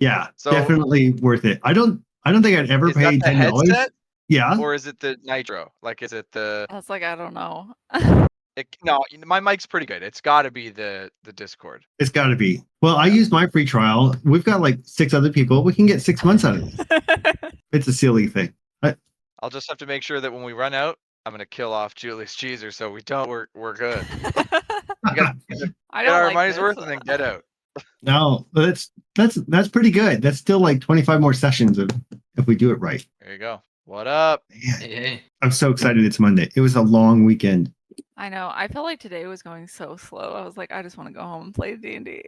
Yeah, So definitely worth it. I don't think I'd ever is that pay the $10. headset Yeah, or is it the Nitro? Like, is it the? I was like, I don't know. No, my mic's pretty good. It's got to be the Discord. it's got to be. Well, I used my free trial. We've got like 6 other people. We can get 6 months out of it. It's a silly thing. I'll just have to make sure that when we run out, I'm gonna kill off Julius Cheeser, so we don't. We're good. We got to I get don't our like money's this. worth and then get out. No, that's pretty good. That's still like 25 more sessions if we do it right. There you go. What up? Man, Hey. I'm so excited it's Monday. It was a long weekend. I know. I felt like today was going so slow. I was like, I just want to go home and play D&D.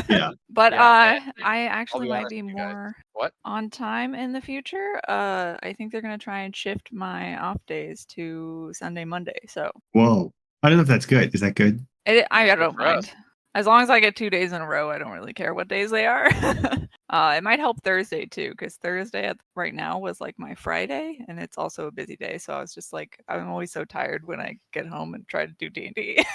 Yeah. But Yeah, I actually might honest be with you guys. more What? on time in the future. I think they're gonna try and shift my off days to Sunday, Monday. So Whoa. I don't know if that's good. Is that good? I Good don't for us. mind. As long as I get 2 days in a row, I don't really care what days they are. It might help Thursday too, because Thursday right now was like my Friday, and it's also a busy day. So I was just like, I'm always so tired when I get home and try to do D&D.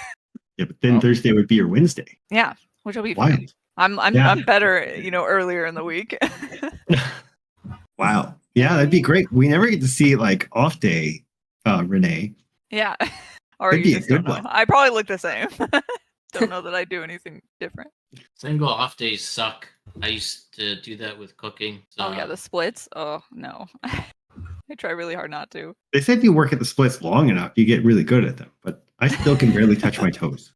Yeah, but then Oh. Thursday would be your Wednesday. Yeah, which will be fine. Wild. I'm Yeah. better, earlier in the week. Wow. Yeah, that'd be great. We never get to see like off day, Renee. Yeah. Or That'd you be a just don't good know. one. I probably look the same. Don't know that I do anything different. Single off days suck. I used to do that with cooking. So Oh yeah, the splits. Oh no. I try really hard not to. They say if you work at the splits long enough, you get really good at them. But I still can barely touch my toes.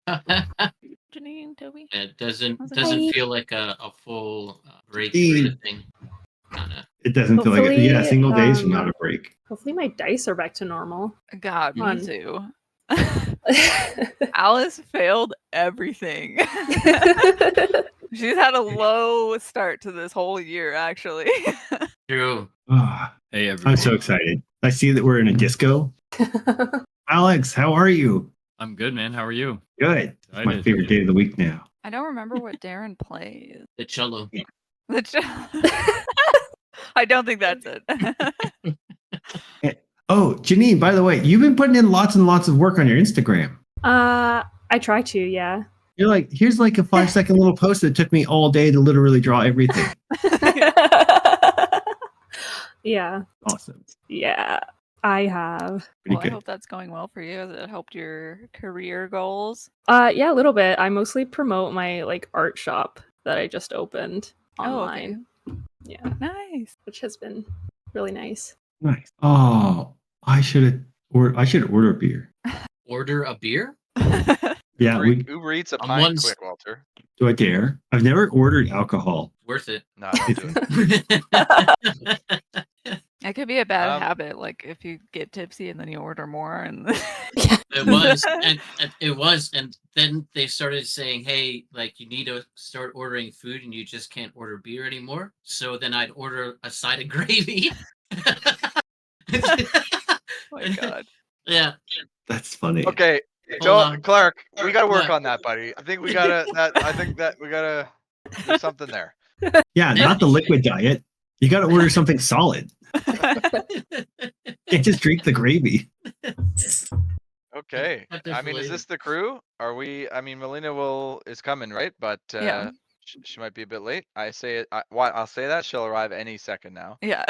Janine, Toby. it doesn't Hi. feel like a full break for the thing. Kinda. It doesn't feel like it. Hopefully, Yeah, single days are not a break. Hopefully my dice are back to normal. God, me Fun. too. Alice failed everything. She's had a low start to this whole year, actually. True. Ah, Hey, everyone. I'm so excited. I see that we're in a disco. Alex, how are you? I'm good, man. How are you? Good. It's my Excited. favorite day of the week now. I don't remember what Darren plays. The cello. I don't think that's it. Oh, Janine, by the way, you've been putting in lots and lots of work on your Instagram. I try to, yeah. You're like, here's like a 5-second little post that took me all day to literally draw everything. Yeah. Awesome. Yeah. I have. Pretty Well, I good. hope that's going well for you. Has it helped your career goals? Yeah, a little bit. I mostly promote my like art shop that I just opened Oh, okay. online. Yeah, Nice. which has been really nice. Nice. Oh, I should order a beer. Order a beer? Yeah, Uber Eats a On pint one quick, Walter. do I dare? I've never ordered alcohol. Worth it. No, don't do it. It could be a bad Um, habit, like if you get tipsy and then you order more and It was, and it was, and then they started saying, "Hey, like you need to start ordering food, and you just can't order beer anymore." So then I'd order a side of gravy. oh my god. Yeah, That's funny. Okay, Hold Joe on. Clark, we gotta work What? on that, buddy. I think we gotta. I think that we gotta do something there. Yeah, not the liquid diet. You got to order something solid. Can't just drink the gravy. Okay. Not I mean, is definitely. this the crew? Are we? I mean, Melina is coming, right? But Yeah. she might be a bit late. I say it. I'll say that she'll arrive any second now. Yeah.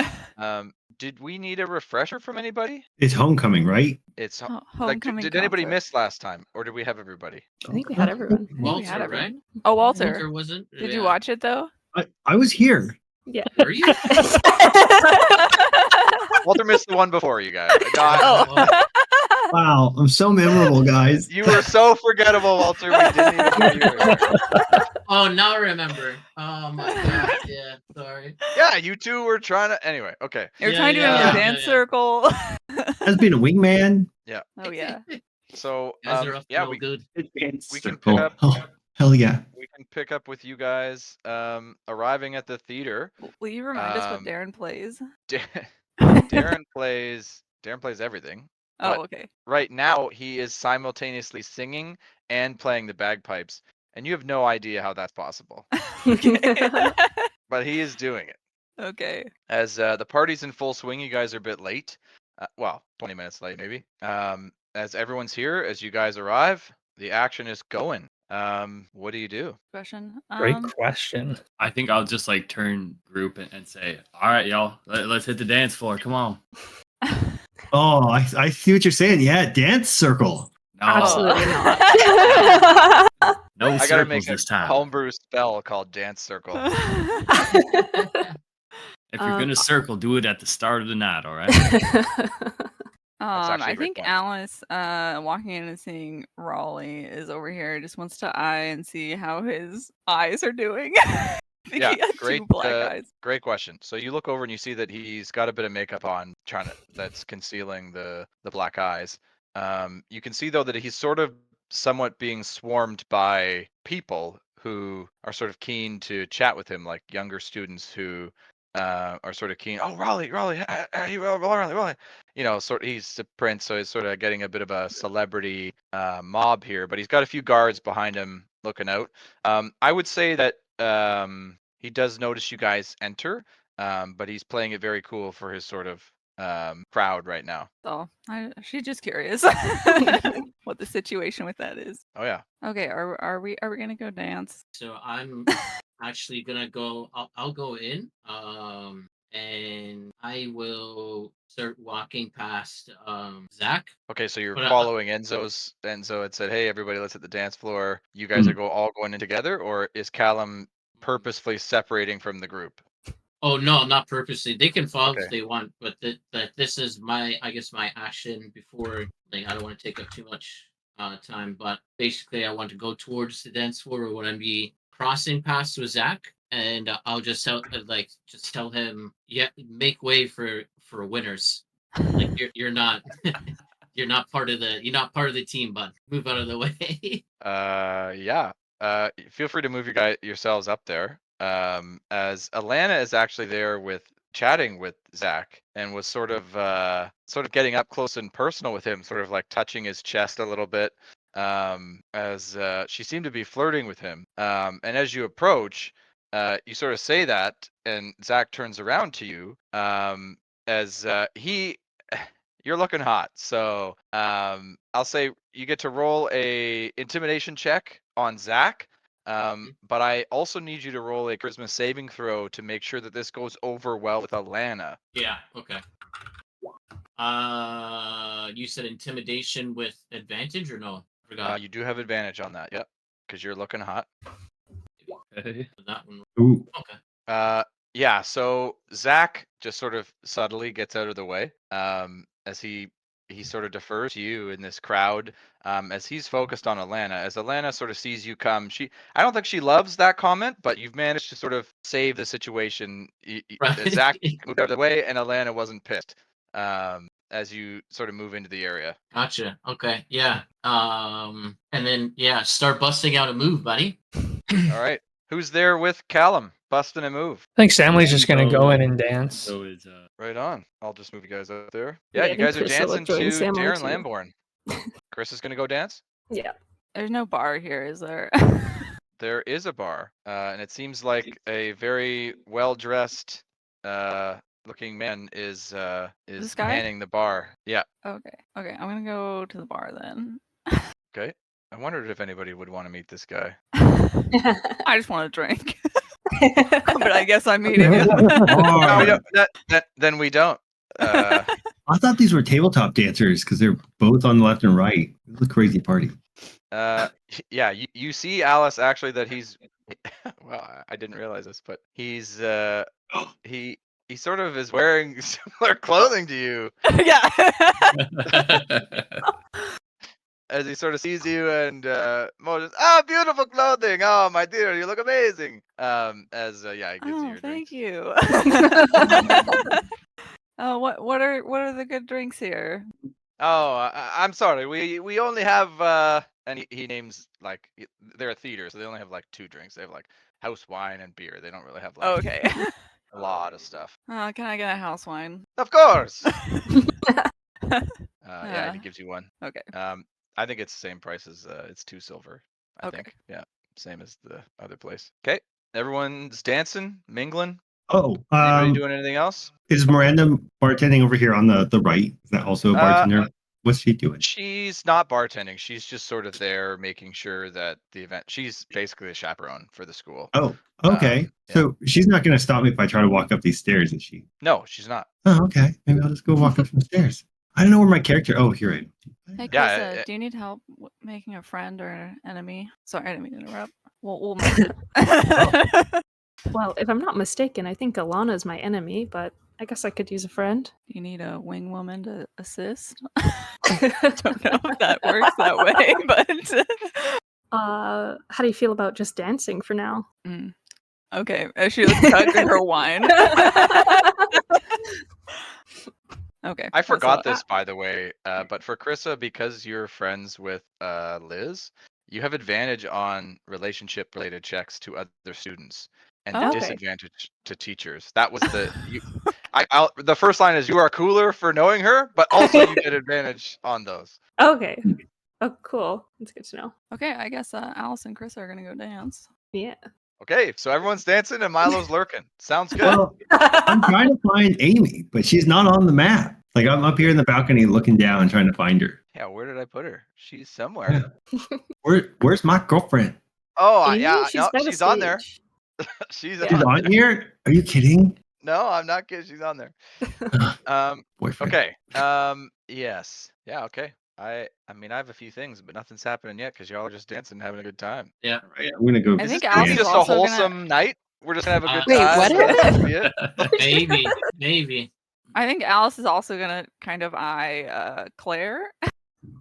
Did we need a refresher from anybody? It's homecoming, right? It's like, Homecoming did anybody concert. miss last time, or did we have everybody? I think we had everyone. I think we Walter, had right? everyone. Oh, Walter. Walter wasn't. Did you watch it though? I was here. Yeah. Were you? Walter missed the one before you guys. No, Oh. Wow, I'm so memorable, guys. You were so forgettable, Walter. We didn't even know you were there. Oh, now I remember. Oh my god. Yeah, sorry. Yeah, you two were trying to. Anyway, okay. You're Yeah, trying to do yeah, a yeah, dance yeah. circle. Has been a wingman. Oh yeah. So Guys are up to yeah, no good. we can pick up. Oh, hell yeah. We can pick up with you guys arriving at the theater. Will you remind us what Um, Darren plays? Darren plays everything. Oh, but- okay. Right now, he is simultaneously singing and playing the bagpipes, and you have no idea how that's possible. Okay. But he is doing it. Okay. As the party's in full swing, you guys are a bit late. Well, 20 minutes late maybe. As everyone's here, as you guys arrive, the action is going. What do you do? Question. Great question. I think I'll just like turn group and say, "All right, y'all, let's hit the dance floor. Come on." Oh, I see what you're saying. Yeah, dance circle. No, Absolutely not. no I gotta circles make a this time. homebrew spell called Dance Circle. If you're gonna circle, do it at the start of the night. All right. actually a I great think point. Alice, walking in and seeing Raleigh is over here, just wants to eye and see how his eyes are doing. I think Yeah, he had great, 2 black eyes. Great question. So you look over and you see that he's got a bit of makeup on, that's concealing the black eyes. You can see though that he's sort of somewhat being swarmed by people who are sort of keen to chat with him, like younger students who are sort of keen. Oh, Raleigh, hey, Raleigh. You know, he's a prince, so he's sort of getting a bit of a celebrity mob here. But he's got a few guards behind him looking out. I would say that he does notice you guys enter, but he's playing it very cool for his sort of crowd right now. So she's just curious what the situation with that is. Oh yeah. Okay, are we gonna go dance? So I'm actually gonna go. I'll go in. And I will start walking past Zach. Okay, so you're But, following Enzo had said, "Hey, everybody, let's hit the dance floor." You guys are all going in together, or is Callum purposefully separating from the group? Oh no, not purposely. They can follow Okay. if they want, but this is my action before. Like, I don't want to take up too much time, but basically, I want to go towards the dance floor, or when I be crossing past with Zach, and I'll just tell him, yeah, make way for winners. Like you're not you're not part of the team, bud. Move out of the way. Yeah. Feel free to move yourselves up there. As Alana is actually there chatting with Zach and was sort of getting up close and personal with him, sort of like touching his chest a little bit, as she seemed to be flirting with him. And as you approach, you sort of say that, and Zach turns around to you, as you're looking hot. So I'll say you get to roll a intimidation check on Zach. But I also need you to roll a charisma saving throw to make sure that this goes over well with Alana. Yeah. Okay. You said intimidation with advantage or no? I forgot. You do have advantage on that, yep, because you're looking hot. Okay. That one. Ooh. Okay. Yeah. So Zach just sort of subtly gets out of the way, as he sort of defers to you in this crowd, as he's focused on Alana. As Alana sort of sees you come, I don't think she loves that comment, but you've managed to sort of save the situation. Right. Zach moved out of the way, and Alana wasn't pissed. As you sort of move into the area. Gotcha. Okay. Yeah. And then start busting out a move, buddy. All right. Who's there with Callum busting a move? I think Stanley's just gonna go in and dance. So is Right on. I'll just move you guys up there. Yeah, Yeah, I you think guys are Chris will dancing join to Stanley Darren too. Lamborn. Chris is gonna go dance. Yeah. There's no bar here, is there? There is a bar, and it seems like a very well-dressed looking man is This guy? manning the bar. Yeah. Okay, I'm gonna go to the bar then. Okay. I wondered if anybody would want to meet this guy. I just want a drink. But I guess I'm meeting him. No, we don't, then we don't. I thought these were tabletop dancers because they're both on the left and right. It's a crazy party. Yeah, you see Alice actually that he's well, I didn't realize this, but he's he sort of is wearing similar clothing to you Yeah. as he sort of sees you, and Mo just, oh, beautiful clothing, oh my dear, you look amazing. As yeah, he gives you Oh, your thank drinks. you. Oh, what are the good drinks here? Oh, I'm sorry, we only have and he names, like, they're a theater, so they only have like 2 drinks. They have like house wine and beer. They don't really have like Okay. a lot of stuff. Can I get a house wine? Of course. Yeah, Uh, he gives you one. Okay. I think it's the same price as it's 2 silver. I Okay. think. Yeah, same as the other place. Okay, everyone's dancing, mingling. Oh, Anybody doing anything else? is Miranda bartending over here on the right? Is that also a bartender? What's she doing? She's not bartending. She's just sort of there making sure that the event. She's basically a chaperone for the school. Oh, okay. Yeah. So she's not going to stop me if I try to walk up these stairs, is she? No, she's not. Oh, okay. Maybe I'll just go walk up some stairs. I don't know where my character. Oh, here I am. Hey, Yeah, Carissa, do you need help making a friend or an enemy? Sorry, I didn't mean to interrupt. We'll message. Well, if I'm not mistaken, I think Alana's my enemy, but I guess I could use a friend. You need a wing woman to assist. Don't know if that works that way, but How do you feel about just dancing for now? okay. As she was chugging her wine. Okay. I forgot so, this, by the way. But for Carissa, because you're friends with Liz, you have advantage on relationship-related checks to other students, and Oh, okay. disadvantage to teachers. That was the. The first line is you are cooler for knowing her, but also you get advantage on those. Okay. Oh, cool. That's good to know. Okay, I guess Alice and Chris are gonna go dance. Yeah. Okay, so everyone's dancing and Milo's lurking. Sounds good. Well, I'm trying to find Amy, but she's not on the map. Like I'm up here in the balcony looking down and trying to find her. Yeah, where did I put her? She's somewhere. Where's my girlfriend? Oh, Amy? yeah, She's no, by the she's on there. stage. She's Yeah. She's on on there. here? Are you kidding? No, I'm not kidding. She's on there. Boyfriend. Okay. Yes. Yeah. Okay. I mean, I have a few things, but nothing's happening yet because y'all are just dancing, and having a good time. Yeah. Right, I'm gonna go. I Is think this gonna Alice be is just a also gonna- wholesome night? We're just gonna have a good Wait, time. what is That's it? gonna be it? Maybe. I think Alice is also gonna kind of eye Claire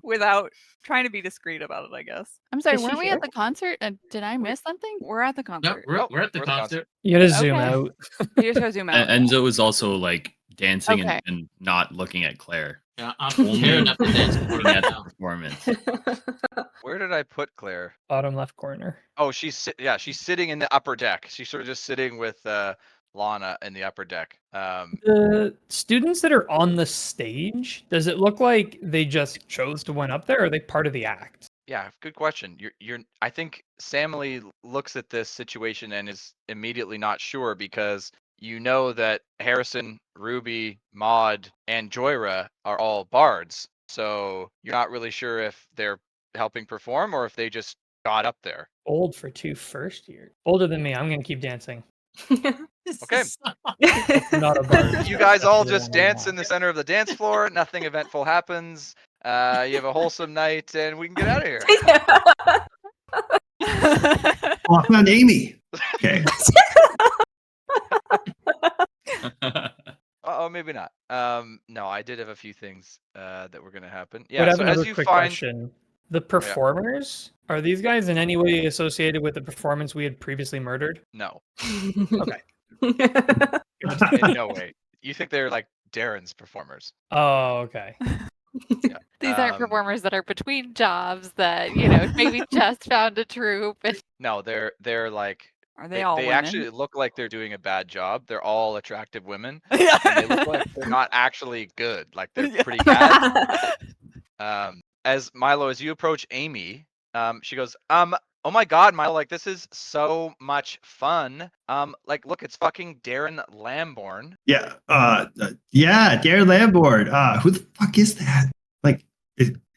without trying to be discreet about it, I guess. I'm sorry, Is she weren't we here? at the concert? And did I miss something? We're at the No, concert. we're at the concert. You gotta zoom Okay. out. You just gotta zoom out. Enzo is also like dancing Okay. and not looking at Claire. Yeah, I'm preparing up the dance floor Looking right at the now. performance. Where did I put Claire? Bottom left corner. Oh, she's sitting in the upper deck. She's sort of just sitting with Lana in the upper deck. The students that are on the stage, does it look like they just chose to went up there, or are they part of the act? Yeah, good question. You're I think Samily looks at this situation and is immediately not sure because you know that Harrison, Ruby, Maud, and Joyra are all bards. So you're not really sure if they're helping perform or if they just got up there. Old for 2 first year. Older than me. I'm gonna keep dancing. Okay. I'm not a bard. You guys all just Definitely dance not. in the center of the dance floor. Nothing eventful happens. You have a wholesome night, and we can get out of here. Oh, I found Amy. Okay. Oh, maybe not. No, I did have a few things that were gonna happen. But I Yeah. have So another as you quick find, question. The performers, are these guys in any way associated with the performance we had previously murdered? no, Okay. in no way. You think they're like Darren's performers? Oh, okay. Yeah. These aren't Um, performers that are between jobs that, maybe just found a troupe. And No, they're like Are they all they women? actually look like they're doing a bad job. They're all attractive women, Yeah. and they look like they're not actually good. Like they're pretty bad. As Milo, as you approach Amy, she goes, oh my God, Milo, like this is so much fun. Like look, it's fucking Darren Lamborn. Yeah. Yeah. Darren Lamboard. Who the fuck is that? Like,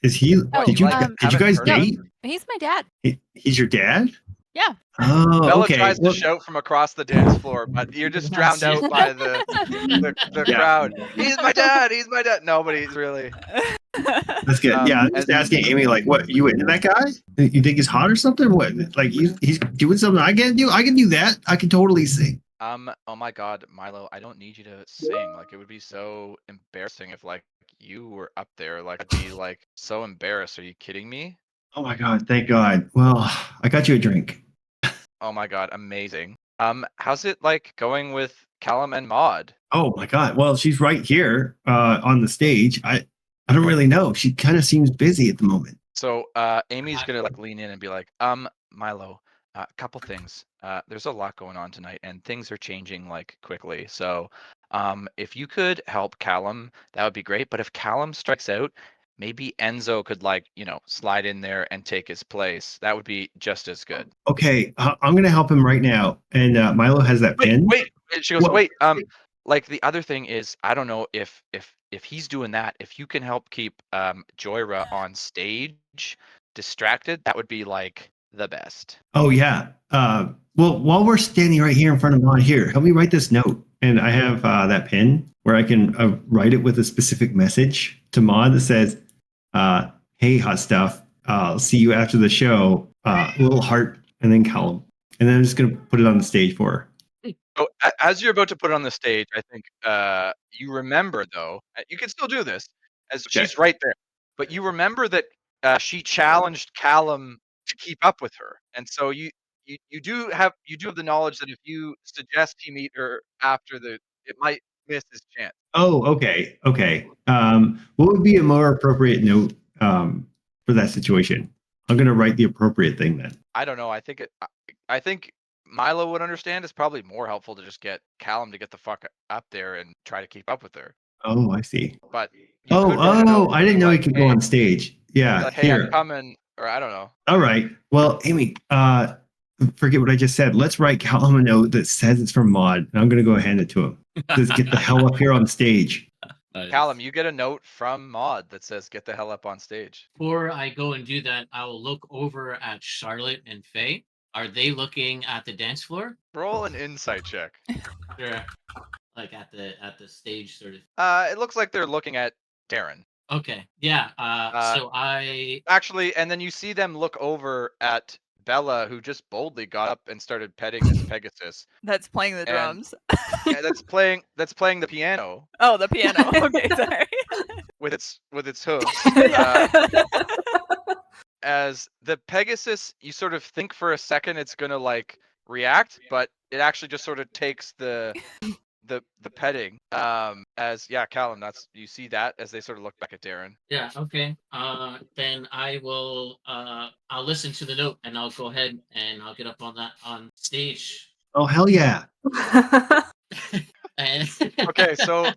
is he? Oh, did you like, did you guys haven't heard of date? he's my dad. He's your dad? Yeah. Oh, Bella okay. tries to Well, shout from across the dance floor, but you're just drowned out by the Yeah. crowd. He's my dad. He's my dad. Nobody's really. that's good. Yeah, I'm just asking Amy, like, what you into that guy? You think he's hot or something? What? Like he's doing something I can do? I can do that. I can totally sing. Oh my God, Milo, I don't need you to sing. Like it would be so embarrassing if like you were up there. Like I'd be like so embarrassed. Are you kidding me? Oh my God! Thank God. Well, I got you a drink. Oh my God, amazing. How's it like going with Callum and Maud? Oh my God! Well, she's right here on the stage. I don't really know. She kind of seems busy at the moment. So Amy's gonna like lean in and be like, Milo, a couple things. There's a lot going on tonight, and things are changing like quickly. So, if you could help Callum, that would be great. But if Callum strikes out, maybe Enzo could like slide in there and take his place. That would be just as good. Okay, I'm gonna help him right now. And Milo has that pin. Wait. She goes, Whoa. wait. Like the other thing is, I don't know if if he's doing that, if you can help keep Joyra on stage distracted, that would be like the best. Oh yeah. Well, while we're standing right here in front of Mod here, help me write this note. And I have that pen where I can write it with a specific message to Mod that says, "Hey, hot stuff. I'll see you after the show." Little heart, and then Callum. And then I'm just gonna put it on the stage for her. So as you're about to put it on the stage, I think you remember though, you can still do this as Okay. she's right there, but you remember that she challenged Callum to keep up with her, and so you do have the knowledge that if you suggest he meet her after it might miss his chance. Oh, okay, okay. What would be a more appropriate note for that situation? I'm gonna write the appropriate thing then. I don't know. I think Milo would understand. It's probably more helpful to just get Callum to get the fuck up there and try to keep up with her. Oh, I see. But you Oh, could write a note I didn't know he like, could "Hey," go on stage. Yeah, like, "Hey, here. I'm coming," or I don't know. All right. Well, Amy, forget what I just said. Let's write Callum a note that says it's from Mod, and I'm gonna go hand it to him. Says, "Get the hell up here on stage." Nice. Callum, you get a note from Maud that says, "Get the hell up on stage." Before I go and do that, I will look over at Charlotte and Faye. Are they looking at the dance floor? Roll an insight check. Or like at the stage sort of? It looks like they're looking at Darren. Okay. Yeah. So I Actually, and then you see them look over at Bella, who just boldly got up and started petting this Pegasus. That's playing the And- drums. Yeah, that's playing the piano Oh, the piano. Okay, sorry. with its hooves. Yeah. As the Pegasus, you sort of think for a second it's gonna like react, but it actually just sort of takes the petting. Callum, you see that as they sort of look back at Darren. Yeah, okay. Then I will I'll listen to the note and I'll go ahead and I'll get up on stage. Oh, hell yeah. And Okay, so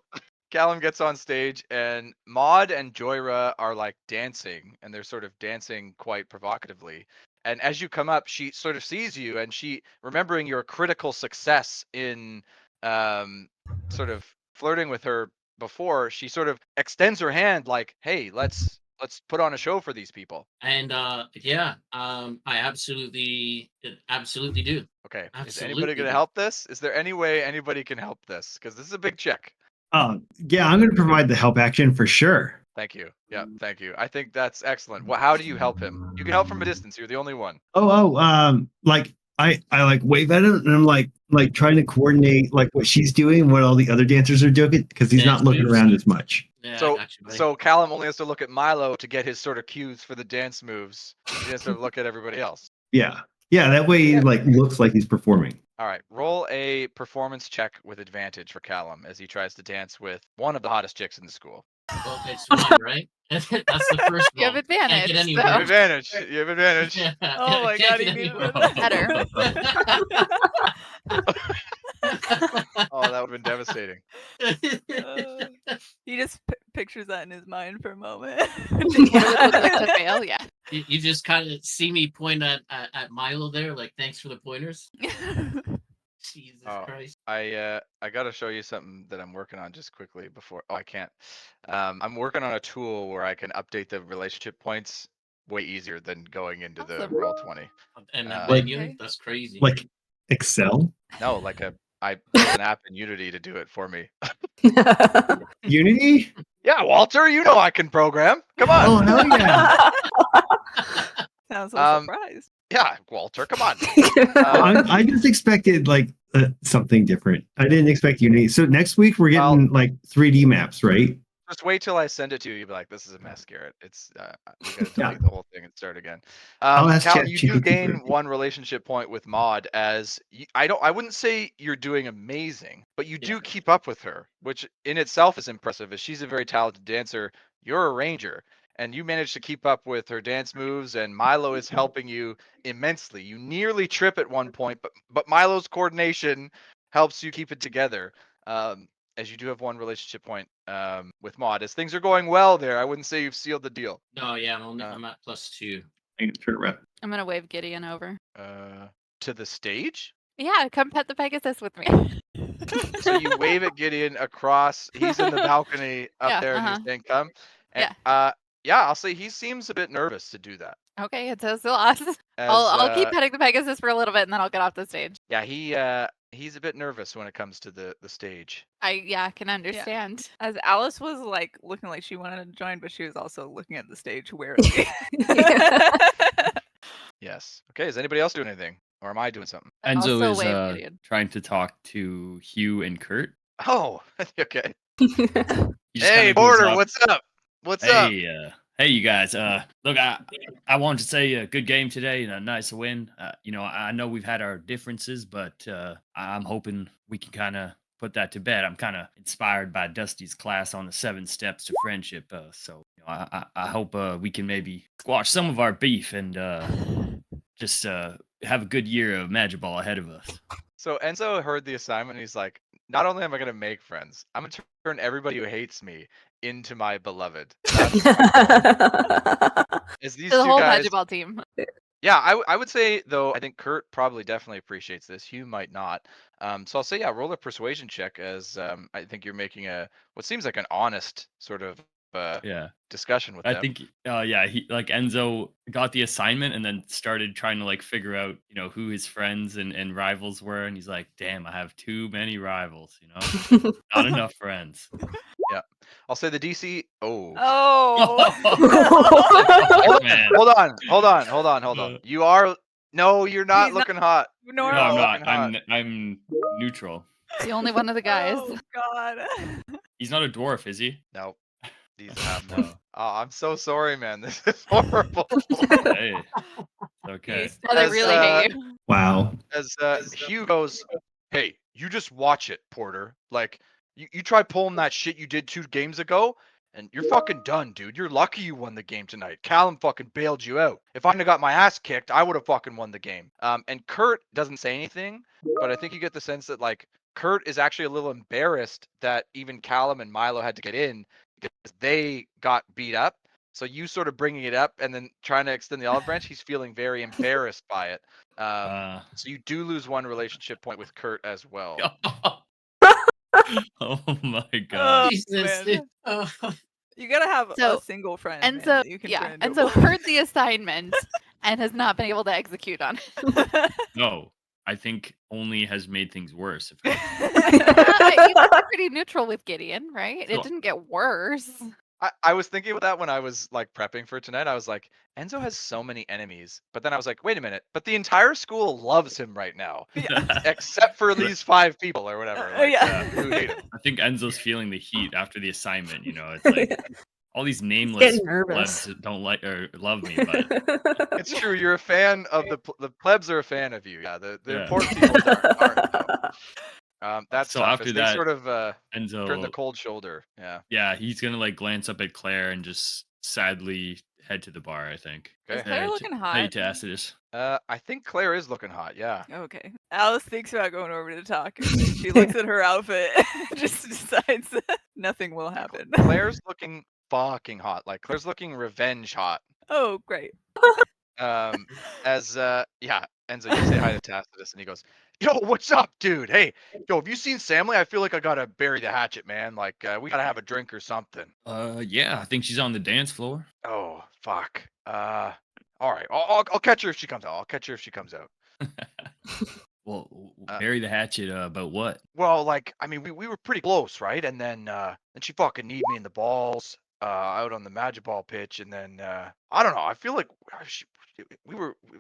Callum gets on stage and Maud and Joyra are like dancing, and they're sort of dancing quite provocatively. And as you come up, she sort of sees you, and she, remembering your critical success in sort of flirting with her before, she sort of extends her hand like, "Hey, let's put on a show for these people." and I absolutely do. Okay, is Absolutely. anybody going to help this? Is there any way anybody can help this? Because this is a big check. Yeah, I'm gonna provide the help action for sure. Thank you. Yeah, thank you. I think that's excellent. Well, how do you help him? You can help from a distance. You're the only one. Like I like wave at him, and I'm like trying to coordinate like what she's doing, and what all the other dancers are doing, because he's not Dance looking moves. around as much. Yeah, I So, got you, buddy. so Callum only has to look at Milo to get his sort of cues for the dance moves. He has to look at everybody else. Yeah, that way he like looks like he's performing. All right, roll a performance check with advantage for Callum as he tries to dance with one of the hottest chicks in the school. Well, it's one, right? That's the first You have roll. Can't advantage, get any though. You have worse. advantage. You have advantage. Yeah, Oh my can't God, get he any needed worse. Better. Oh, that would have been devastating. He just pictures that in his mind for a moment. What it would look like to fail, yeah. You just kind of see me point at Milo there, like, thanks for the pointers. Jesus Oh. Christ. I got to show you something that I'm working on just quickly before. Oh, I can't. I'm working on a tool where I can update the relationship points way easier than going into the Awesome. Roll20. And Like- manually, that's crazy. Like Excel, No, like I built an app in Unity to do it for me. Unity. Yeah, Walter, you know I can program. Come on. Oh hell yeah! Sounds so Um, surprised. Yeah, Walter, come on. I just expected like something different. I didn't expect Unity. So next week we're getting like 3D maps, right? Just wait till I send it to you. You'll be like, "This is a mess, Garrett. It's we gotta Yeah. delete the whole thing and start again." I'll ask Callum, you do ChatGPT gain for it. one relationship point with Maud. As I wouldn't say you're doing amazing, but you do Yeah. keep up with her, which in itself is impressive. As she's a very talented dancer, you're a ranger, and you manage to keep up with her dance moves. And Milo is helping you immensely. You nearly trip at one point, but Milo's coordination helps you keep it together. As you do have one relationship point with Maud. As things are going well there, I wouldn't say you've sealed the deal. No, yeah, I'm at +2. I'm gonna turn it around. I'm gonna wave Gideon over. To the stage? Yeah, come pet the Pegasus with me. So you wave at Gideon across. He's in the balcony up Yeah, there, and you're uh-huh. saying, "Come." And Yeah. yeah, I'll say he seems a bit nervous to do that. Okay, it's a loss. As I'll keep petting the Pegasus for a little bit and then I'll get off the stage. yeah, he's a bit nervous when it comes to the stage. I can understand. As Alice was like looking like she wanted to join, but she was also looking at the stage warily. Yes. Okay. Is anybody else doing anything, or am I doing something? I Enzo also is wave Gideon. trying to talk to Hugh and Kurt. Oh, okay. He just Hey, kinda goes Border, up, what's up? What's up? Hey, you guys. Look, I wanted to say a good game today and a nice win. I know we've had our differences, but I'm hoping we can kind of put that to bed. I'm kind of inspired by Dusty's class on the 7 steps to friendship. I hope we can maybe squash some of our beef and just have a good year of Magic Ball ahead of us. So Enzo heard the assignment, and he's like, "Not only am I gonna make friends, I'm gonna turn everybody who hates me into my beloved." That's is these To the two whole guys. Magic Ball team. Yeah, I would say though, I think Kurt probably definitely appreciates this. Hugh might not. So I'll say, yeah, roll a persuasion check, as I think you're making what seems like an honest sort of Yeah. discussion with I them. think, he like Enzo got the assignment and then started trying to like figure out, who his friends and rivals were, and he's like, "Damn, I have too many rivals, not enough friends." Yeah, I'll say the DC. Oh, Oh. Man. hold on. You're not He's not looking hot. No, You're No, I'm looking not. hot. I'm neutral. The only one of the guys. Oh God. He's not a dwarf, is he? No, these No. Oh, I'm so sorry, man. This is horrible. Hey. Okay. Oh, they As, really hate you. Wow. As Hugh goes, "Hey, you just watch it, Porter. Like, you try pulling that shit you did 2 games ago, and you're fucking done, dude. You're lucky you won the game tonight. Callum fucking bailed you out. If I hadn't have got my ass kicked, I would have fucking won the game." And Kurt doesn't say anything, but I think you get the sense that like Kurt is actually a little embarrassed that even Callum and Milo had to get in because they got beat up. So you sort of bringing it up and then trying to extend the olive branch, he's feeling very embarrassed by it. So you do lose 1 relationship point with Kurt as well. Oh my god. Jesus. man. You gotta have So, a single friend. Enzo, man, that you can turn into a Enzo wolf. heard the assignment and has not been able to execute on it. No, I think only has made things worse. You were pretty neutral with Gideon, right? So- It didn't get worse. I was thinking about that when I was like prepping for tonight. I was like, Enzo has so many enemies, but then I was like, wait a minute, but the entire school loves him right now, except for these 5 people or whatever. Like, Yeah. who hate him. I think Enzo's feeling the heat after the assignment. It's like all these nameless getting nervous. plebs that don't like or love me, but It's true. You're a fan of the plebs are a fan of you. Yeah, the Yeah. important people aren't. That's So tough, after as they that, sort of Enzo, turn the cold shoulder. Yeah. yeah, he's gonna like glance up at Claire and just sadly head to the bar. I think. Okay. Is Claire looking hot? Hey, Tacitus. I think Claire is looking hot. Yeah. Okay. Alice thinks about going over to talk. And then she looks at her outfit and just decides that nothing will happen. Claire's looking fucking hot. Like Claire's looking revenge hot. Oh, great. Enzo, you say hi to Tacitus, and he goes, "Yo, what's up, dude? Hey, yo, have you seen Samly? I feel like I gotta bury the hatchet, man. Like, we gotta have a drink or something." Yeah, I think she's on the dance floor. Oh, fuck. All right, I'll catch her if she comes out. Well, bury the hatchet. About what? Well, like, I mean, we were pretty close, right? And then she fucking kneed me in the balls out on the Magic Ball pitch, and then I don't know. I feel like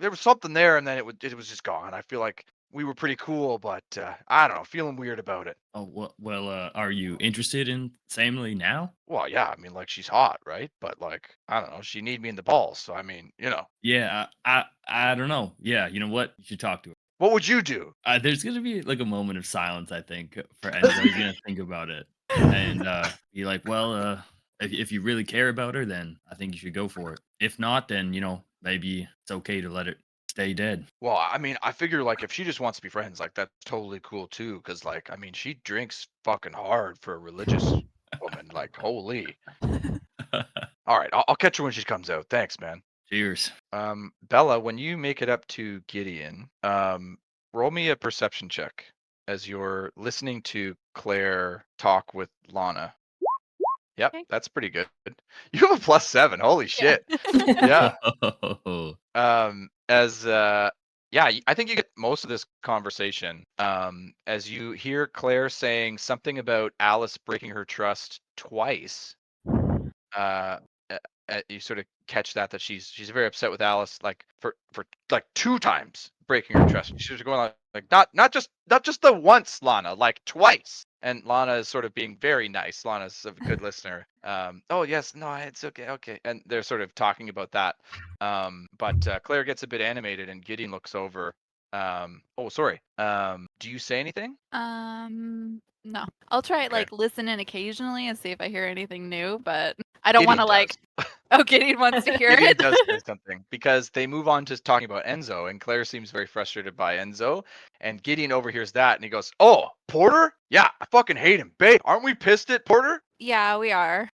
there was something there, and then it was just gone. I feel like we were pretty cool, but I don't know, feeling weird about it. Oh well. Are you interested in Samly now? Well, yeah, I mean, like she's hot, right? But like, I don't know, she kneed me in the balls, so I mean, Yeah, I don't know. Yeah, you know what? You should talk to her. what would you do? There's gonna be like a moment of silence, I think, for Enzo. He's gonna think about it and be like, "Well, if you really care about her, then I think you should go for it. If not, then maybe it's okay to let it stay dead." Well, I mean, I figure like if she just wants to be friends, like that's totally cool too. Cause like, I mean, she drinks fucking hard for a religious woman. Like, holy. All right, I'll catch her when she comes out. Thanks, man. Cheers. Bella, when you make it up to Gideon, roll me a perception check. as you're listening to Claire talk with Lana. Yep, Okay. that's pretty good. You have a +7. Holy shit. Yeah. I think you get most of this conversation as you hear Claire saying something about Alice breaking her trust twice. Uh, you sort of catch that she's very upset with Alice, like for like 2 times breaking her trust. She's going like not just the once, Lana, like twice. And Lana is sort of being very nice. Lana's a good listener. Oh yes, no, it's okay, okay. And they're sort of talking about that. But Claire gets a bit animated, and Gideon looks over. Oh, sorry. Do you say anything? No. I'll try Okay. listen in occasionally and see if I hear anything new, but I don't want to Gideon does. Oh, Gideon wants to hear Gideon it. does say something because they move on to talking about Enzo, and Claire seems very frustrated by Enzo, and Gideon overhears that, and he goes, "Oh, Porter? Yeah, I fucking hate him, babe. Aren't we pissed at Porter?" Yeah, we are.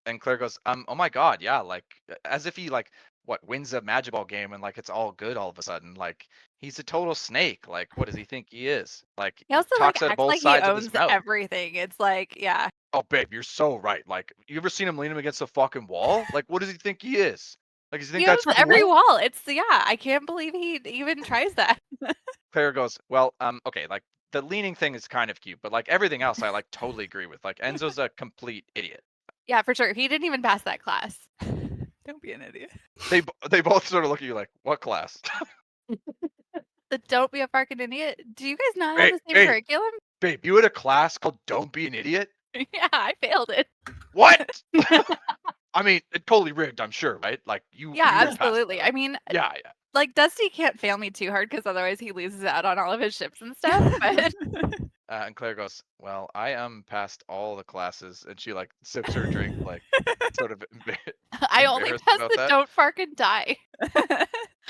And Claire goes, oh my god, yeah, like as if he like what wins a Magic Ball game and like it's all good all of a sudden. Like he's a total snake. Like what does he think he is? Like He also talks out of acts both like he sides of his owns mouth. everything. It's like, yeah. Oh babe, you're so right. Like you ever seen him lean him against the fucking wall? Like what does he think he is? Like does he think He that's owns every cool? wall. It's yeah, I can't believe he even tries that. Claire goes, well, okay, like the leaning thing is kind of cute, but like everything else I like totally agree with. Like Enzo's a complete idiot. Yeah, for sure. He didn't even pass that class. Don't be an idiot. They both sort of look at you like, what class? The don't be a fucking idiot. Do you guys not have Hey, the same hey. curriculum? Babe, you had a class called Don't Be an Idiot? Yeah, I failed it. What? I mean, it totally rigged, I'm sure, right? Like you Yeah, you passed absolutely. that. I mean, Yeah. like Dusty can't fail me too hard because otherwise he loses out on all of his ships and stuff. But And Claire goes, well, I passed all the classes, and she like sips her drink, like sort of I only embarrassed passed about the that. don't fucking die.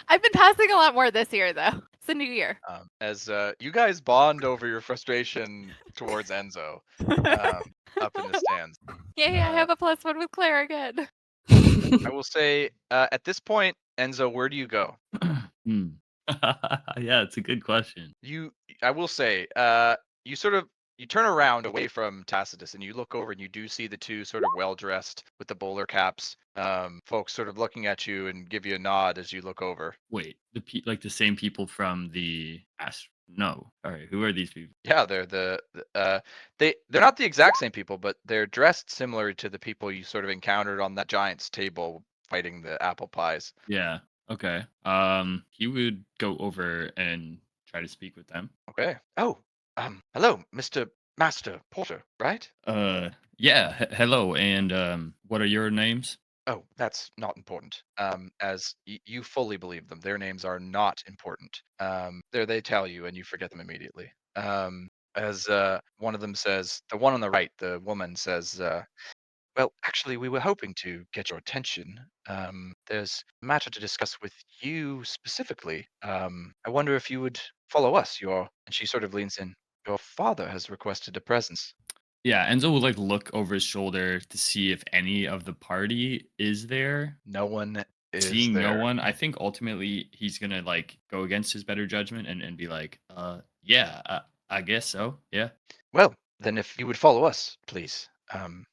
I've been passing a lot more this year though. It's a new year. As you guys bond over your frustration towards Enzo, up in the stands. Yay, I have a +1 with Claire again. I will say, at this point, Enzo, where do you go? Yeah, it's a good question. I will say, you turn around away from Tacitus, and you look over, and you do see the two sort of well dressed with the bowler caps, folks sort of looking at you and give you a nod as you look over. Wait, like the same people from the No, all right. Who are these people? Yeah, they're they're not the exact same people, but they're dressed similar to the people you sort of encountered on that giant's table fighting the apple pies. Yeah. Okay. He would go over and try to speak with them. Okay. Oh, hello, Mr. Master Porter, right? Yeah. Hello. And what are your names? Oh, that's not important. As you fully believe them, their names are not important. They tell you, and you forget them immediately. As one of them says, the one on the right, the woman says, well, actually, we were hoping to get your attention. There's a matter to discuss with you specifically. I wonder if you would follow us. And she sort of leans in. Your father has requested a presence. Yeah, Enzo would like look over his shoulder to see if any of the party is there. No one is Seeing there. no one, I think ultimately he's gonna like go against his better judgment and be like, yeah, I guess so. Yeah. Well, then if you would follow us, please. I'm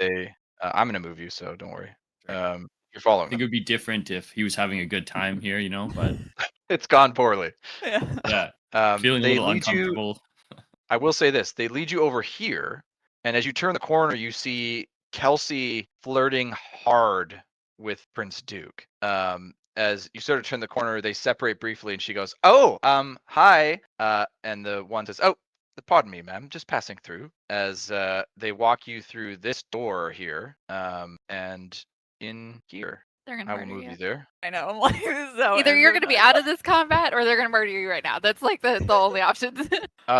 gonna move you, so don't worry. Sure. You're I following think them. it would be different if he was having a good time here, but It's gone poorly. Yeah. yeah, feeling a They little lead you. uncomfortable. I will say this: they lead you over here, and as you turn the corner, you see Kelsey flirting hard with Prince Duke. As you sort of turn the corner, they separate briefly, and she goes, "Oh, hi," and the one says, "Oh, pardon me, ma'am, just passing through." As they walk you through this door here, and in here, They're gonna I will murder move you. you there. I know. I'm like, this is so Either you're Enzo gonna be does. out of this combat or they're gonna murder you right now. That's like the only options.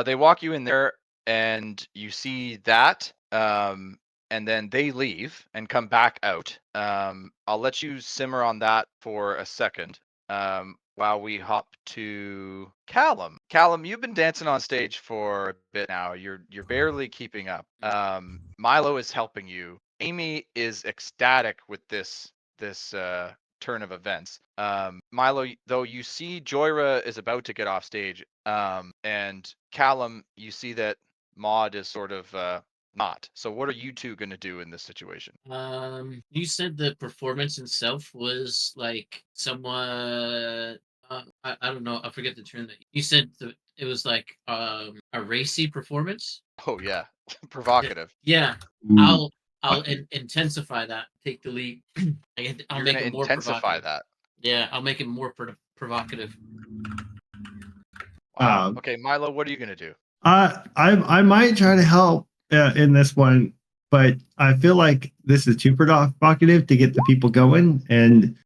They walk you in there, and you see that, and then they leave and come back out. I'll let you simmer on that for a second, while we hop to Callum. Callum, you've been dancing on stage for a bit now. You're barely keeping up. Milo is helping you. Amy is ecstatic with this turn of events. Milo, though, you see Joyra is about to get off stage, and Callum, you see that Maud is sort of not. So what are you two going to do in this situation? You said the performance itself was like somewhat. I don't know. I forget the term that you said. It was like a racy performance. Oh yeah, provocative. Yeah, Ooh. I'll intensify that. Take the lead. I'll You're make going to it more intensify provocative. that. Yeah, I'll make it more provocative. Wow. Um, Okay, Milo, what are you going to do? I might try to help in this one, but I feel like this is too provocative to get the people going, and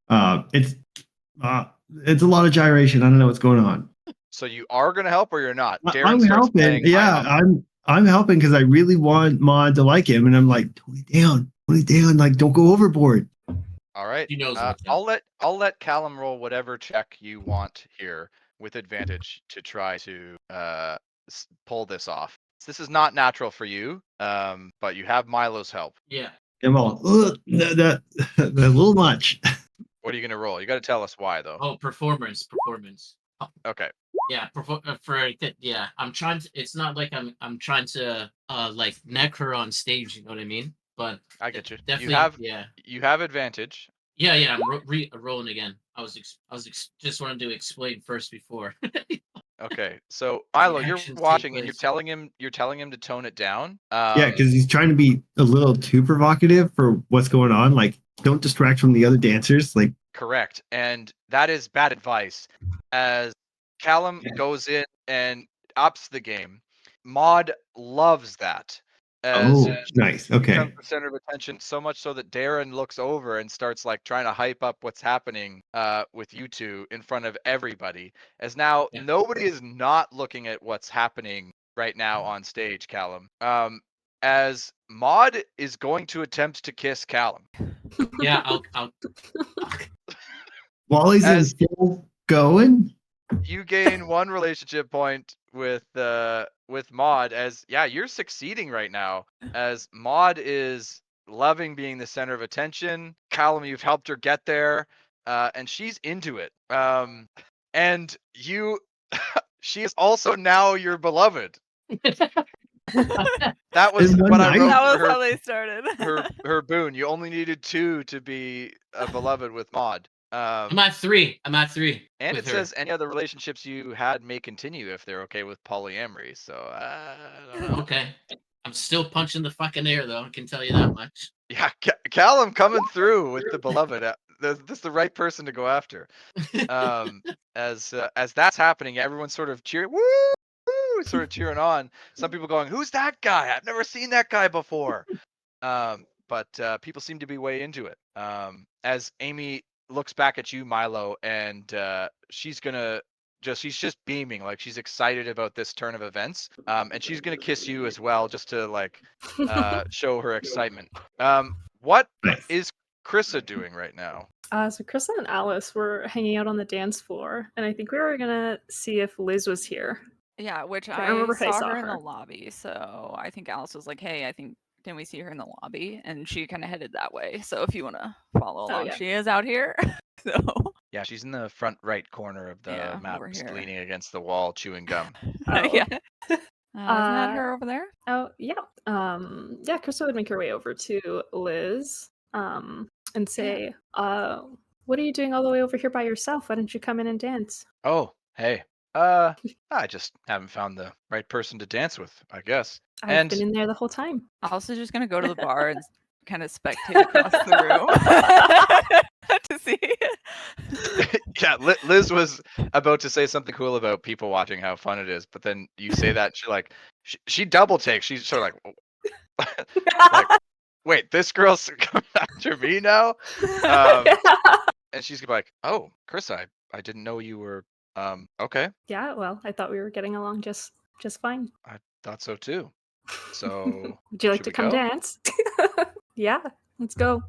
it's a lot of gyration. I don't know what's going on. So you are going to help or you're not? I'm Darren starts helping. playing Yeah, high up. I'm helping because I really want Maud to like him, and I'm like, tone it down, like don't go overboard. All right. He knows what's up. I'll let Callum roll whatever check you want here with advantage to try to pull this off. This is not natural for you, but you have Milo's help. Yeah. I'm all that a little much. What are you going to roll? You got to tell us why, though. Oh, performance. Okay. Yeah, yeah. I'm trying to. It's not like I'm trying to like neck her on stage. You know what I mean? But I get you. definitely. You have advantage. Yeah. I'm rolling again. Just wanted to explain first before. Okay, so Milo, you're actions take watching and place. you're telling him to tone it down. Yeah, because he's trying to be a little too provocative for what's going on. Like, don't distract from the other dancers. Like, Correct, and that is bad advice. As Callum goes in and ups the game, Maud loves that. As oh, nice. she Okay. becomes the center of attention, so much so that Darren looks over and starts like trying to hype up what's happening with you two in front of everybody. As now Yeah. nobody is not looking at what's happening right now on stage, Callum. As Maud is going to attempt to kiss Callum. Yeah, I'll While he's in As- full going. You gain one relationship point with Maud, as you're succeeding right now, as Maud is loving being the center of attention. Callum, you've helped her get there, and she's into it. And you she is also now your beloved. That was In one what I night? wrote That for was how they started. her boon. You only needed 2 to be a beloved with Maud. I'm at 3. I'm at 3. And with it her. says any other relationships you had may continue if they're okay with polyamory. So I don't know. Okay. I'm still punching the fucking air though. I can tell you that much. Yeah, Callum coming through with the beloved. This is the right person to go after. As that's happening, everyone's sort of cheering. Woo! Woo! Sort of cheering on. Some people going, "Who's that guy? I've never seen that guy before." But people seem to be way into it. As Amy looks back at you, Milo, and she's just beaming, like she's excited about this turn of events. And she's gonna kiss you as well, just to like show her excitement. What Nice. is Krissa doing right now? So Krista and Alice were hanging out on the dance floor, and I think we were gonna see if Liz was here. Yeah, which I I remember I saw saw her in the her. lobby. So I think Alice was like, "Hey, can we see her in the lobby?" And she kind of headed that way. So if you want to follow along, yeah. she is out here. So Yeah, she's in the front right corner of the Yeah, map, over just here. leaning against the wall, chewing gum. Oh. yeah, isn't that Uh, her over there? Oh yeah. Yeah, Krista would make her way over to Liz, and say, what are you doing all the way over here by yourself? Why don't you come in and dance? Oh, hey. I just haven't found the right person to dance with, I guess. I've And been in there the whole time. Also, just gonna go to the bar and kind of spectate across the room to see. yeah, Liz was about to say something cool about people watching how fun it is, but then you say that she like she double takes. She's sort of like, wait, this girl's coming after me now, and she's gonna be like, oh, Chris, I didn't know you were okay. Yeah, well, I thought we were getting along just fine. I thought so too. So Would you like should to we come go? dance? Yeah, let's go.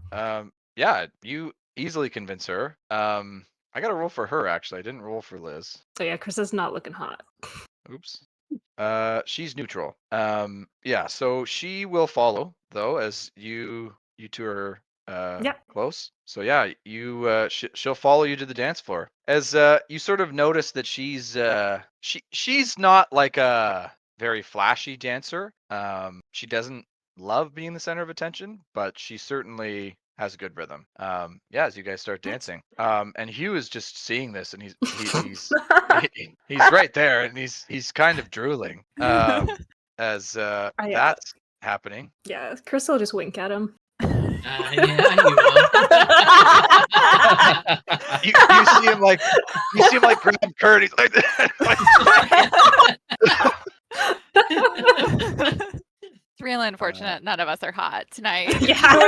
Yeah, you easily convince her. I got to roll for her actually. I didn't roll for Liz. So yeah, Krista's not looking hot. Oops. She's neutral. Yeah, so she will follow though, as you two are close. So yeah, you she'll follow you to the dance floor. As you sort of notice that she's not like a very flashy dancer. She doesn't love being the center of attention, but she certainly has a good rhythm. Yeah, as you guys start dancing. And Hugh is just seeing this, and he's right there, and he's kind of drooling. As that's happening. Yeah, Chris will just wink at him. Yeah, you will. You see him like grab Kurt. He's like, It's really unfortunate none of us are hot tonight. Yeah.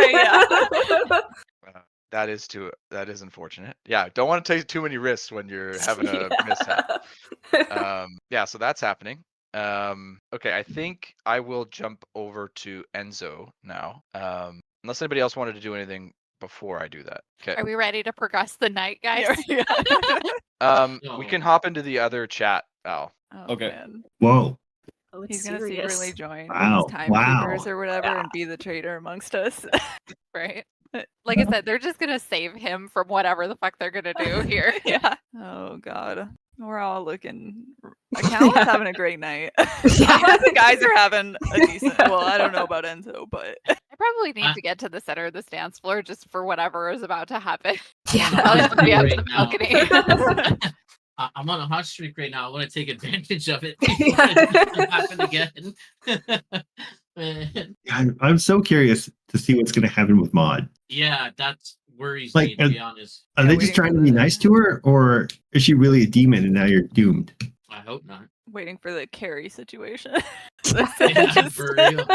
that is unfortunate. Yeah, don't want to take too many risks when you're having a mishap. Yeah, so that's happening. Okay, I think I will jump over to Enzo now. Unless anybody else wanted to do anything before I do that. Okay. Are we ready to progress the night, guys? We can hop into the other chat, Al. Oh, Okay. man. Whoa. Oh, it's He's gonna serious. secretly join Wow, these timekeepers or whatever and be the traitor amongst us. Right. Like I said, they're just gonna save him from whatever the fuck they're gonna do here. Yeah. Oh god. We're all looking. Callum's having a great night. The guys are having a decent. Well, I don't know about Enzo, but I probably need to get to the center of this dance floor just for whatever is about to happen. Yeah. I'll just be up to the Right balcony. I'm on a hot streak right now. I want to take advantage of it before it doesn't happen again. I'm so curious to see what's going to happen with Maud. Yeah, that worries Like, me, to be honest. Are Yeah, they waiting just trying for to be the- nice to her, or is she really a demon and now you're doomed? I hope not. waiting for the Carrie situation. Yeah, Just for real.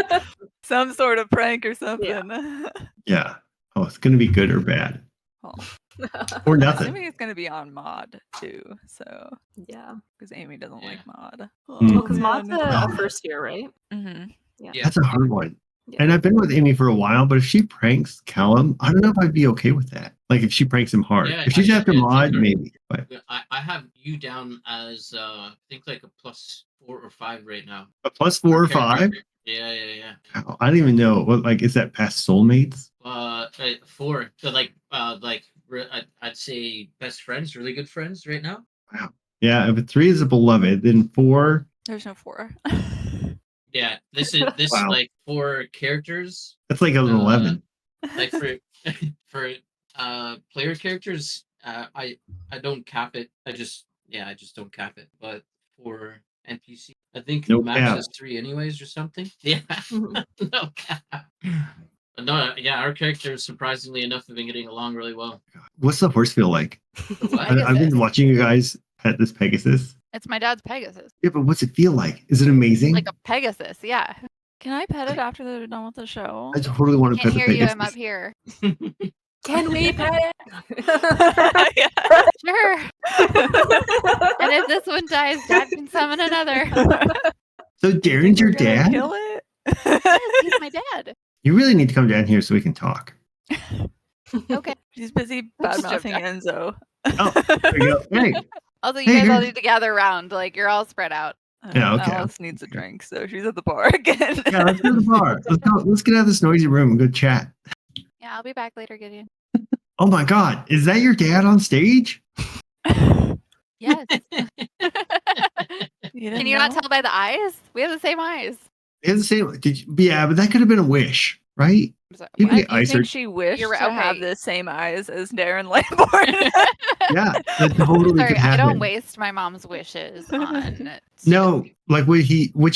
some sort of prank or something. Yeah. Oh, it's going to be good or bad Oh, or I'm nothing. assuming it's gonna be on Mod too, so Yeah. because Amy doesn't like Mod. Mm. Well, because Maud's man. a first year, right? Mhm. Yeah. That's a hard one. Yeah. And I've been with Amy for a while, but if she pranks Callum, I don't know if I'd be okay with that. Like if she pranks him hard. Yeah, if she's I- after yeah, Maud, sure. maybe. But I have you down as I think like a +4 or 5 right now. a +4 or Okay, 5? Yeah. I don't even know. What, like, is that past soulmates? 4. So I'd say best friends, really good friends right now. Yeah, if a 3 is a beloved, then 4, There's no 4. Yeah, this is Wow. like 4 characters. that's like an 11. Like for player characters, I don't cap it. I just don't cap it. But for NPC, I think No the max cap. is 3 anyways or something. Yeah, Mhm. no cap. But no, yeah, our characters surprisingly enough have been getting along really well. What's the horse feel like? What? I've been watching you guys pet this Pegasus. It's my dad's Pegasus. Yeah, but what's it feel like? Is it amazing? Like a Pegasus, yeah. Can I pet it after they're done with the show? I totally want to Can't pet the hear you, Pegasus. I'm up here. Can we pet Yeah. Sure. And if this one dies, Dad can summon another. So Darren's your We're gonna dad? Kill it. Yes, he's my dad. You really need to come down here so we can talk. Okay. She's busy bad mouthing Enzo. Oh, there you go. Hey, Also, you Hey, guys all here's- need to gather around. Like, you're all spread out. Yeah, okay. Alice needs a drink, so she's at the bar again. yeah, let's go to the bar. Let's go. Let's get out of this noisy room and go chat. Yeah, I'll be back later, Gideon. Oh my God, is that your dad on stage? Yes. You Can didn't you not know? tell by the eyes? We have the same eyes. They have the same. Yeah, but that could have been a wish, right? I'm sorry, People what? get Do you eyes think are- she wished You're right, to have okay. the same eyes as Darren Lamborn? Yeah, that totally Sorry, could I happen. don't waste my mom's wishes on. No, like would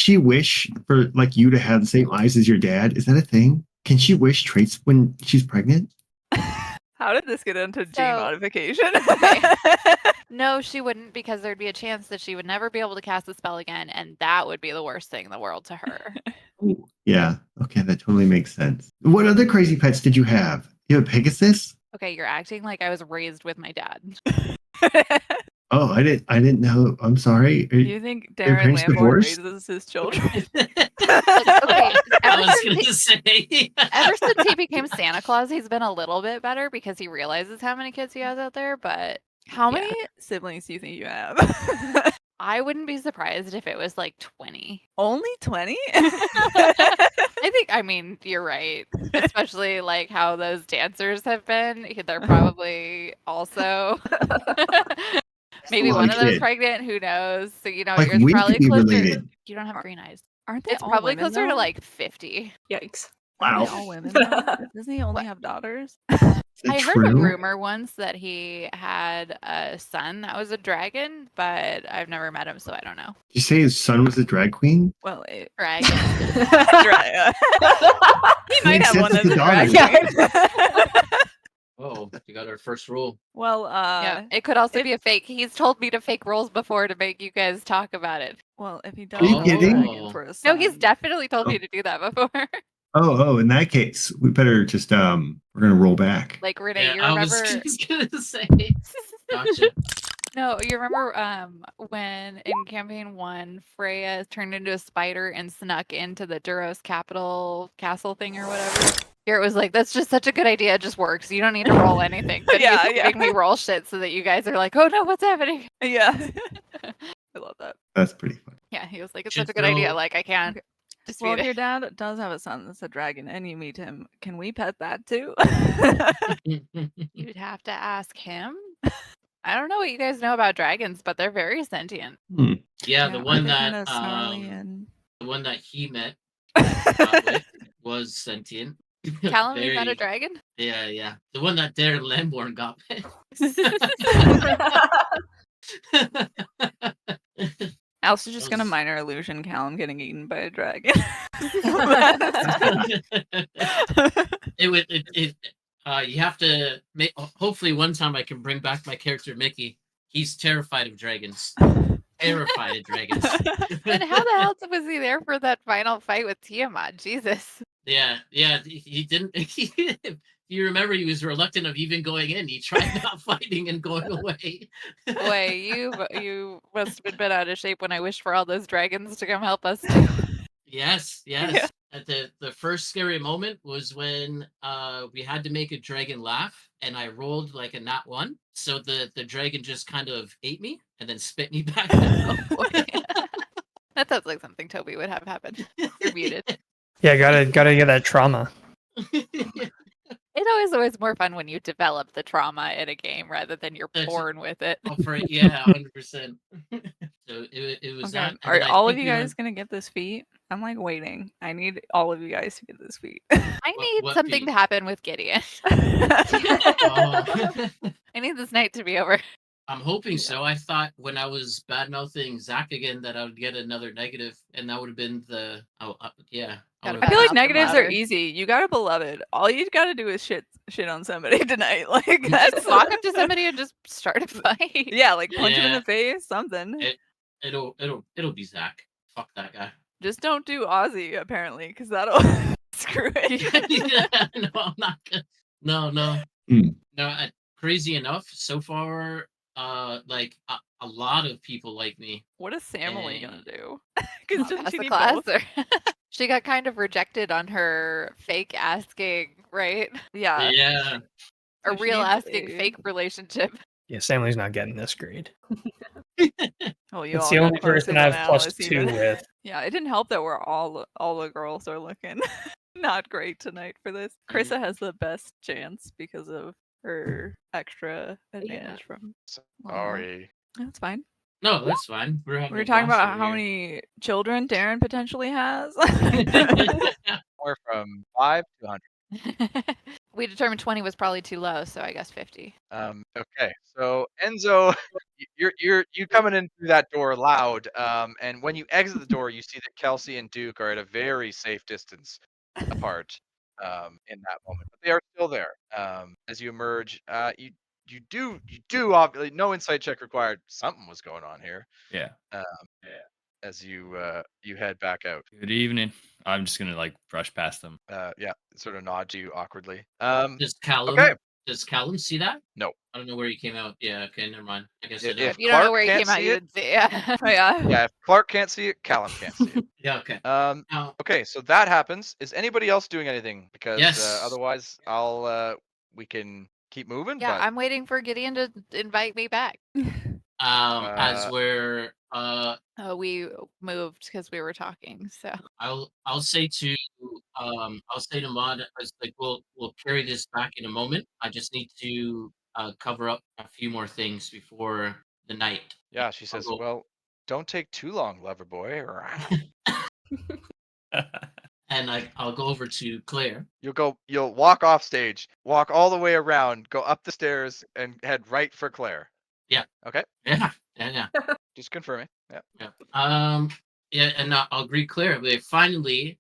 she wish for like you to have the same eyes as your dad? Is that a thing? Can she wish traits when she's pregnant? How did this get into gene So- modification? No, she wouldn't, because there'd be a chance that she would never be able to cast the spell again, and that would be the worst thing in the world to her. Ooh, yeah. Okay, that totally makes sense. What other crazy pets did you have? You have a Pegasus? Okay, you're acting like I was raised with my dad. Oh, I didn't know. I'm sorry. Do you think Your Darren parents Lamborn divorced? raises his children? Okay, I ever was since, gonna say. ever since he became Santa Claus, he's been a little bit better because he realizes how many kids he has out there, but How Yeah. many siblings do you think you have? I wouldn't be surprised if it was like 20. Only 20? I I mean, you're right. Especially like how those dancers have been. They're probably also maybe Still one a of those kid. pregnant. Who knows? So Like it's we probably could be closer. related. You don't have green eyes. Aren't they It's all probably women, closer to though? like 50. Yikes. Aren't they Wow. all women, though? Doesn't he only What? have daughters? Is I that heard a true? rumor once that he had a son that was a dragon, but I've never met him, so I don't know. Did you say his son was a drag queen? Well, it, Dragon. he might Makes have one sense that's with a the drag queen. Oh, you got our first rule. Well, Yeah, it could also if- be a fake. He's told me to fake roles before to make you guys talk about it. well, if he does you have a kidding? dragon for a son, No, he's definitely told me to do that before. Oh, in that case, we better just we're gonna roll back. Like Renee, Yeah, you I remember? was just gonna say. Gotcha. No, you remember when in campaign 1, Freya turned into a spider and snuck into the Duros capital castle thing or whatever? Garrett was like, "That's just such a good idea. It just works. You don't need to roll anything." But Yeah, he's yeah. making me roll shit so that you guys are like, "Oh no, what's happening?" yeah, I love that. That's pretty fun. Yeah, he was like, "It's Should such a good idea. throw- Like I can't Well, dispute if your it." dad does have a son that's a dragon and you meet him, can we pet that too? You'd have to ask him. I don't know what you guys know about dragons, but they're very sentient. Yeah, the one that kind of snarly and the one that he met yeah, with was sentient. Callum, you met a Very- dragon? Yeah. The one that Darren Lamborn got met. Alice is just gonna Those- minor illusion Callum getting eaten by a dragon. You have to make. Hopefully, one time I can bring back my character Mickey. He's terrified of dragons. Terrified of dragons. And how the hell was he there for that final fight with Tiamat? Jesus. Yeah. He didn't. If you remember, he was reluctant of even going in. He tried not fighting and going away. Boy, you must have been out of shape when I wished for all those dragons to come help us too. Yes. Yeah. At the first scary moment was when we had to make a dragon laugh, and I rolled like a nat 1, so the dragon just kind of ate me and then spit me back down. Boy. That sounds like something Toby would have happen. You're muted. Yeah, gotta get that trauma. It always more fun when you develop the trauma in a game rather than you're That's- born with it. Oh, for yeah, 100%. So it was Okay, that. and are then I all of think you we were- guys gonna get this feat? I'm like waiting. I need all of you guys to get this feat. I need what something feat? to happen with Gideon. Oh. I need this night to be over. I'm hoping so. I thought when I was bad mouthing Zach again that I would get another negative, and that would have been the yeah. Gotta I feel like Bad mouth negatives louder. are easy. You got a beloved. All you gotta do is shit on somebody tonight. Like that's Just walk up to somebody and just start a fight. yeah, like punch him in Yeah. the face, something. It'll be Zach. Fuck that guy. Just don't do Aussie apparently, because that'll screw it. Yeah, no, I'm not gonna. No. Hmm. No. Crazy enough, so far, like a lot of people like me. What is Samily Eh. gonna do? Because Pass the class. Or she got kind of rejected on her fake asking, right? Yeah. Yeah. A So she real needs asking a- fake relationship. Yeah, Stanley's not getting this grade. Oh, you It's all the got only closer person I than have plus Alice 2 even. with. Yeah, it didn't help that we're all the girls are looking not great tonight for this. Krissa has the best chance because of her extra advantage from. Sorry. That's fine. No, that's fine. We're having We were a talking blast about over how here. many children Darren potentially has. Somewhere from 5 to 100. We determined 20 was probably too low, so I guess 50. Okay, so Enzo, you coming in through that door loud, and when you exit the door, you see that Kelsey and Duke are at a very safe distance apart in that moment, but they are still there. As you emerge, you do obviously no insight check required. Something was going on here. Yeah. As you head back out. Good evening. I'm just gonna like brush past them. Yeah, sort of nod to you awkwardly. Does Callum? Okay. Does Callum see that? No. I don't know where he came out. Yeah. Okay. Never mind. I guess I If- don't. if You don't know Clark where he can't came out, see you it? didn't see. Yeah. Oh yeah. Yeah, if Clark can't see it, Callum can't see it. Yeah. Okay. Um, okay, so that happens. Is anybody else doing anything? Because Yes. otherwise, we can keep moving. Yeah, but I'm waiting for Gideon to invite me back. As we're We moved because we were talking. So I'll say to I'll say to Mod, I was like, we'll carry this back in a moment. I just need to cover up a few more things before the night. Yeah, she I'll says, go. "Well, don't take too long, lover boy, or And I'll go over to Claire. you'll walk off stage, walk all the way around, go up the stairs, and head right for Claire." Yeah. Okay, Yeah. just confirming. Yeah. Yeah, and I'll greet Claire. But finally,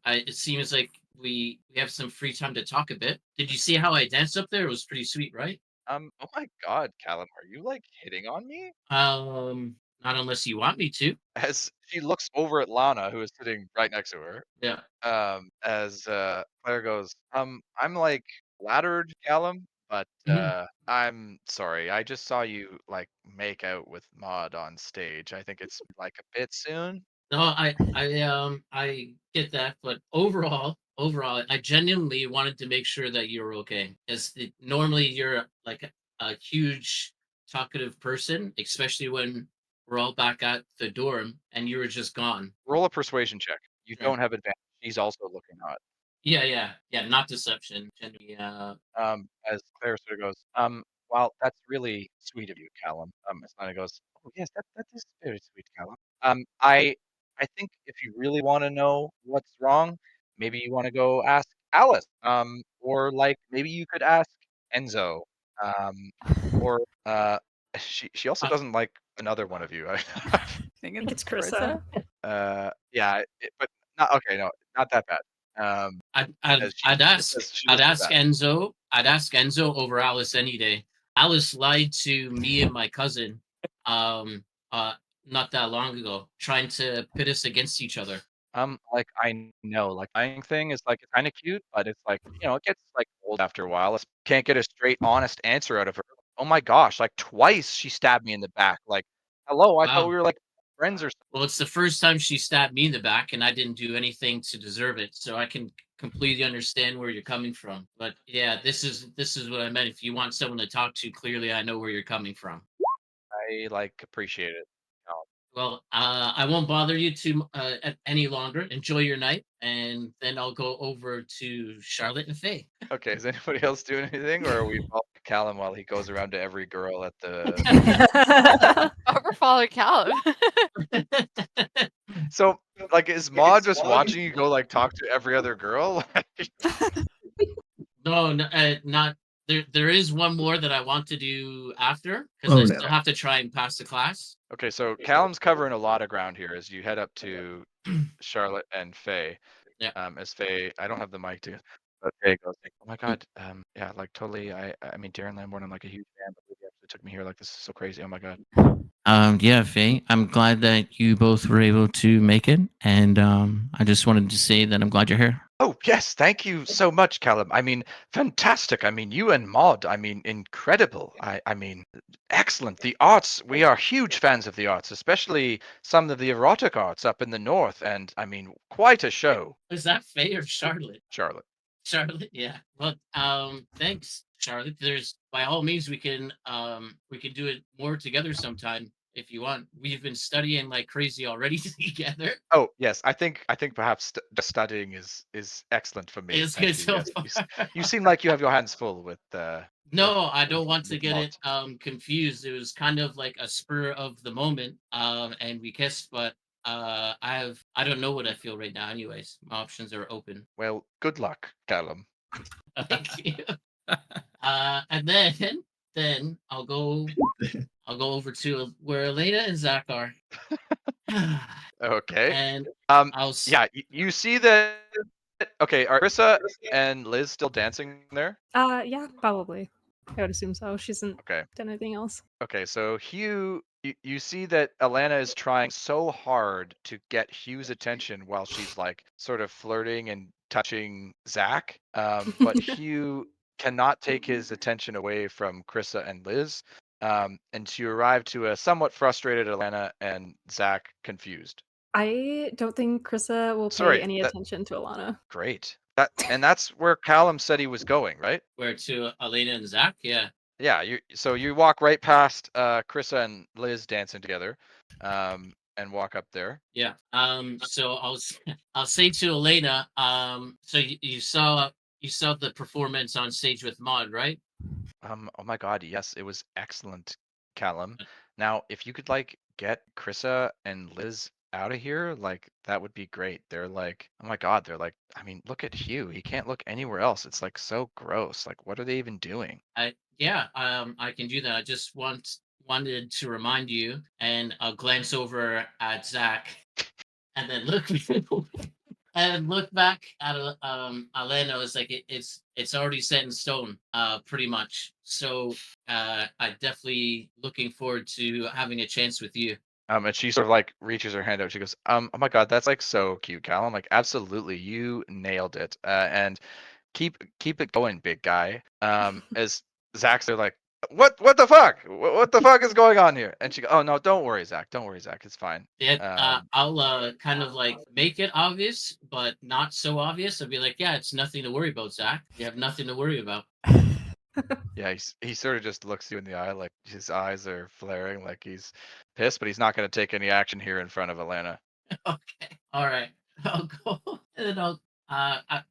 it seems like we have some free time to talk a bit. Did you see how I danced up there? It was pretty sweet, right? Oh my God, Callum, are you like hitting on me? Not unless you want me to. As she looks over at Lana, who is sitting right next to her, Yeah. as Claire goes, I'm like flattered, Callum, but Mhm. I'm sorry. I just saw you like make out with Maud on stage. I think it's like a bit soon. No, I get that, but overall, I genuinely wanted to make sure that you're okay. As normally you're like a huge talkative person, especially when we're all back at the dorm and you were just gone. Roll a persuasion check. You Yeah. don't have advantage. She's also looking hot. Yeah, not deception. Genuinely, As Claire sort of goes, well, that's really sweet of you, Callum. As Lana goes, oh yes, that is very sweet, Callum. I think if you really want to know what's wrong, maybe you want to go ask Alice. Or like maybe you could ask Enzo. Or she also I- doesn't like another one of you. I think it's Carissa. Yeah, but not okay. No, not that bad. I'd, As I'd, she I'd ask says she I'd doesn't do ask that. Enzo. I'd ask Enzo over Alice any day. Alice lied to me and my cousin, um, not that long ago, trying to pit us against each other. Like I know, like lying thing is like kind of cute, but it's like it gets like old after a while. Can't get a straight, honest answer out of her. Oh my gosh, like twice she stabbed me in the back. Like, hello, I thought Wow. we were like friends or something. Well, it's the first time she stabbed me in the back, and I didn't do anything to deserve it. So I can completely understand where you're coming from. But yeah, this is what I meant. If you want someone to talk to, clearly I know where you're coming from. I like appreciate it. Well, I won't bother you any longer. Enjoy your night, and then I'll go over to Charlotte and Faye. Okay, is anybody else doing anything, or are we follow Callum while he goes around to every girl at the? Over follow Callum. So, like, is Maud just watching you go like talk to every other girl? No, not there. There is one more that I want to do after because Oh, I no. still have to try and pass the class. Okay, so Callum's covering a lot of ground here as you head up to Charlotte and Faye. Yeah. As Faye, I don't have the mic to, but Faye goes like, "Oh my God, yeah, like totally. I mean, Darren Lamborn, I'm like a huge fan, but he actually took me here. Like, this is so crazy. Oh my God." Yeah, Faye, I'm glad that you both were able to make it, and I just wanted to say that I'm glad you're here. Oh yes, thank you so much, Callum. I mean, fantastic. I mean, you and Maud. I mean, incredible. I mean, excellent. The arts. We are huge fans of the arts, especially some of the erotic arts up in the north. And I mean, quite a show, Is that Faye or Charlotte? Charlotte. Charlotte, yeah. Well, thanks, Charlotte. There's by all means we can do it more together sometime if you want. We've been studying like crazy already together. Oh yes, I think perhaps the studying is excellent for me. It's Thank good you, so yes. far. You seem like you have your hands full with. No, I with- don't want to with get Maud. it confused. It was kind of like a spur of the moment, and we kissed, but I don't know what I feel right now. Anyways, my options are open. Well, good luck, Callum. Thank you. And then I'll go over to where Elena and Zach are. Okay. And Um. Yeah, you see that. Okay, are Carissa and Liz still dancing there? Yeah, probably. I would assume so. She hasn't Okay. done anything else. Okay, so Hugh, you see that Alana is trying so hard to get Hugh's attention while she's like sort of flirting and touching Zach. But Hugh cannot take his attention away from Carissa and Liz. And you arrive to a somewhat frustrated Alana and Zach confused. I don't think Krissa will pay Sorry, any that- attention to Alana. Great. That's where Callum said he was going, right? where to Elena and Zach? Yeah. Yeah, so you walk right past Carissa and Liz dancing together, and walk up there. Yeah. So I'll say to Elena. So you saw the performance on stage with Maud, right? Oh my god, yes, it was excellent, Callum. Now, if you could like get Krissa and Liz out of here, like that would be great. They're like, oh my god, they're like, I mean, look at Hugh. He can't look anywhere else. It's like so gross. Like, what are they even doing? I can do that. I just wanted to remind you, and I'll glance over at Zach, and then look and look back at Elena. It's like it's already set in stone, pretty much. So I definitely looking forward to having a chance with you. And she sort of like reaches her hand out. She goes, oh my god, that's like so cute, Callum. Like, absolutely, you nailed it. And keep it going, big guy. As Zach's there, like, what the fuck? What the fuck is going on here? And she goes, oh no, don't worry, Zach. Don't worry, Zach. It's fine. Yeah, I'll kind of like make it obvious, but not so obvious. I'll be like, yeah, it's nothing to worry about, Zach. You have nothing to worry about. Yeah, he sort of just looks you in the eye, like his eyes are flaring, like he's pissed, but he's not going to take any action here in front of Elena. Okay, all right. I'll go and then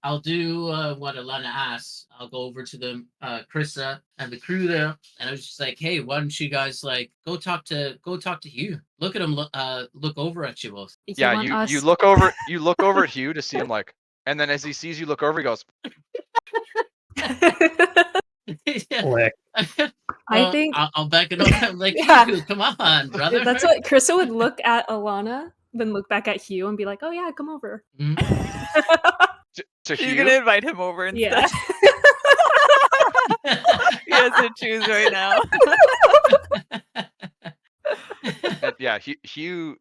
I'll do what Elena asks. I'll go over to the Krissa and the crew there, and I was just like, hey, why don't you guys like go talk to Hugh? Look at him. Look over at you both. Yeah, want you us- look over at Hugh to see him, like, and then as he sees you look over, he goes, Yeah. Click. I think I'll back it up. I'm like, Yeah. Hugh, come on, brother. that's what Krista would look at Alana, then look back at Hugh and be like, "Oh yeah, come over." Mhm. to You're Hugh. gonna invite him over instead. Yeah. He has to choose right now. And yeah, Hugh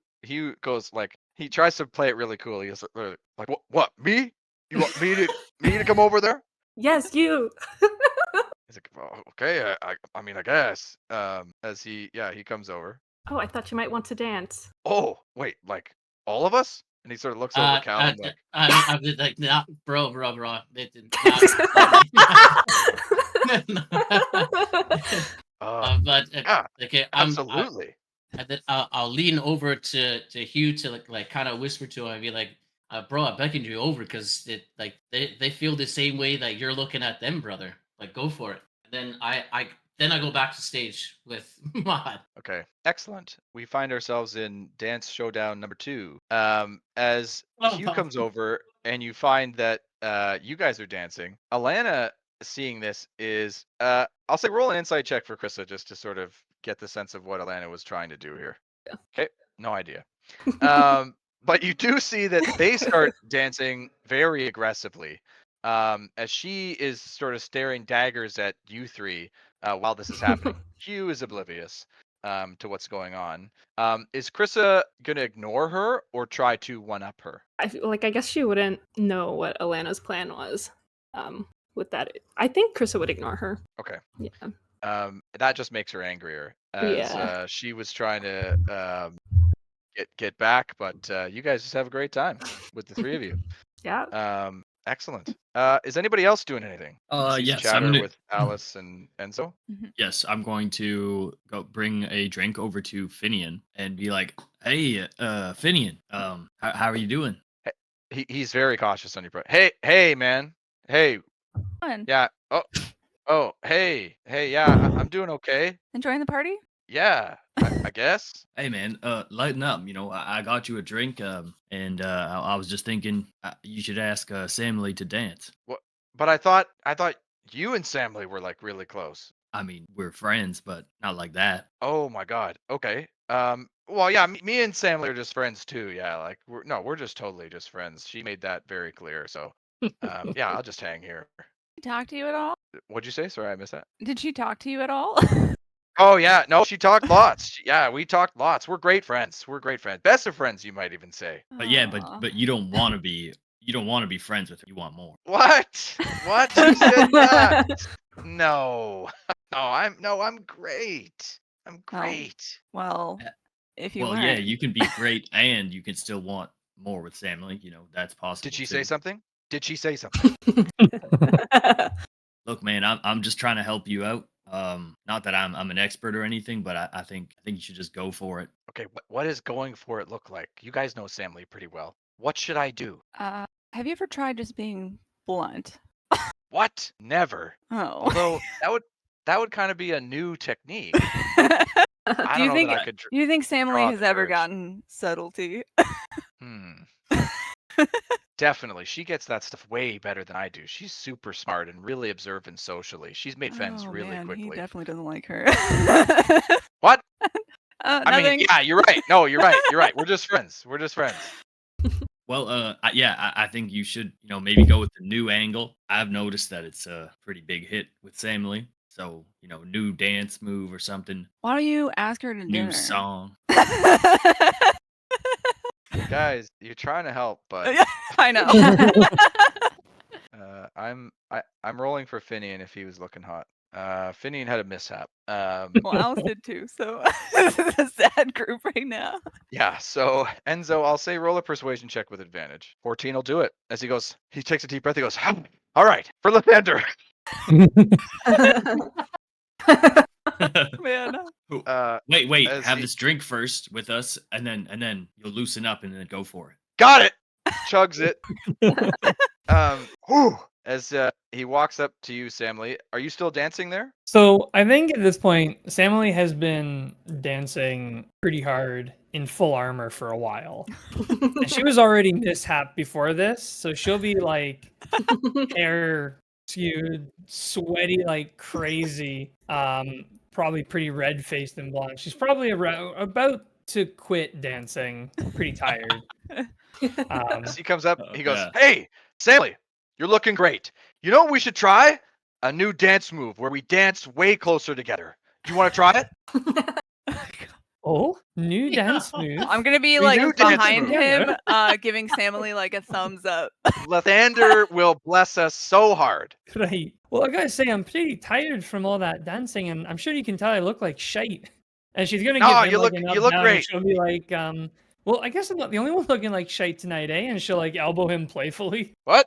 goes like, he tries to play it really cool. He's like, what? Me? You want me to come over there? Yes, you. He's like, oh, okay, I mean, I guess. As he comes over. Oh, I thought you might want to dance. Oh, wait, like all of us? And he sort of looks over at Callum, like, I'm just like, nah, bro. It did not. But yeah, okay, absolutely. and then I'll lean over to Hugh to like kind of whisper to him and be like, bro, I beckoned you over because they feel the same way that you're looking at them, brother. Like, go for it. And then I go back to stage with Maud. Okay, excellent. We find ourselves in Dance Showdown number 2. As Hugh comes over and you find that you guys are dancing, Alana, seeing this, is I'll say roll an insight check for Krissa just to sort of get the sense of what Alana was trying to do here. Yeah. Okay, no idea. But you do see that they start dancing very aggressively. As she is sort of staring daggers at you three while this is happening. Hugh is oblivious to what's going on. Is Krissa gonna ignore her or try to one-up her? I guess she wouldn't know what Alana's plan was. With that, I think Krissa would ignore her. Okay. Yeah. That just makes her angrier, as she was trying to get back, but you guys just have a great time with the three of you. Yeah. Excellent. Is anybody else doing anything? Cease Yes, chatter I'm gonna, with Alice and Enzo. yes, I'm going to go bring a drink over to Finian and be like, "Hey, Finian, how are you doing?" He's very cautious on your part. Hey, man. Hey, Fun. yeah. Oh, hey, yeah. I'm doing okay. Enjoying the party? Yeah, I guess. Hey, man, lighten up. You know, I got you a drink, and I was just thinking you should ask Samly to dance. But I thought you and Samly were like really close. I mean, we're friends, but not like that. Oh my God. Okay. Well, yeah, me and Samly are just friends too. Yeah, like we're just totally just friends. She made that very clear. So, yeah, I'll just hang here. Did she talk to you at all? What'd you say? Sorry, I missed that. Did she talk to you at all? Oh yeah, no, she talked lots. Yeah, we talked lots. We're great friends. Best of friends, you might even say. But yeah, Aw. but you don't want to be friends with her. You want more. What? What? Who said that? No. I'm great. I'm great. Well, if you Well, weren't. yeah, you can be great, and you can still want more with Samly. You know, that's possible. Did she too. say something? Did she say something? Look, man, I'm just trying to help you out. Not that I'm an expert or anything, but I think you should just go for it. Okay, what does going for it look like? You guys know Sam Lee pretty well. What should I do? Have you ever tried just being blunt? What? Never. Oh. Although that would kind of be a new technique. do I you don't know think that I could. do you think Sam Lee draw has the ever courage. gotten subtlety? Definitely. She gets that stuff way better than I do. She's super smart and really observant socially. She's made friends Oh, really man, He quickly. definitely doesn't like her. What? Nothing. I mean, yeah, you're right. No, you're right. You're right. We're just friends. We're just friends. Well, I think you should, maybe go with the new angle. I've noticed that it's a pretty big hit with Sam Lee. So, new dance move or something, Why don't you ask her to new dinner? song. Guys, you're trying to help, but Yeah, I know. I'm rolling for Finian if he was looking hot. Finian had a mishap. Well, Alice did too, so this is a sad group right now. Yeah, so Enzo, I'll say roll a persuasion check with advantage. 14 will do it. As he takes a deep breath, he goes, all right, for Lathander. Man. Wait, as have he- this drink first with us, and then you'll loosen up and then go for it. Got it. Chugs it. Whew. As he walks up to you, Sam Lee, are you still dancing there? So I think at this point, Samily has been dancing pretty hard in full armor for a while. And she was already mishap before this, so she'll be like hair skewed, sweaty like crazy, probably pretty red faced and blonde. She's probably about to quit dancing, pretty tired. As he comes up, he goes, yeah. hey, Sam Lee, you're looking great. You know what we should try? A new dance move where we dance way closer together. Do you want to try it? Oh, new dance move. I'm gonna be We like do dance behind move. him, giving Samily like a thumbs up. Lathander will bless us so hard. Right. Well, I gotta say, I'm pretty tired from all that dancing, and I'm sure you can tell I look like shite. And she's gonna give No, him you like look- an you up look down, great. and she'll be like, well, I guess I'm not the only one looking like shite tonight, eh? And she'll like elbow him playfully. What?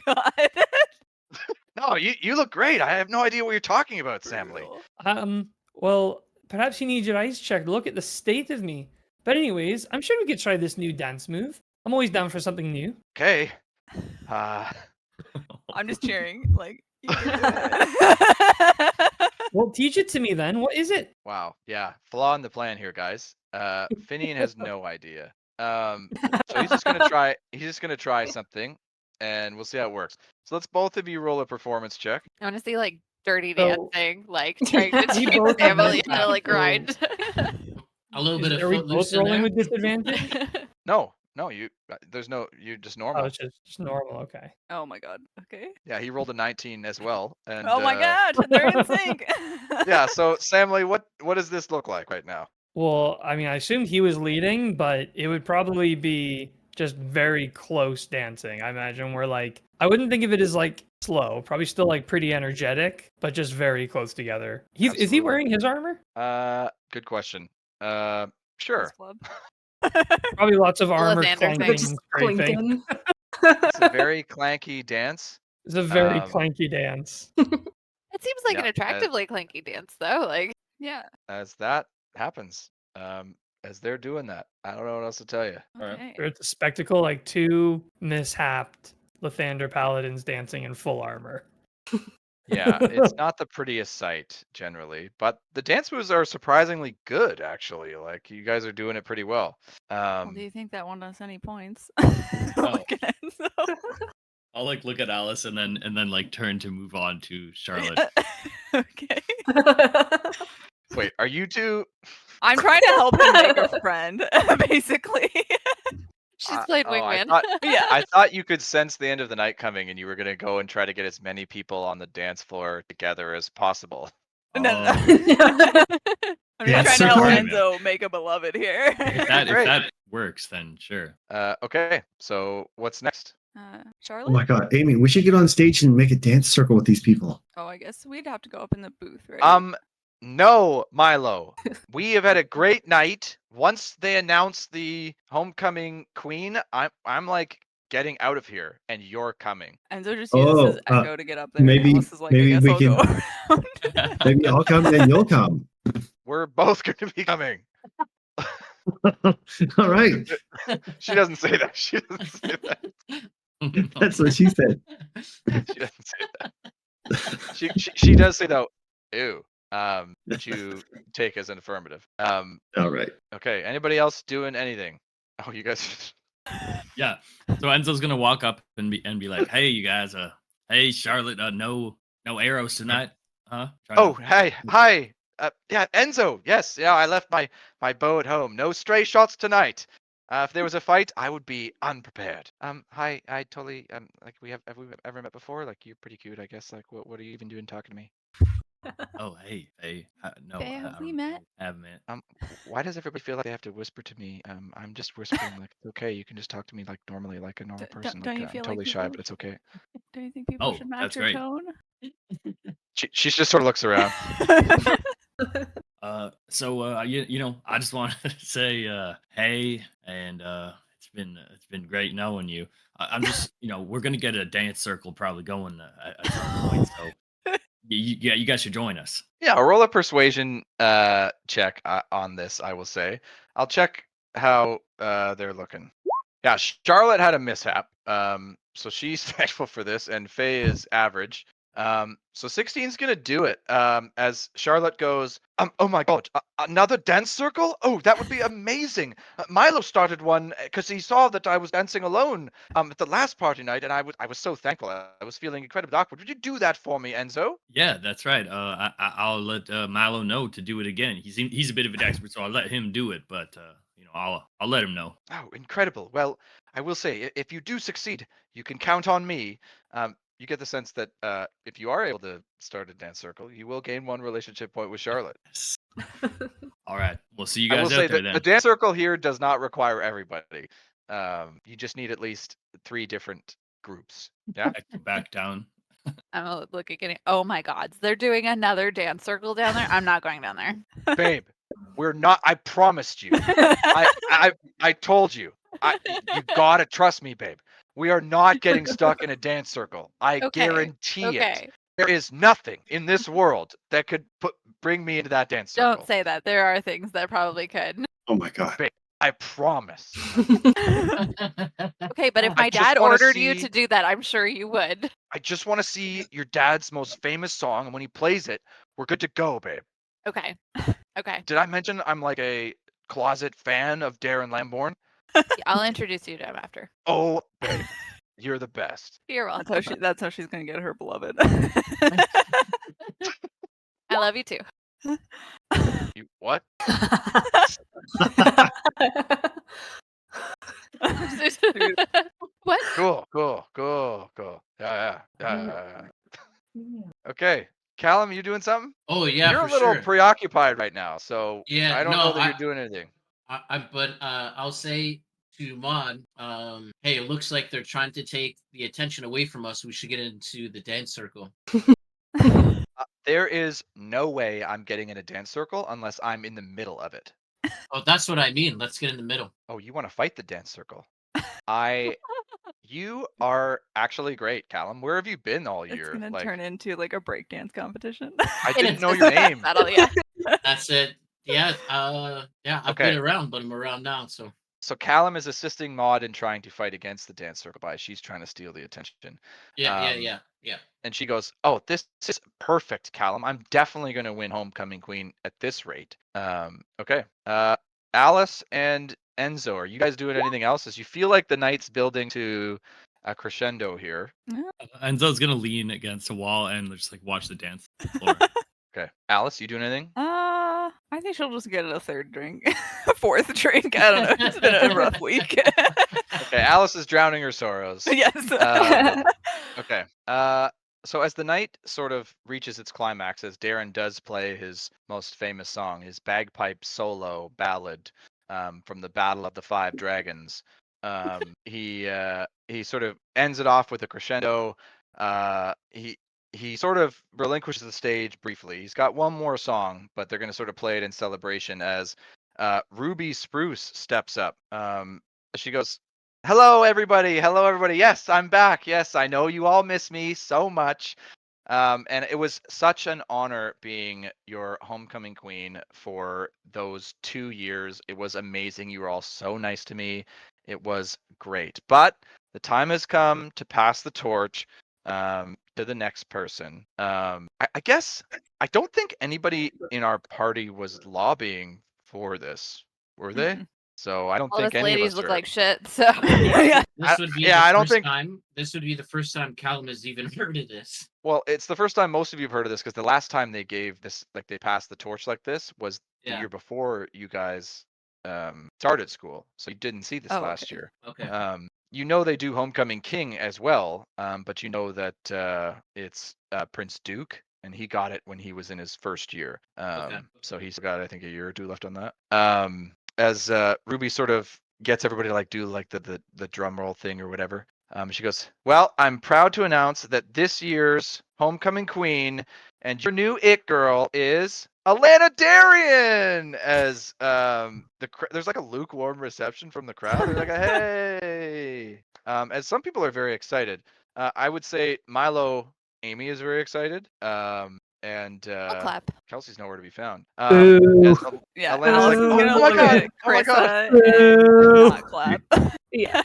God. No, you look great. I have no idea what you're talking about, Sam Lee. Well, perhaps you need your eyes checked. Look at the state of me. But anyways, I'm sure we could try this new dance move. I'm always down for something new. Okay. I'm just cheering. Like, you can do it. Well, teach it to me then. What is it? Wow. Yeah. Flaw in the plan here, guys. Finian has no idea. So he's just gonna try something, and we'll see how it works. So let's both of you roll a performance check. I want to see like dirty So- dancing, like trying to We teach both have family this how to like grind. A little bit of Are we footloose both in rolling there. with disadvantage? No, you're just normal. Oh, it's just normal. Okay. Oh my god. Okay. Yeah, he rolled a 19 as well. And Oh my god, they're in sync. yeah, so Sam Lee, what does this look like right now? Well, I mean, I assumed he was leading, but it would probably be just very close dancing. I imagine we're like, I wouldn't think of it as like slow, probably still like pretty energetic, but just very close together. Is he Absolutely. wearing his armor? Good question. Sure. This club. Probably lots of armor Xander clanking thing. and Just scraping. clinking. It's a very clanky dance. It's a very Um, clanky dance. It seems like an Yeah, attractively clanky dance though. Like Yeah. As that happens, as they're doing that, I don't know what else to tell you. Okay. We're at the spectacle, like two mishapped Lathander paladins dancing in full armor. Yeah, it's not the prettiest sight generally, but the dance moves are surprisingly good actually. Like you guys are doing it pretty well. Well, do you think that won us any points? Oh. Look at Enzo. I'll like look at Alice and then like turn to move on to Charlotte. Okay. Wait, are you two? I'm trying to help him make a friend, basically. she's played I wingman. thought- Yeah. I thought you could sense the end of the night coming, and you were gonna go and try to get as many people on the dance floor together as possible. No, no. Oh. I'm Yeah, just trying to help certainly. Enzo make a beloved here. If that Great. works, then sure. Okay, so what's next? Charlotte? Oh my god, Amy, we should get on stage and make a dance circle with these people. Oh, I guess we'd have to go up in the booth, right? No, Milo. We have had a great night. Once they announce the homecoming queen, I'm like getting out of here, and you're coming. Enzo just uses his Oh, echo to get up there. maybe- and Alice is like, maybe I guess we I'll go can- around. Maybe I'll come, then you'll come. We're both going to be coming. All right. She doesn't say that. She doesn't say that. That's what she said. She doesn't say that. She does say though, ew. Which you take as an affirmative. All right. Okay. Anybody else doing anything? Oh, you guys. Yeah. So Enzo's gonna walk up and be like, "Hey, you guys. Hey, Charlotte. No arrows tonight, huh?" Try Oh, to- hey, hi. Yeah, Enzo. Yes, yeah. I left my bow at home. No stray shots tonight. If there was a fight, I would be unprepared. Hi. I totally like have we ever met before? Like you're pretty cute, I guess. Like what are you even doing talking to me? Oh, hey. No, Faye, have I we don't met? know. Haven't met. Why does everybody feel like they have to whisper to me? I'm just whispering. Like it's okay. You can just talk to me like normally, like a normal Don't- person. don't Like, you I'm feel like totally shy, people- but it's okay. Do you think people Oh, should match that's your great. tone? She just sort of looks around. You know, I just want to say hey, and it's been great knowing you. I'm just, you know, we're gonna get a dance circle probably going at some point, so you guys should join us. Yeah, roll a persuasion check on this. I will say, I'll check how they're looking. Yeah, Charlotte had a mishap, so she's thankful for this, and Faye is average. So 16's gonna do it. As Charlotte goes, oh my god, another dance circle? Oh, that would be amazing. Milo started one because he saw that I was dancing alone at the last party night, and I was so thankful. I was feeling incredibly awkward. Would you do that for me, Enzo? Yeah, that's right. I'll let Milo know to do it again. He's a bit of an expert, so I'll let him do it. But you know, I'll let him know. Oh, incredible. Well, I will say, if you do succeed, you can count on me. You get the sense that if you are able to start a dance circle, you will gain one relationship point with Charlotte. Yes. All right, we'll see you I will guys say out there that then. the dance circle here does not require everybody. You just need at least 3 different groups. Yeah. Back down. I'm gonna look at getting. Oh my God, they're doing another dance circle down there. I'm not going down there. Babe, we're not. I promised you. I told you. You gotta trust me, babe. We are not getting stuck in a dance circle. I Okay, guarantee it. Okay, There is nothing in this world that could bring me into that dance circle. don't say that. There are things that probably could. Oh my god. I promise. Okay, but if I my just dad wanna ordered you see- to do that, I'm sure you would. I just want to see your dad's most famous song, and when he plays it, we're good to go, babe. Okay. Okay. Did I mention I'm like a closet fan of Darren Lamborn? Yeah, I'll introduce you to him after. Oh, babe, you're the best. You're That's welcome. how she's gonna get her beloved. I love you too. You what? What? Cool. Yeah. Okay, Callum, you doing something? Oh yeah, You're for a little sure. preoccupied right now, so Yeah, I don't no, know that you're doing anything. But I'll say to Mod, hey, it looks like they're trying to take the attention away from us. We should get into the dance circle. There is no way I'm getting in a dance circle unless I'm in the middle of it. Oh, that's what I mean. Let's get in the middle. Oh, you want to fight the dance circle? You are actually great, Callum. Where have you been all It's year? gonna Like, turn into like a breakdance competition. I And didn't it's know just your a dance name. battle, yeah. That's it. Yeah. Yeah. I've Okay. been around, but I'm around now. So So Callum is assisting Maud in trying to fight against the dance circle by she's trying to steal the attention. yeah. And she goes, "Oh, this is perfect, Callum. I'm definitely going to win homecoming queen at this rate." Okay. Alice and Enzo, are you guys doing anything else? As you feel like the night's building to a crescendo here. Enzo's gonna lean against a wall and just like watch the dance floor. Okay, Alice, you doing anything? I think she'll just get a third drink, a fourth drink. I don't know. It's been a rough week. Okay, Alice is drowning her sorrows. Yes. Okay. So as the night sort of reaches its climax, as Darren does play his most famous song, his bagpipe solo ballad from the Battle of the Five Dragons, he sort of ends it off with a crescendo. He sort of relinquishes the stage briefly. He's got one more song, but they're going to sort of play it in celebration as Ruby Spruce steps up. She goes, Hello, everybody. Hello, everybody. Yes, I'm back. Yes, I know you all miss me so much. And it was such an honor being your homecoming queen for those 2 years. It was amazing. You were all so nice to me. It was great. But the time has come to pass the torch to the next person. I guess I don't think anybody in our party was lobbying for this, were they? Mm-mm. So I don't All think us any of ladies us look are. like shit. So Yeah. This would be yeah, the I don't first think. time. This would be the first time Callum has even heard of this. Well, it's the first time most of you have heard of this because the last time they gave this, like they passed the torch like this, was the Yeah. year before you guys started school. So you didn't see this Oh, last okay. year. Okay. You know they do Homecoming King as well, but you know that it's Prince Duke, and he got it when he was in his first year. So he's got, I think, a year or two left on that. As Ruby sort of gets everybody to like do like the drum roll thing or whatever. She goes, "Well, I'm proud to announce that this year's homecoming queen and your new it girl is Alana Darian." As there's like a lukewarm reception from the crowd. They're like, "Hey!" As some people are very excited. I would say Milo, Amy is very excited. And I'll clap. Kelsey's nowhere to be found. Boo. As Yeah, Elena's Alex like, is "Oh, gonna oh my look god! at Oh my god!" Carissa and Boo. not clap. Yeah.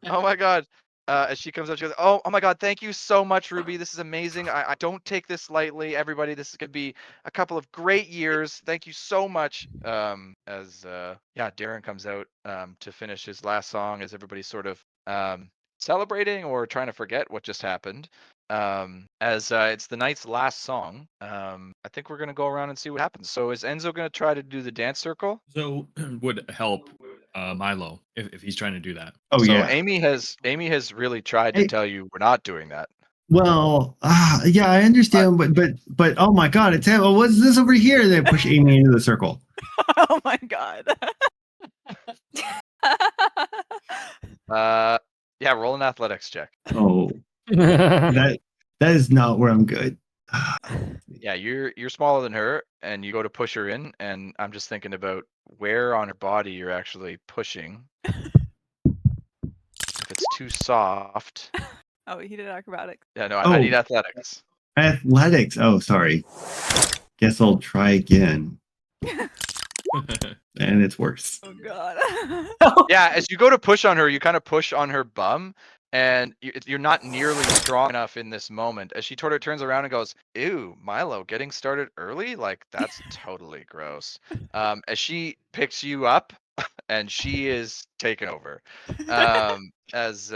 Oh my god. As she comes up, she goes, oh my god, thank you so much, Ruby. This is amazing. I don't take this lightly. Everybody, this is gonna be a couple of great years. Thank you so much. As Darren comes out to finish his last song as everybody's sort of celebrating or trying to forget what just happened. As it's the night's last song, I think we're gonna go around and see what happens. So is Enzo gonna try to do the dance circle? So would help Milo if he's trying to do that. Oh So yeah. Amy has really tried to Hey. tell you we're not doing that. Well, yeah, I understand, but oh my god, it's what's this over here? They push Amy into the circle. Oh my god. Yeah, roll an athletics check. Oh, that is not where I'm good. Yeah, you're smaller than her, and you go to push her in, and I'm just thinking about where on her body you're actually pushing. If it's too soft. Oh, he did acrobatics. Yeah, no, I need Oh. athletics. Athletics. Oh, sorry. Guess I'll try again. And it's worse. Oh god. Yeah, as you go to push on her, you kind of push on her bum, and you're not nearly strong enough in this moment. As she turns around and goes, "Ew, Milo, getting started early? Like that's totally gross." As she picks you up, and she is taken over. As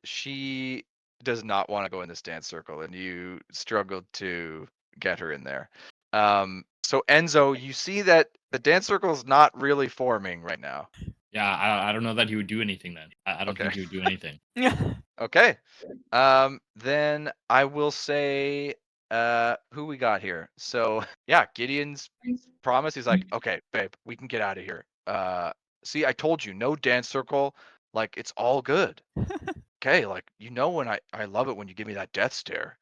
she does not want to go in this dance circle, and you struggled to get her in there. So Enzo, you see that the dance circle is not really forming right now. Yeah, I don't know that he would do anything then. I don't think Okay. he would do anything. Okay. Then I will say who we got here. So yeah, Gideon's promise. He's like, okay, babe, we can get out of here. See, I told you, no dance circle. Like it's all good. Okay, like when I love it when you give me that death stare.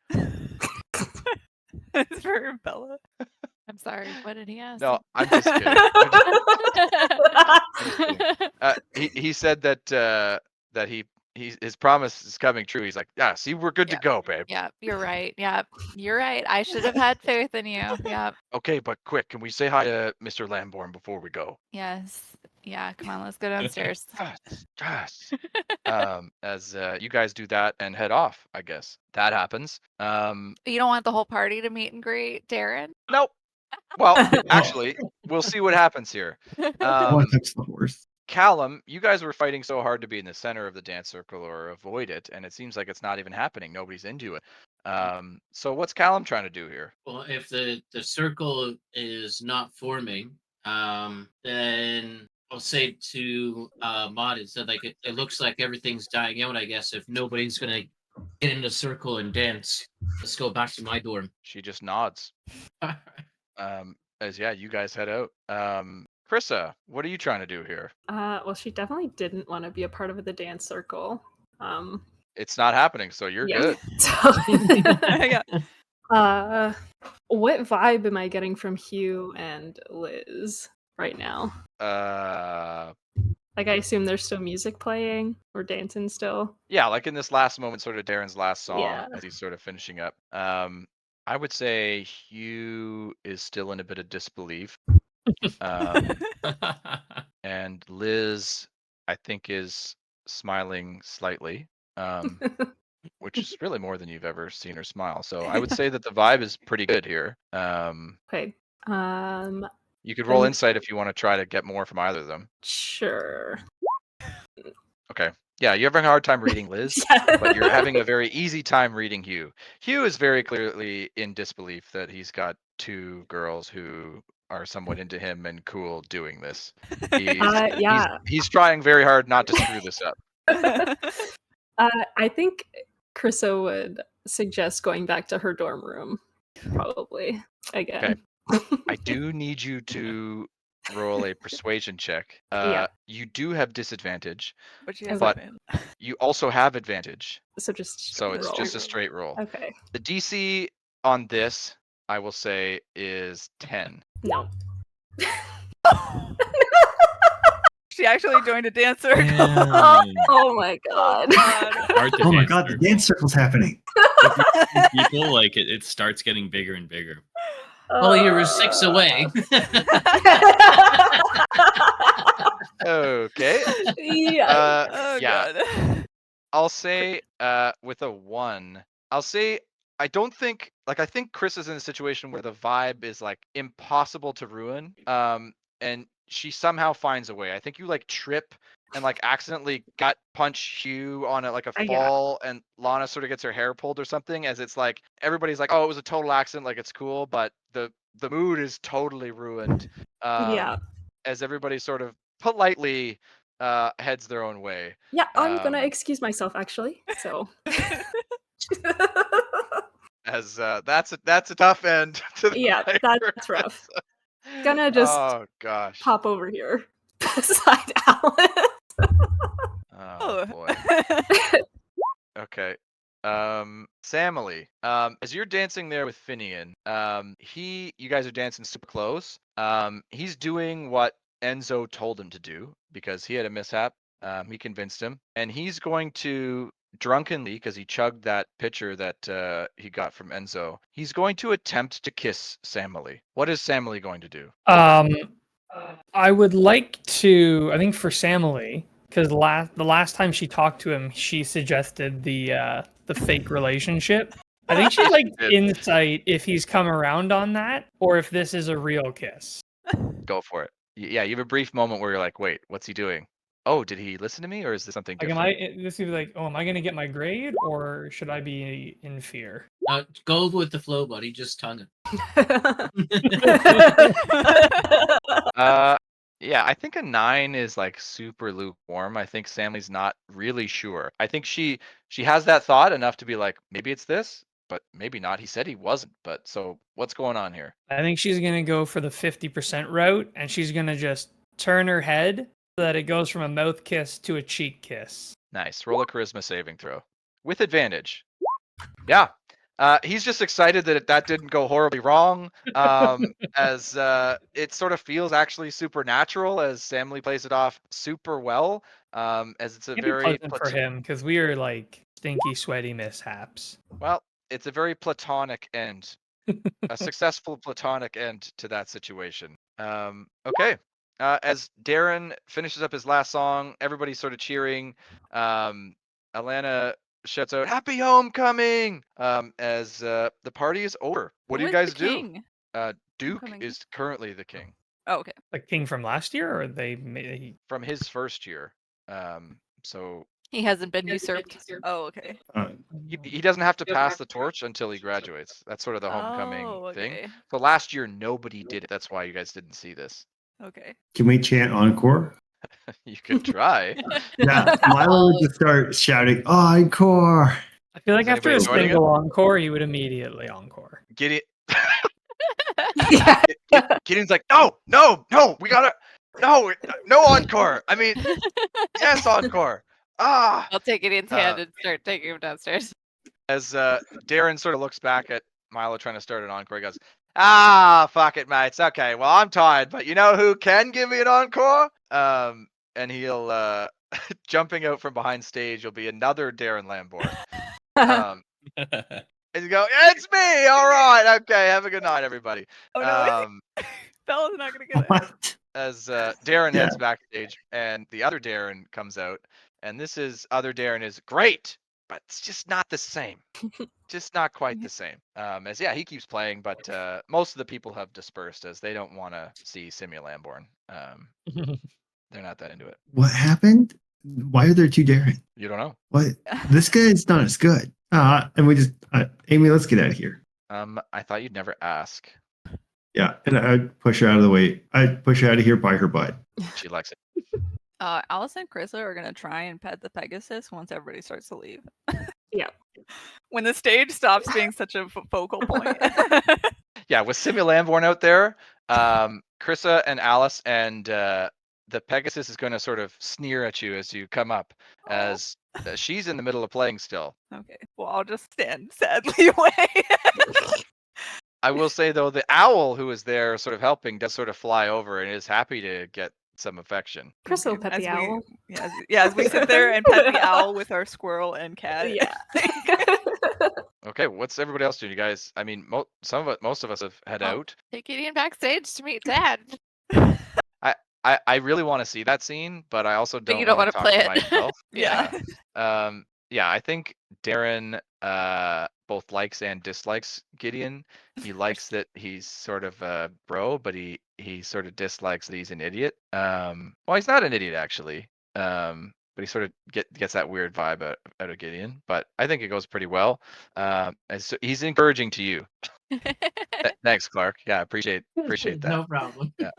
It's for Bella. I'm sorry. What did he ask? No, I'm just kidding. He said that his promise is coming true. He's like, yeah, see, we're good to go, babe. Yeah, you're right. Yeah, you're right. I should have had faith in you. Yeah. Okay, but quick, can we say hi to Mr. Lamborn before we go? Yes. Yeah. Come on, let's go downstairs. Yes. As you guys do that and head off, I guess that happens. You don't want the whole party to meet and greet Darren? Nope. Well, actually, we'll see what happens here. That's the worst. Callum, you guys were fighting so hard to be in the center of the dance circle or avoid it, and it seems like it's not even happening. Nobody's into it. So what's Callum trying to do here? Well, if the circle is not forming, then I'll say to Mod, it said like it looks like everything's dying out. I guess if nobody's gonna get in the circle and dance, let's go back to my dorm. She just nods. As you guys head out. Krissa, what are you trying to do here? Well, she definitely didn't want to be a part of the dance circle. It's not happening, so you're good. What vibe am I getting from Hugh and Liz right now? Like, I assume there's still music playing or dancing still. Yeah, like in this last moment, sort of Darren's last song Yeah. as he's sort of finishing up. I would say Hugh is still in a bit of disbelief. And Liz, I think, is smiling slightly, which is really more than you've ever seen her smile. So I would say that the vibe is pretty good here. Okay. You could roll And- insight if you want to try to get more from either of them. Sure. Okay. Yeah, you're having a hard time reading Liz, but you're having a very easy time reading Hugh. Hugh is very clearly in disbelief that he's got two girls who are somewhat into him and cool doing this. Yeah. He's trying very hard not to screw this up. I think Krista would suggest going back to her dorm room, probably again. I do need you to roll a persuasion check. Yeah. You do have disadvantage, But she has But- it. you also have advantage. So just So it's roll. just a straight roll. Okay. The DC on this, I will say, is 10. No. She actually joined a dance circle. Oh my god. Start the Oh my dance god, the circle. dance circle's happening. People like it starts getting bigger and bigger. Oh, you were 6 away. Okay. Yeah. Oh Yeah. god. I'll say with a 1, I'll say I don't think I think Chris is in a situation where the vibe is like impossible to ruin. And she somehow finds a way. I think you like trip and like accidentally gut punch Hugh on like a Yeah. fall, and Lana sort of gets her hair pulled or something, as it's like everybody's like, oh, it was a total accident, like it's cool, but the mood is totally ruined. Yeah. As everybody sort of politely heads their own way. Yeah, I'm gonna Um, excuse myself actually. So As that's a tough end to the yeah, night that's for rough. Chris. Gonna just Oh gosh. pop over here beside Alice. Oh boy. Okay. Samily, as you're dancing there with Finian, you guys are dancing super close. He's doing what Enzo told him to do because he had a mishap. He convinced him, and he's going to drunkenly, because he chugged that pitcher that he got from Enzo. He's going to attempt to kiss Samily. What is Samily going to do? I would like to. I think for Samily, because the last time she talked to him, she suggested the fake relationship. I think she'd like did. insight if he's come around on that, or if this is a real kiss. Go for it. Yeah, you have a brief moment where you're like, wait, what's he doing? Oh, did he listen to me, or is this something Like, different? this is like, oh, am I gonna get my grade, or should I be in fear? Go with the flow, buddy. Just tongue it. Yeah, I think a 9 is like super lukewarm. I think Samly's not really sure. I think she has that thought enough to be like, maybe it's this, but maybe not. He said he wasn't, but so what's going on here? I think she's gonna go for the 50% route, and she's gonna just turn her head so that it goes from a mouth kiss to a cheek kiss. Nice. Roll a charisma saving throw with advantage. Yeah. He's just excited that didn't go horribly wrong. As it sort of feels actually supernatural as Samly plays it off super well. As it's a It'd be very pleasant for him because we are like stinky, sweaty mishaps. well, it's a very platonic end, a successful platonic end to that situation. Okay. As Darren finishes up his last song, everybody's sort of cheering. Alana shouts out, "Happy homecoming!" As the party is over. What do Who you is guys the do? king? Duke Homecoming. is currently the king Oh, okay. Like king from last year, or they from his first year. So He hasn't been usurped. Oh, okay. he doesn't have to pass the torch until he graduates. That's sort of the homecoming Oh, thing. okay. So last year nobody did it. That's why you guys didn't see this. Okay. Can we chant encore? You could try. Yeah, Milo would just start shouting encore. I feel like Is after a anybody joining single encore, he would immediately encore. Gideon. Yeah. Gideon's like, no, we gotta, no encore. I mean, yes, encore. Ah. I'll take Gideon's hand and start taking him downstairs. As Darren sort of looks back at Milo trying to start an encore, he goes, "Ah, fuck it, mates. Okay, well, I'm tired, but you know who can give me an encore? and he'll jumping out from behind stage will be another Darren Lamborn. And you go, it's me. All right, okay. Have a good night, everybody. Oh no, Bella's not gonna get it. What? As Darren Yeah. heads backstage, and the other Darren comes out, and this is other Darren is great, but it's just not the same. Just not quite the same. As yeah, he keeps playing, but most of the people have dispersed as they don't want to see Simia Lamborn. They're not that into it. What happened? Why are there two Darren? You don't know. What? This guy's not as good. And we just, Amy, let's get out of here. I thought you'd never ask. Yeah, and I'd push her out of the way. I'd push her out of here by her butt. She likes it. Alice and Krista are gonna try and pet the Pegasus once everybody starts to leave. Yeah. When the stage stops being such a focal point. Yeah, with Simia Lamborn out there, Krissa and Alice and the Pegasus is going to sort of sneer at you as you come up, as she's in the middle of playing still. Okay, well I'll just stand sadly away. I will say though, the owl who is there sort of helping does sort of fly over and is happy to get some affection. Chris will pet As the we- owl. as we sit there and pet the owl with our squirrel and cat. Yeah. Okay, what's everybody else doing? You guys, I mean, most of us have head Oh. out. Take Gideon backstage to meet Dad. I really want to see that scene, but I also But don't you don't want wanna to play talk it. to myself. Yeah. Yeah, I think Darren both likes and dislikes Gideon. He likes that he's sort of a bro, but he sort of dislikes that he's an idiot. Well, he's not an idiot actually. But he sort of gets that weird vibe out of Gideon. But I think it goes pretty well. And so he's encouraging to you. Thanks, Clark. Yeah, appreciate that. No problem. Yeah.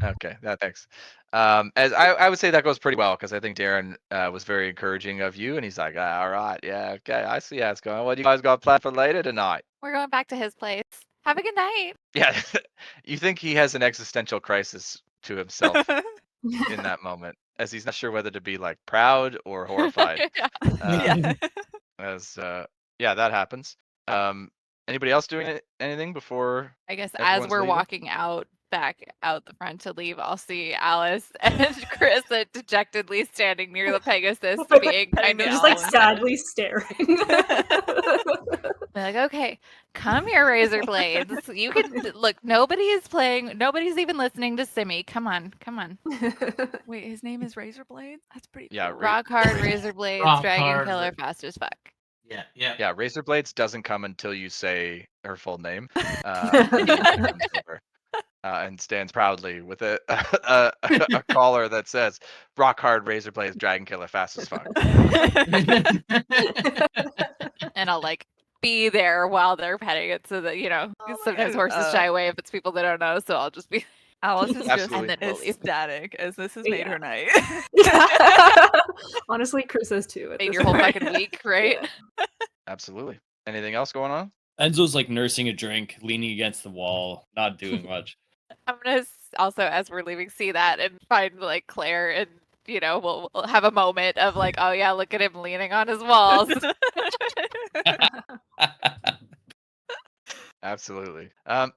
Okay. Yeah, thanks. As I would say that goes pretty well because I think Darren was very encouraging of you, and he's like, all right, yeah, okay, I see how it's going. What do you guys got planned for later tonight? We're going back to his place. Have a good night. Yeah, you think he has an existential crisis to himself in that moment, as he's not sure whether to be like proud or horrified. Yeah. Yeah. As yeah, that happens. Anybody else doing anything before? I guess as Everyone's we're leaving? walking back out the front to leave, I'll see Alice and Chris dejectedly standing near the Pegasus, being Petting kind them, of just like sadly staring. They're like, okay, come here, Razor Blades. You can look. Nobody's even listening to Simi. Come on. Wait, his name is Razorblade? That's pretty Yeah, cool. Rock hard, Razor Blades, Rock Dragon hard, Killer, fast as fuck. Yeah. Yeah, Razor Blades doesn't come until you say her full name. He comes over, and stands proudly with a collar that says "Rock Hard Razor Blades Dragon Killer Fast as Fuck." And I'll like be there while they're petting it so that, Oh my sometimes God, horses shy away if it's people they don't know. So I'll just be Alice is Absolutely. just And then we'll leave. ecstatic as this has made Yeah. her night. Honestly, Chris is too. At made this your whole point. fucking week, right? Absolutely. Anything else going on? Enzo's like nursing a drink, leaning against the wall, not doing much. I'm gonna also, as we're leaving, see that and find like Claire, and we'll have a moment of like, oh yeah, look at him leaning on his walls. Absolutely.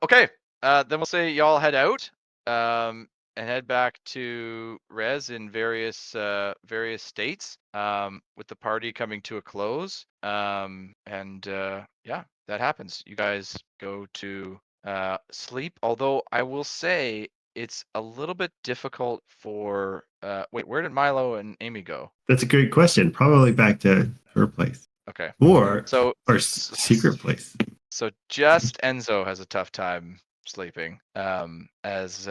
Okay. Then we'll say y'all head out. And head back to Res in various states. With the party coming to a close. Yeah, that happens. You guys go to sleep. Although I will say it's a little bit difficult for. Wait, where did Milo and Amy go? That's a great question. Probably back to her place Okay. or So our secret place. So just Enzo has a tough time sleeping. As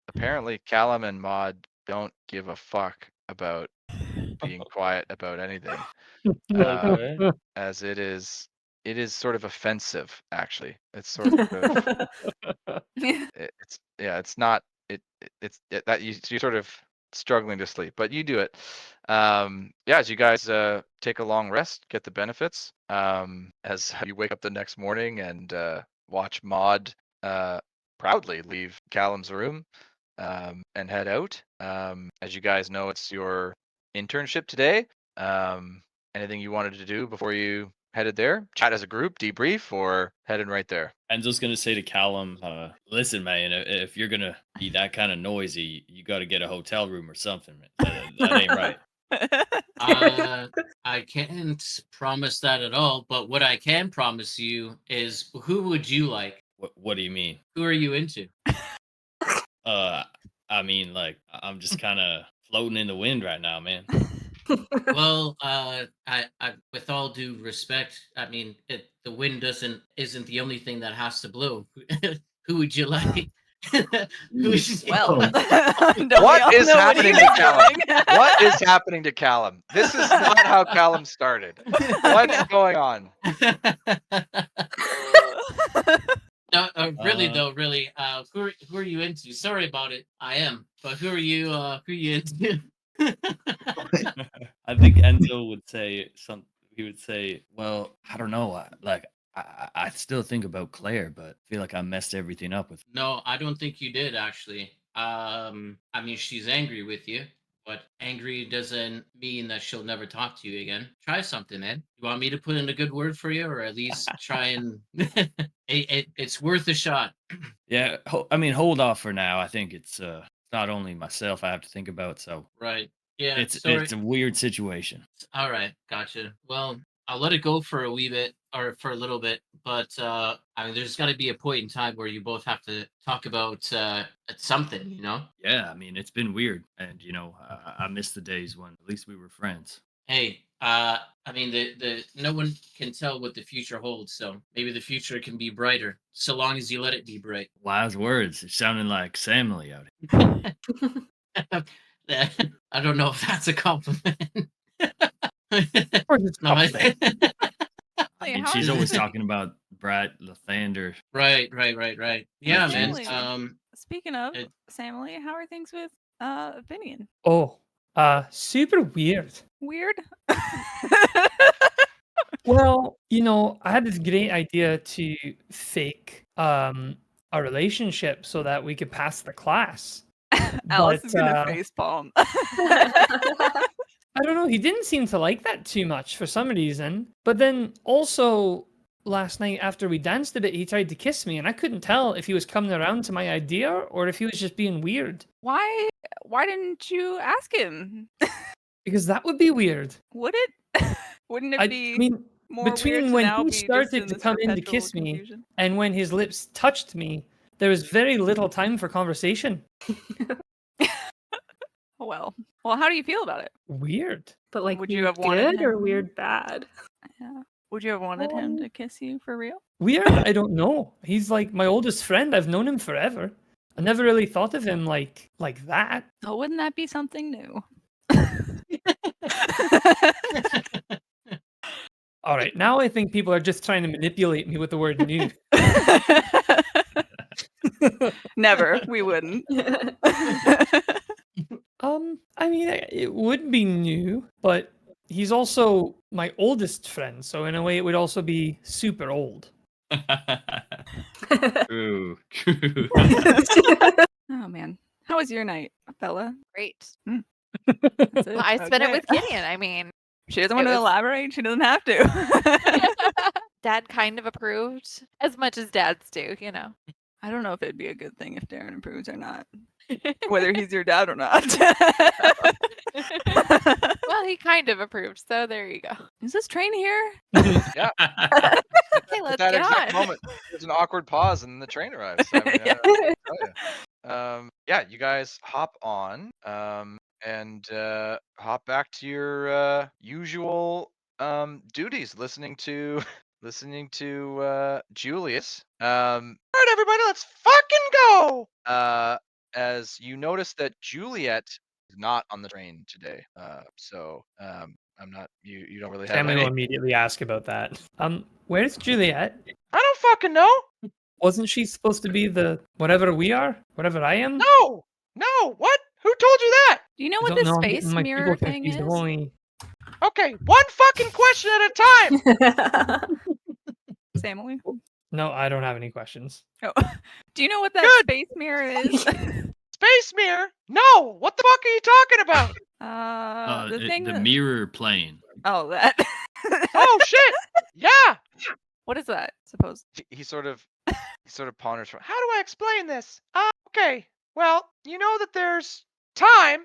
apparently Callum and Maud don't give a fuck about being quiet about anything. Okay. As it is sort of offensive, actually. It's sort of it's not that you're sort of struggling to sleep, but you do it. As you guys take a long rest, get the benefits. As you wake up the next morning and watch Maud proudly leave Callum's room and head out. As you guys know, it's your internship today. Anything you wanted to do before you headed there, chat as a group, debrief, or heading right there? Enzo's gonna say to Callum, "Listen, man, if you're gonna be that kind of noisy, you got to get a hotel room or something. Man. That ain't right." I can't promise that at all, but what I can promise you is who would you like? What do you mean? Who are you into? I mean, like, I'm just kind of floating in the wind right now, man. Well, I with all due respect, I mean, the wind isn't the only thing that has to blow. Who would you like? Who would you Well, Oh. don't we What all is know happening he to was Callum? doing? What is happening to Callum? This is not how Callum started. What's going on? No, really Uh, though, really. Who are you into? Sorry about it. I am, but who are you? Who are you into? I think Enzo would say something. He would say, "Well, I don't know. I still think about Claire, but I feel like I messed everything up with." No, I don't think you did actually. I mean, she's angry with you, but angry doesn't mean that she'll never talk to you again. Try something, Ed. You want me to put in a good word for you, or at least try and it's worth a shot. Yeah, I mean, hold off for now. I think it's not only myself I have to think about, so Right. Yeah. it's Sorry. a weird situation. All right. Gotcha. Well, I'll let it go for a wee bit or for a little bit, but I mean, there's got to be a point in time where you both have to talk about something, you know? Yeah, I mean, it's been weird, and I miss the days when at least we were friends. Hey, I mean, the no one can tell what the future holds, so maybe the future can be brighter, so long as you let it be bright. Wise words. It's sounding like Samly out here. I don't know if that's a compliment. Of course it's No, complicated. I Wait, mean, how she's is always it- talking about Brad Lathander. right. Yeah, man. Family. Speaking of it- Samly, how are things with Vinian? Oh, super weird. Weird. Well, I had this great idea to fake a relationship so that we could pass the class. Alice But, is gonna facepalm. I don't know. He didn't seem to like that too much for some reason. But then also last night after we danced a bit, he tried to kiss me, and I couldn't tell if he was coming around to my idea or if he was just being weird. Why didn't you ask him? Because that would be weird. Would it? Wouldn't it I be mean, more weird between to when now he be just started in to this come in to perpetual kiss me confusion? and when his lips touched me, there was very little time for conversation. Well, how do you feel about it? Weird. But like, Would you weird have wanted good or him? weird bad? Yeah. Would you have wanted him to kiss you for real? Weird? I don't know. He's like my oldest friend. I've known him forever. I never really thought of him like that. Oh, wouldn't that be something new? All right, now I think people are just trying to manipulate me with the word new. Never. We wouldn't. I mean, it would be new, but he's also my oldest friend, so in a way, it would also be super old. True. Oh man, how was your night, Bella? Great. That's it? Well, I spent it Okay. with Gideon. I mean, She doesn't want it to was- elaborate. She doesn't have to. Dad kind of approved as much as dads do, you know. I don't know if it'd be a good thing if Darren approves or not, whether he's your dad or not. Well, he kind of approved, so there you go. Is this train here? Yeah. Okay, At let's that get exact on. moment, there's an awkward pause, and then the train arrives. I mean, Yeah. tell ya. Yeah, you guys hop on and hop back to your usual duties, listening to Julius. All right, everybody, let's fucking go. As you notice that Juliet is not on the train today. So I'm not. You don't really have Family any. will immediately ask about that. Where's Juliet? I don't fucking know. Wasn't she supposed to be the whatever we are? Whatever I am? No. What? Who told you that? Do you know I what don't this know, I'm space getting my mirror people thing is? confused. I've only- Okay, one fucking question at a time. Samly? No, I don't have any questions. Oh. Do you know what that Good. space mirror is? Space mirror? No. What the fuck are you talking about? The thing. the that- mirror plane. Oh, that. Oh shit. Yeah, What is that? Suppose. He sort of ponders for. How do I explain this? Okay. Well, you know that there's time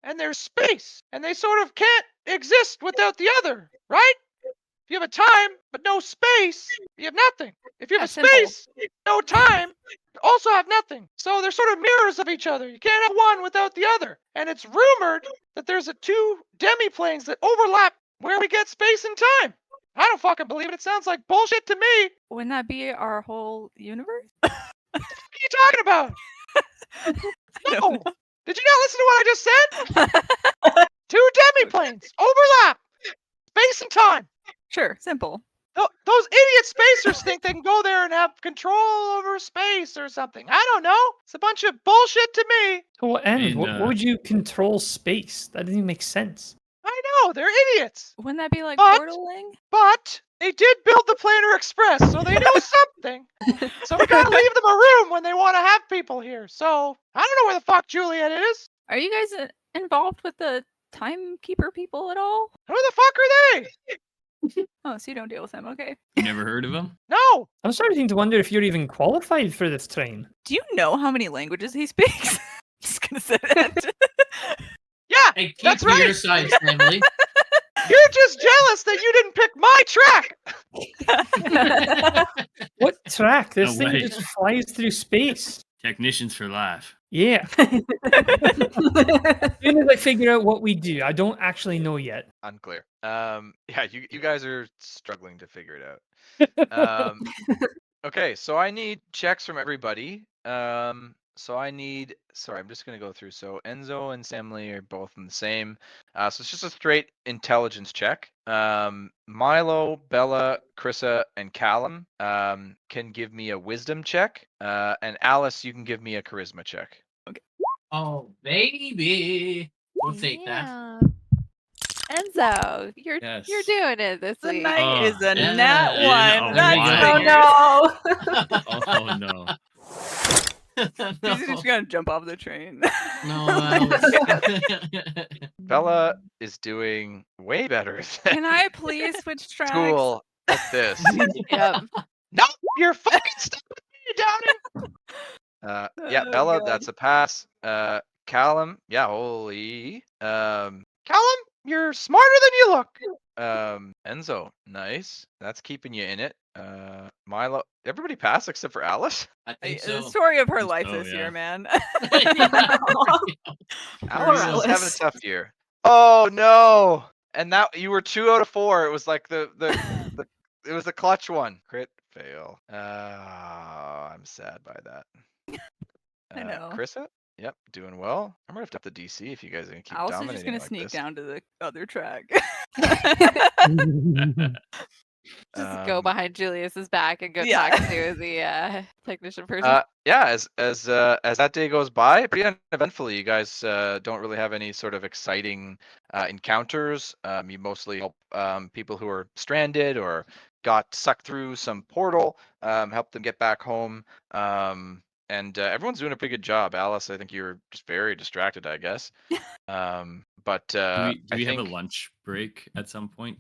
and there's space, and they sort of can't exist without the other, right? If you have a time but no space, you have nothing. If you have Yeah, a simple. space, no time, you also have nothing. So they're sort of mirrors of each other. You can't have one without the other. And it's rumored that there's two demiplanes that overlap where we get space and time. I don't fucking believe it. It sounds like bullshit to me. Wouldn't that be our whole universe? What are you talking about? No. Did you not listen to what I just said? Two demiplanes overlap. Space and time. Sure, simple. Those idiot spacers think they can go there and have control over space or something. I don't know. It's a bunch of bullshit to me. To what end? And, What would you control space? That doesn't even make sense. I know, they're idiots. Wouldn't that be like But- portaling? But they did build the Planar Express, so they know something. So we gotta leave them a room when they want to have people here. So I don't know where the fuck Juliet is. Are you guys involved with the timekeeper people at all? Who the fuck are they? Oh, so you don't deal with them. Okay. You never heard of him? No. I'm starting to wonder if you're even qualified for this train. Do you know how many languages he speaks? Just gonna say that. Yeah, Hey, keep that's to right. your side, Emily. You're just jealous that you didn't pick my track. What track? This No thing way. just flies through space. Technicians for life. Yeah. As soon as I figure out what we do, I don't actually know yet. Unclear. Yeah, you guys are struggling to figure it out. Okay, so I need checks from everybody. Sorry, I'm just gonna go through. So Enzo and Samly are both in the same. So it's just a straight intelligence check. Milo, Bella, Krissa, and Callum can give me a wisdom check. And Alice, you can give me a charisma check. Oh, baby. We'll take that. Yeah. Enzo, you're Yes. doing it this The week. night is a yeah, nat yeah, one. oh That's my. so Oh good. no! Oh no. He's just gonna jump off the train. No, Alice. Bella is doing way better than Can I please switch tracks? school at this. Yep. No, you're fucking stuck with me, Downey. Yeah, Oh, Bella, God. that's a pass. Callum, yeah, holy. Callum, you're smarter than you look. Enzo, nice. That's keeping you in it. Milo, everybody passed except for Alice. I think The so. story of her Think life so, this yeah. year, man. Alice is having a Alice. tough year. Oh no! And that you were 2 out of 4. It was like the it was the clutch one. Crit fail. I'm sad by that. I know. Krissa? Yep, doing well. I'm gonna have to up the DC if you guys are gonna keep Alice is dominating just gonna like sneak this. down to the other track. Just go Um, behind Julius's back and go Yeah. talk to the technician person. Yeah, as that day goes by, pretty uneventfully. You guys don't really have any sort of exciting encounters. You mostly help people who are stranded or got sucked through some portal, help them get back home. And everyone's doing a pretty good job. Alice, I think you're just very distracted, I guess. But Do I we have a think lunch break at some point?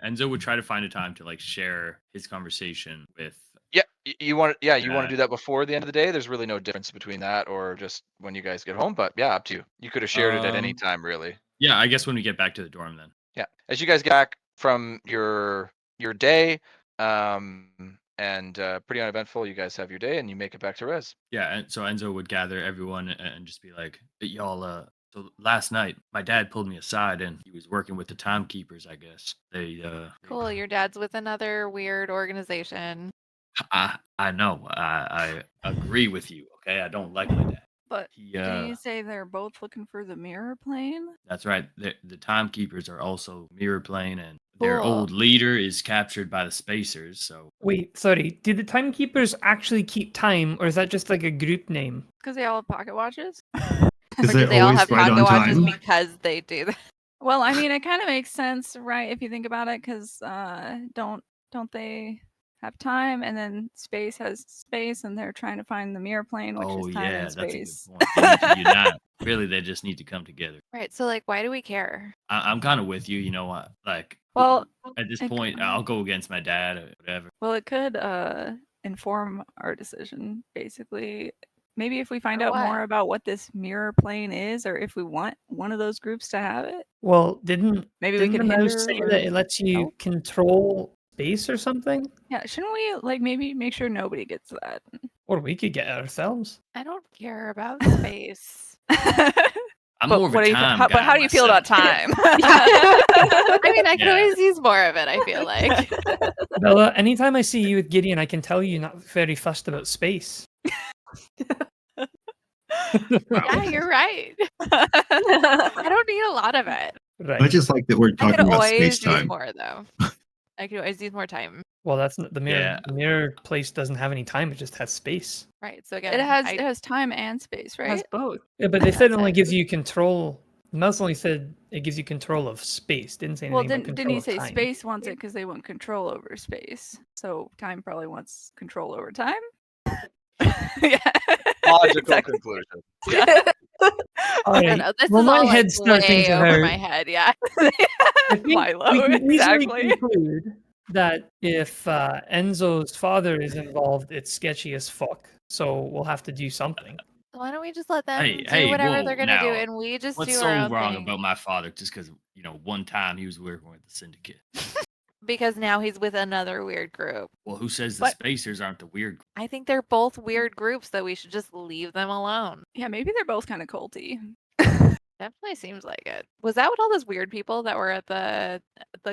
Enzo would try to find a time to like share his conversation with. yeah, you want to Yeah. do that before the end of the day. There's really no difference between that or just when you guys get home. But yeah, up to you. You could have shared it at any Um, time, really. Yeah, I guess when we get back to the dorm then. Yeah, as you guys get back from your day, and pretty uneventful. You guys have your day, and you make it back to res. Yeah, and so Enzo would gather everyone and just be like, "Y'all, so last night my dad pulled me aside and he was working with the timekeepers. I guess they Cool. Your dad's with another weird organization. I know. I agree with you. Okay, I don't like my dad. But He did you say they're both looking for the mirror plane? That's right. The timekeepers are also mirror plane, and their Cool. old leader is captured by the spacers. So Wait, sorry. Did the timekeepers actually keep time, or is that just like a group name? Because they all have pocket watches? Or Because do they're they all always have right pocket on watches time. because they do that? Well, I mean, it kind of makes sense, right? If you think about it, because don't they have time, and then space has space, and they're trying to find the mirror plane, which oh is time yeah, and that's a good space. point. They need to unite. Really, they just need to come together. Right. So like, why do we care? I'm kind of with you. You know what? Like Well, at this it- point, I'll go against my dad or whatever. well, it could inform our decision, basically. Maybe if we find Or out what? more about what this mirror plane is, or if we want one of those groups to have it, Well, didn't maybe we didn't could the mouse hinder say or that it lets you help? control space or something? Yeah, shouldn't we like maybe make sure nobody gets that? Or we could get it ourselves. I don't care about space. I'm But more of what a do you time but guy how do you feel about myself. time? I mean, I could Yeah. always use more of it. I feel like. Bella, anytime I see you with Gideon, I can tell you're not very fussed about space. Yeah, you're right. I don't need a lot of it. I Right. just like that we're I talking could about always space use time. more though. I could always use more time. Well, that's the mirror. Yeah. The mirror place doesn't have any time; it just has space. Right. So again, it has time and space, It has right? both. Yeah, but they said it That's only it. gives you control. Mouse only said it gives you control of space. Didn't say anything Well, about didn't control you of say time. space wants it because they want control over space? So time probably wants control over time. Yeah. Logical Exactly. conclusion. All I don't right. know. This Well, is my all like head's starting way to over hurt. my head. Yeah. I think Milo, we can easily exactly. conclude that if Enzo's father is involved, it's sketchy as fuck. So we'll have to do something. Why don't we just let them Hey, do hey, whatever whoa, they're gonna do, now, and we just What's do so our own wrong thing? about my father just because, one time he was working with the syndicate? Because now he's with another weird group. Well, who says the But- spacers aren't the weird group? I think they're both weird groups that we should just leave them alone. Yeah, maybe they're both kind of culty. Definitely seems like it. Was that what all those weird people that were at the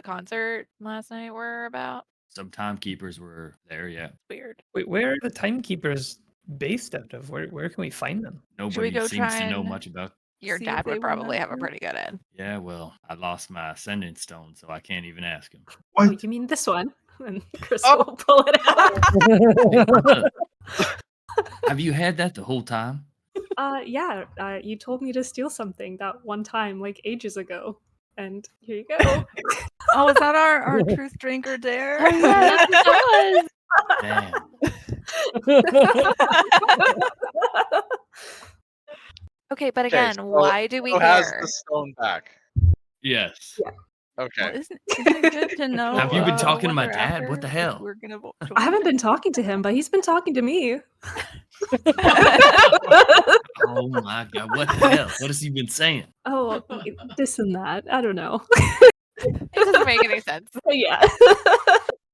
concert last night were about? Some timekeepers were there, yeah. Weird. Wait, where are the timekeepers based out of? Where can we find them? Nobody go seems try to know and much about. Your See if dad they would wanna probably have a do- pretty good head. Yeah, well, I lost my ascendant stone, so I can't even ask him. Oh, What? you mean this one? And Chris Oh. will pull it out. Have you had that the whole time? Yeah. You told me to steal something that one time, like ages ago, and here you go. Oh, is that our truth drink or dare? Oh yeah, that's what that was. Damn. Okay, but Okay, again, so why do we Who has care? the stone back? Yes. Okay. Well, isn't it good to know? Have you been talking to what my they're dad? after What the if hell? We're gonna vote I haven't been talking to him, but he's been talking to me. Oh my god, what the hell? What has he been saying? Oh, this and that. I don't know. It doesn't make any sense. Yeah.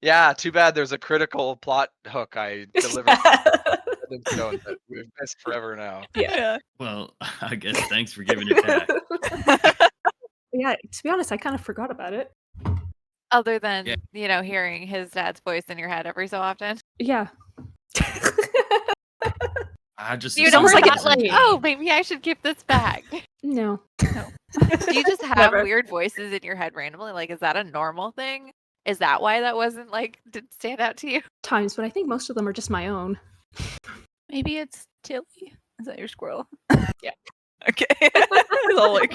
Yeah, too bad there's a critical plot hook I delivered the stone that we've missed forever now. Yeah. Well, I guess thanks for giving it back. Yeah, to be honest, I kind of forgot about it. Other than, Yeah. hearing his dad's voice in your head every so often. Yeah. I just You Sounds don't like like it's like, me. oh, maybe I should keep this back. No. Do you just have Never. weird voices in your head randomly? Like, is that a normal thing? Is that why that wasn't didn't stand out to you? Times, but I think most of them are just my own. Maybe it's Tilly. Is that your squirrel? Yeah. Okay. It's all like,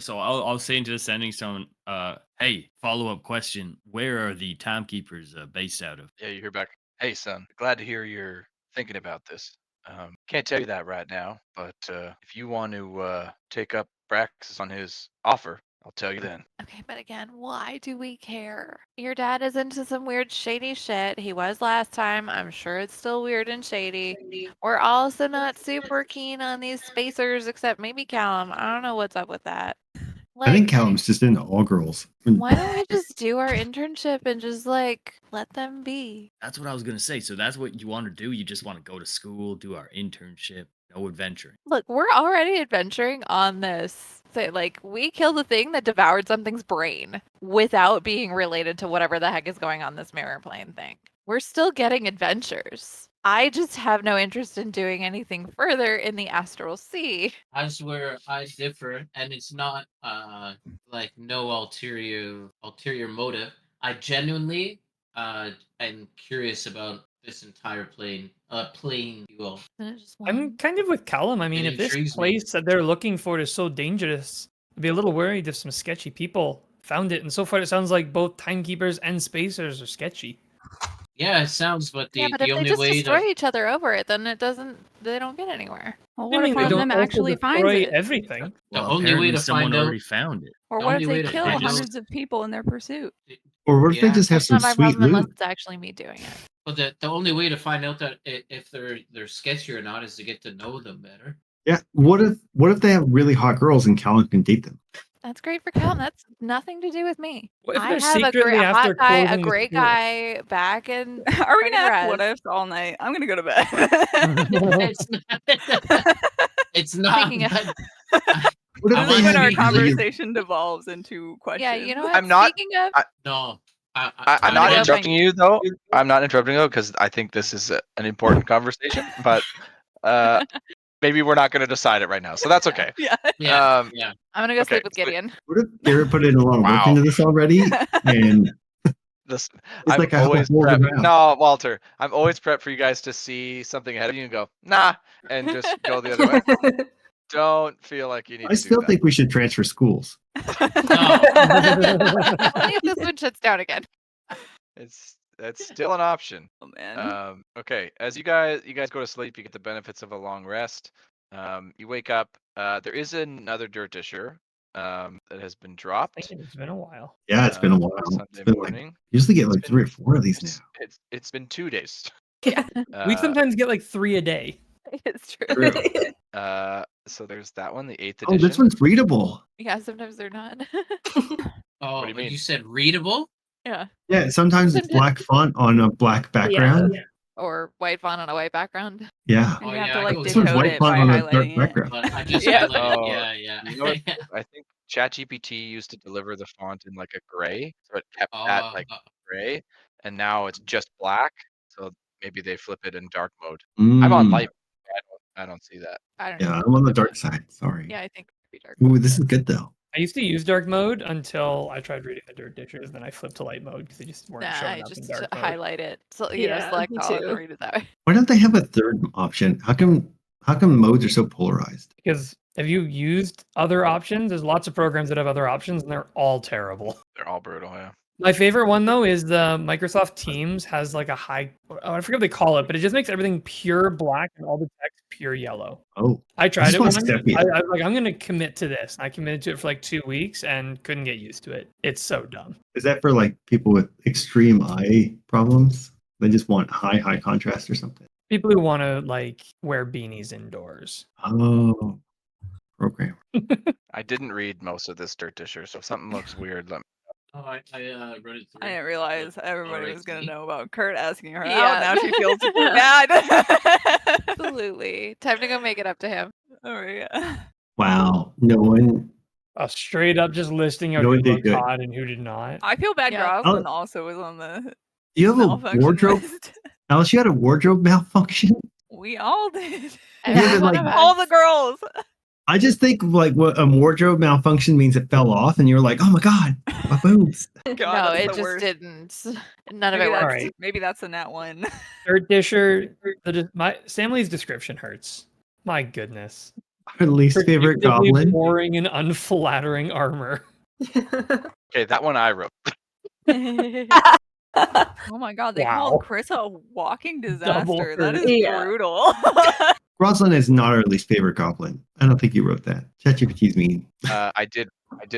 So I'll say into the sending stone, hey, follow-up question. Where are the timekeepers based out of? Yeah, you hear back. Hey, son, glad to hear you're thinking about this. Can't tell you that right now, but if you want to take up Braxis on his offer, I'll tell you then. Okay, but again, why do we care? Your dad is into some weird shady shit. He was last time. I'm sure it's still weird and shady. We're also not super keen on these spacers, except maybe Callum. I don't know what's up with that. I think Callum's just into all girls. Why don't we just do our internship and just let them be? That's what I was gonna say. So that's what you want to do? You just want to go to school, do our internship, no adventuring. Look, we're already adventuring on this. So, we killed the thing that devoured something's brain without being related to whatever the heck is going on this mirror plane thing. We're still getting adventures. I just have no interest in doing anything further in the astral sea. As where I differ, and it's not no ulterior motive. I genuinely am curious about this entire plane duel. Isn't it just I'm one? kind of with Callum. I mean, It if this intrigues me. place that they're looking for is so dangerous, I'd be a little worried if some sketchy people found it. And so far, it sounds like both timekeepers and spacers are sketchy. Yeah, it sounds, but Yeah, the, but the if they only just way destroy to each other over it, then they don't get anywhere. Well, I what mean, if they one of don't them also actually finds destroy it? everything. the Well, only way apparently to someone find out already found it. Or the what if only they way to kill find out- hundreds of people in their pursuit? Or what if they Yeah. just have That's some not my sweet problem unless loot? it's actually me doing it. But the only way to find out that if they're sketchy or not is to get to know them better. Yeah. What if they have really hot girls and Callan can date them? That's great for Calvin. That's nothing to do with me. What if I they're have secretly a after hot guy, a closing the great school? guy back in. Are we Pretty gonna have res. what ifs all night? I'm gonna go to bed. It's not. It's not. Speaking of- but- What if I they want when to our be- conversation devolves into questions. Yeah, you know what? I'm not- Speaking of, no. I'm I'm not gonna interrupting you though. I'm not interrupting though because I think this is an important conversation. But maybe we're not going to decide it right now, so that's okay. Yeah. Yeah. Um, yeah. I'm gonna go Okay, sleep with so- Gideon. What if Garrett put in a lot of work Wow. into this already? And This it's I'm like I have a always whole prepped. round. No, Walter, I'm always prepped for you guys to see something ahead of you and go nah, and just go the other way. Don't feel like you need I to still do think we should transfer schools. No. Only if this one shuts down again. that. It's still an option. Oh man. Okay, as you guys go to sleep, you get the benefits of a long rest. You wake up. There is another dirt disher that has been dropped. It's been a while. Yeah, it's been a while. Sunday It's been like, morning. usually get It's like been- 3 or 4 of these It's, now. it's been 2 days. Yeah. We Uh, sometimes get like 3 a day. It's true. True. So there's that one, the 8th Oh, edition. this one's readable. Yeah, sometimes they're not. Oh, do you mean? you said readable? Yeah. Yeah, sometimes it's black font on a black background. Or white font on a white background. Yeah. And Oh, you have yeah, to I like know This one's decode white it font by on a dark highlighting it. background. But I just Yeah. highlighted. Oh, Yeah. you know what? I think ChatGPT used to deliver the font in like a gray, so it kept that like gray, and now it's just black. So maybe they flip it in dark mode. I'm on Mm. light. I don't see that. I don't Yeah, know. I'm on the dark side. Sorry. Yeah, I think it'd be dark. Ooh, this is good though. I used to use dark mode until I tried reading the dirt dishers, then I flipped to light mode because they just weren't Nah, showing I up in just dark mode. highlight it. So Yeah, select me all and too. then read it that way. Why don't they have a third option? How come modes are so polarized? Because if you used other options, there's lots of programs that have other options and they're all terrible. They're all brutal. Yeah. My favorite one though is the Microsoft Teams has like a high, I forget what they call it, but it just makes everything pure black and all the text pure yellow. Oh, I tried just it want once. Sepia. I was like, I'm gonna commit to this. I committed to it for like 2 weeks and couldn't get used to it. It's so dumb. is that for like people with extreme eye problems? They just want high contrast or something. People who want to like wear beanies indoors. Oh, program. I didn't read most of this dirt disher, so if something looks weird, let me. Oh, I wrote it through. I didn't realize everybody Alright, was gonna see? know about Kurt asking her Yeah. out. Now she feels super bad. Absolutely. Time to go make it up to him. Oh yeah. Wow, no one. Straight up just listing out No, who it did looked good. hot and who did not. I feel bad. Yeah. Groslin also was on the You have malfunction a wardrobe, list. Alice. You had a wardrobe malfunction. We all did. Yeah, Every but, one like, of All us. the girls. I just think like what a wardrobe malfunction means it fell off, and you're like, oh my god, my boobs. God, No, that's it the just worst. didn't. None of Maybe it that's, worked. Alright. maybe that's the nat one. Dirt disher. My Stanley's description hurts. My goodness. Our least favorite Predictably goblin. boring and unflattering armor. Okay, that one I wrote. Oh my god, they Wow. call Chris a walking disaster. That hurt. is Yeah. brutal. Roslyn is not our least favorite goblin. I don't think you wrote that. ChatGPT's mean. I did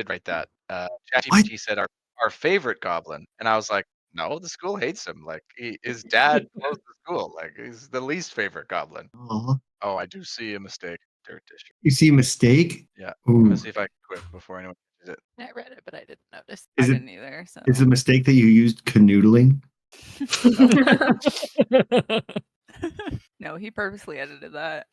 write that. ChatGPT said our favorite goblin, and I was like, no, the school hates him. Like his dad closed the school. Like he's the least favorite goblin. Aw. Oh, I do see a mistake. Dirt disher. You see a mistake? Yeah. Ooh. Let's see if I can quit before anyone catches it. I read it, but I didn't notice. I Is it didn't either. So. is the mistake that you used canoodling? No, he purposely edited that.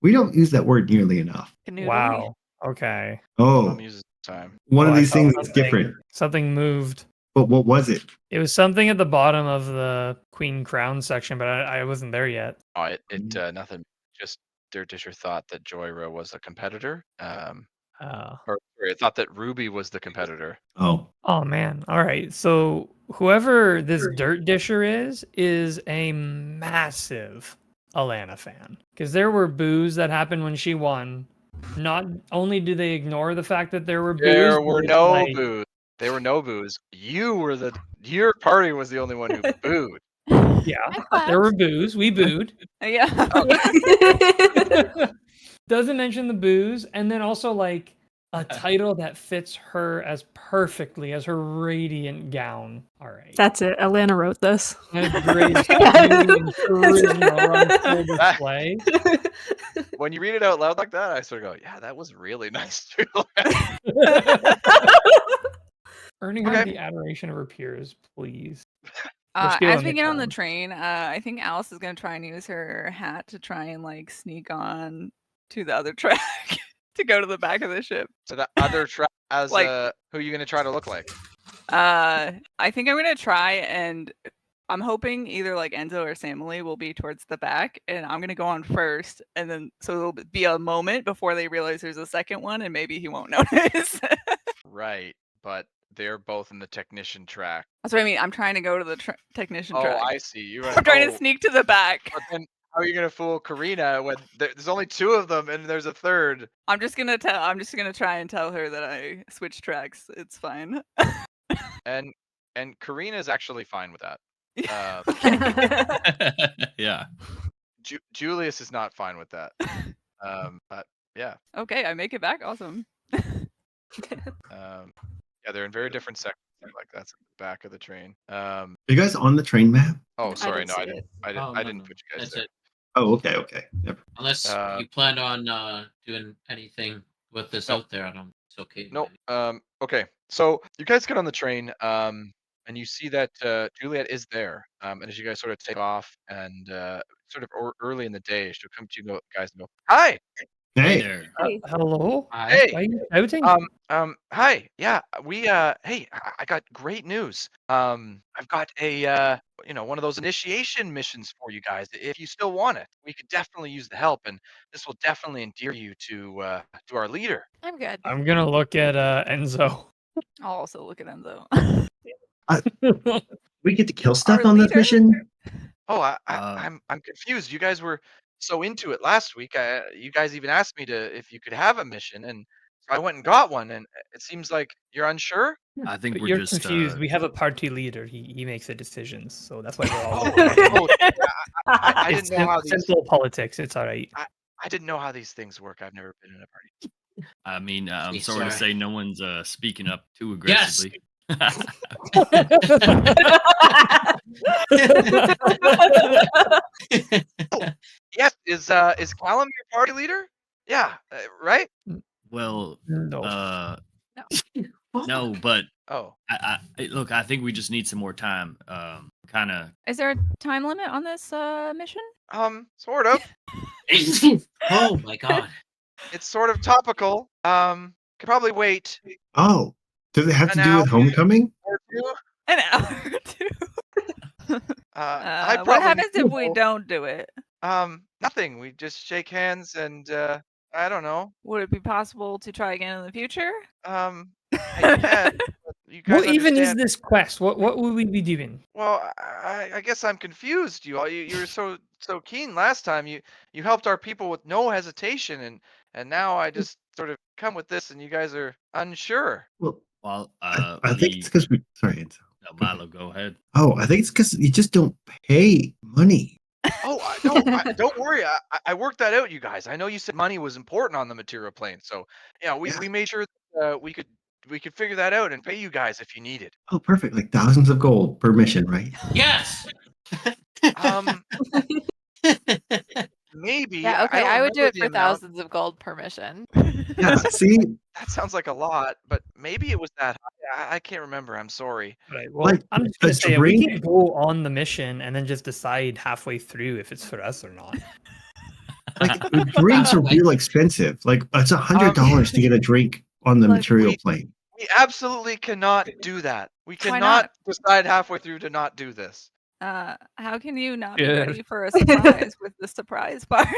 We don't use that word nearly enough. Canoodling. Wow. Okay. Oh, I'm using time. one Oh, of I these saw things is something. different. Something moved. But what was it? It was something at the bottom of the Queen Crown section, but I wasn't there yet. Oh, nothing. Just Dirt Disher thought that Joyra was a competitor. Or sorry, I thought that Ruby was the competitor. Oh, Oh man. All right. So whoever this dirt disher is a massive Alana fan. Because there were boos that happened when she won. Not only do they ignore the fact that there were boos, There but were it's no like, boos. There were no boos. Your party was the only one who booed. Yeah, I there were clapped. boos. We booed. Yeah. Doesn't mention the booze, and then also like a title that fits her as perfectly as her radiant gown. All right. That's it. Alana wrote this. And a great beauty and charisma are on full display. When you read it out loud like that, I sort of go, "Yeah, that was really nice." Too. Earning her Okay. the adoration of her peers, please. We're still As on we the get on the ground. train, I think Alice is gonna try and use her hat to try and like sneak on to the other track to go to the back of the ship. So the other track as Like- who are you gonna try to look like? I think I'm gonna try and I'm hoping either like Enzo or Samily will be towards the back, and I'm gonna go on first, and then so there'll be a moment before they realize there's a second one, and maybe he won't notice. Right, but they're both in the technician track. That's what I mean. I'm trying to go to the technician Oh, track. I see. You. I'm trying to sneak to the back. But then, how are you gonna fool Karina when there's only two of them and there's a third? I'm just gonna try and tell her that I switched tracks. It's fine. And Karina's actually fine with that. Yeah. Julius is not fine with that. But yeah, Okay, I make it back. Awesome. yeah, they're in very different sections. Like that's at the back of the train. Are you guys on the train map? Oh, sorry, didn't no, see I didn't. it. Oh, I no, didn't no, put you guys That's there. it. Oh, okay. Never. Unless Uh, you plan on doing anything with this No. out there, I don't. It's okay. No. by me. Okay. So you guys get on the train. And you see that Juliet is there. And as you guys sort of take off, and sort of early in the day, she'll come to you guys and go, "Hi, Hey Hey, there. Hey. Hello? Hi. hey, Why are you shouting? hi, yeah, we hey, I got great news. I've got a one of those initiation missions for you guys. If you still want it, we could definitely use the help, and this will definitely endear you to our leader." I'm good. I'm gonna look at Enzo. I'll also look at Enzo. we get to kill stuff Our on this leader? mission? Oh, Uh, I'm confused. You guys were so into it last week. You guys even asked me if you could have a mission, and so I went and got one. And it seems like you're unsure. I think But we're you're just confused. We have a party leader. He makes the decisions, so that's why we're all. Oh, looking at him. oh, I It's didn't know how these. simple politics. It's all right. I didn't know how these things work. I've never been in a party. I mean, I'm Yes, sorry to sir. say no one's speaking up too Yes. aggressively. Yes, is Callum your party leader? Yeah, right. Well, No. no, but Oh, look, I think we just need some more time. Kind of. Is there a time limit on this mission? sort of. Oh my god. It's sort of topical. Could probably wait Oh, does it have An to do with hour. homecoming? or two. An hour or two. I What probably happens if we don't do it? nothing. We just shake hands and I don't know. Would it be possible to try again in the future? I guess, but you guys What even is understand- this quest? What will we be doing? Well, I guess I'm confused. You were so keen last time. You helped our people with no hesitation, and now I just sort of come with this, and you guys are unsure. Well, Well, I think it's because we. Sorry, Enzo. Milo, go ahead. Oh, I think it's because you just don't pay money. Oh, don't worry. I worked that out, you guys. I know you said money was important on the material plane, so yeah, we made sure that, we could figure that out and pay you guys if you need it. Oh, perfect. Like thousands of gold per mission, right? Yes. Um, maybe. Yeah, okay. don't I would do remember it the for amount. thousands of gold per mission. Yeah. See, That sounds like a lot, but maybe it was that high. I can't remember. I'm sorry. Right. Well, Like, I'm just a gonna say we drink- can go on the mission and then just decide halfway through if it's for us or not. like drinks are real expensive. Like it's $100 to get a drink on the Like, material plane. We absolutely cannot do that. We Why cannot decide halfway through to not do this. How can you not be Good. ready for a surprise with the surprise party?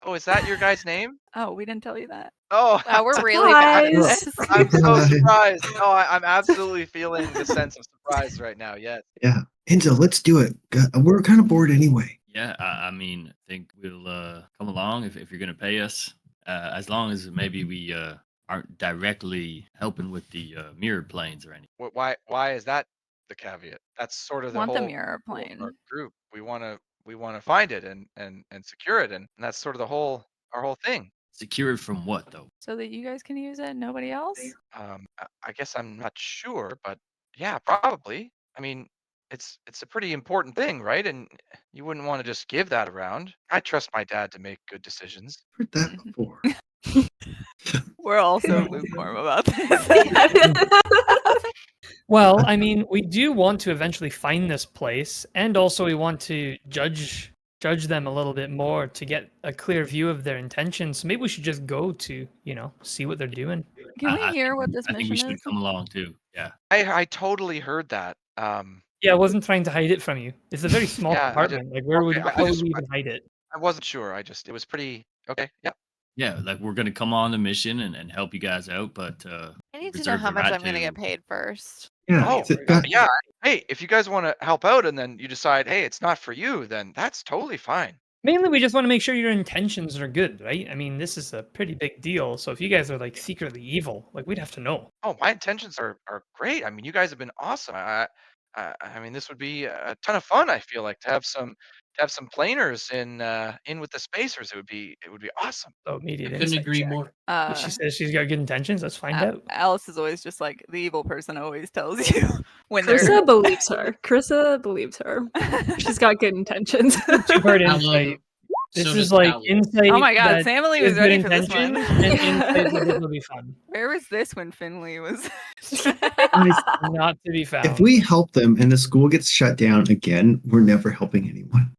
Oh, is that your guy's name? Oh, we didn't tell you that. Oh, Wow, we're really bad at Surprise. this. I'm so Surprise. surprised. No, I'm absolutely feeling the sense of surprise right now. Yes. Yeah. Enzo, let's do it. We're kind of bored anyway. Yeah, I mean, I think we'll come along if you're gonna pay us. As long as maybe we aren't directly helping with the mirror planes or anything. Why is that the caveat? That's sort of the Want the whole mirror goal of our plane. group. We want to find it and secure it, and that's sort of our whole thing. Secured from what though? So that you guys can use it, nobody else? I guess I'm not sure, but yeah, probably. I mean, it's a pretty important thing, right? And you wouldn't want to just give that around. I trust my dad to make good decisions. Heard that before. We're also lukewarm about this. Well, I mean, we do want to eventually find this place, and also we want to judge them a little bit more to get a clear view of their intentions. So maybe we should just go to, see what they're doing. Can we I hear think- what this I think we mission should is? come along too. Yeah. I totally heard that. Yeah, I wasn't trying to hide it from you. It's a very small Yeah, I compartment. Like, where would okay, I how would just- we even hide it? I wasn't sure. It was pretty okay. Yeah. Yeah, like we're gonna come on the mission and help you guys out, but I need to know reserve how the much right I'm gonna to- get paid first. Yeah. Oh, is it that- yeah. Hey, if you guys want to help out and then you decide, hey, it's not for you, then that's totally fine. Mainly, we just want to make sure your intentions are good, right? I mean, this is a pretty big deal. So if you guys are like secretly evil, like we'd have to know. Oh, my intentions are great. I mean, you guys have been awesome. I mean, this would be a ton of fun. I feel like to have some planers in with the spacers. It would be awesome. So I immediate couldn't insight agree check. more. If she says she's got good intentions, let's find out. Alice is always just like the evil person always tells you when they're. Carissa believes her. Carissa believes her. She's got good intentions. Two-part Callum, insight. This so is does like Callum. insight. Oh my god, that Samily is was good ready for this intention, one. and insight that this will be fun. Where was this when Finley was? Not to be found. If we help them and the school gets shut down again, we're never helping anyone.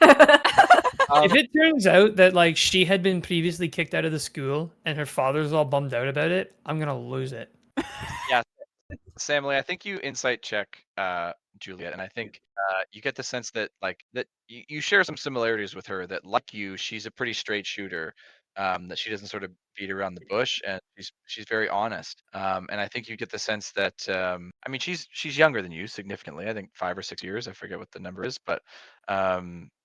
If it turns out that like she had been previously kicked out of the school and her father's all bummed out about it, I'm gonna lose it. Samly, I think you insight check Juliet, and I think you get the sense that you share some similarities with her. That like you, she's a pretty straight shooter. That she doesn't sort of beat around the bush, and she's very honest. And I think you get the sense that I mean she's younger than you significantly. I think 5 or 6 years. I forget what the number is, but How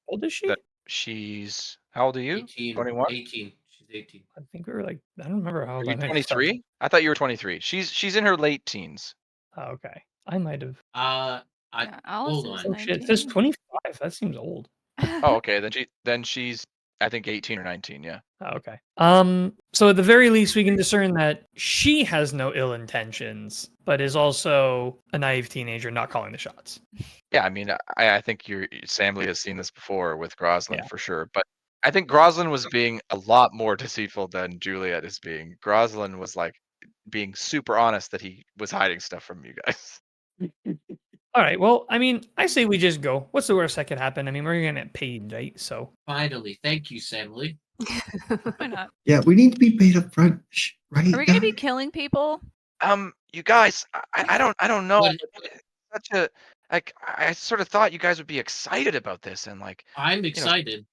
old is she? That- she's how old are you? 18. 21? 18. She's 18. I think we were like, I don't remember how Are old you I might have 23? I thought you were 23. She's in her late teens. started. Oh, okay. I might have. I Yeah, Alice hold is on. Oh shit! It says 25. That seems old. Oh, okay. Then she's I think 18 or 19. Yeah. Oh, okay. So at the very least, we can discern that she has no ill intentions, but is also a naive teenager not calling the shots. Yeah, I mean, I think Samly has seen this before with Groslin Yeah. for sure, but I think Groslin was being a lot more deceitful than Juliet is being. Groslin was like being super honest that he was hiding stuff from you guys. All right. Well, I mean, I say we just go. What's the worst that could happen? I mean, we're gonna get paid, right? So Finally, thank you, Samly. Why not? Yeah, we need to be paid up front, right? Are we gonna be guys? killing people? You guys, I don't know. What- It's such a like I sort of thought you guys would be excited about this and like I'm excited,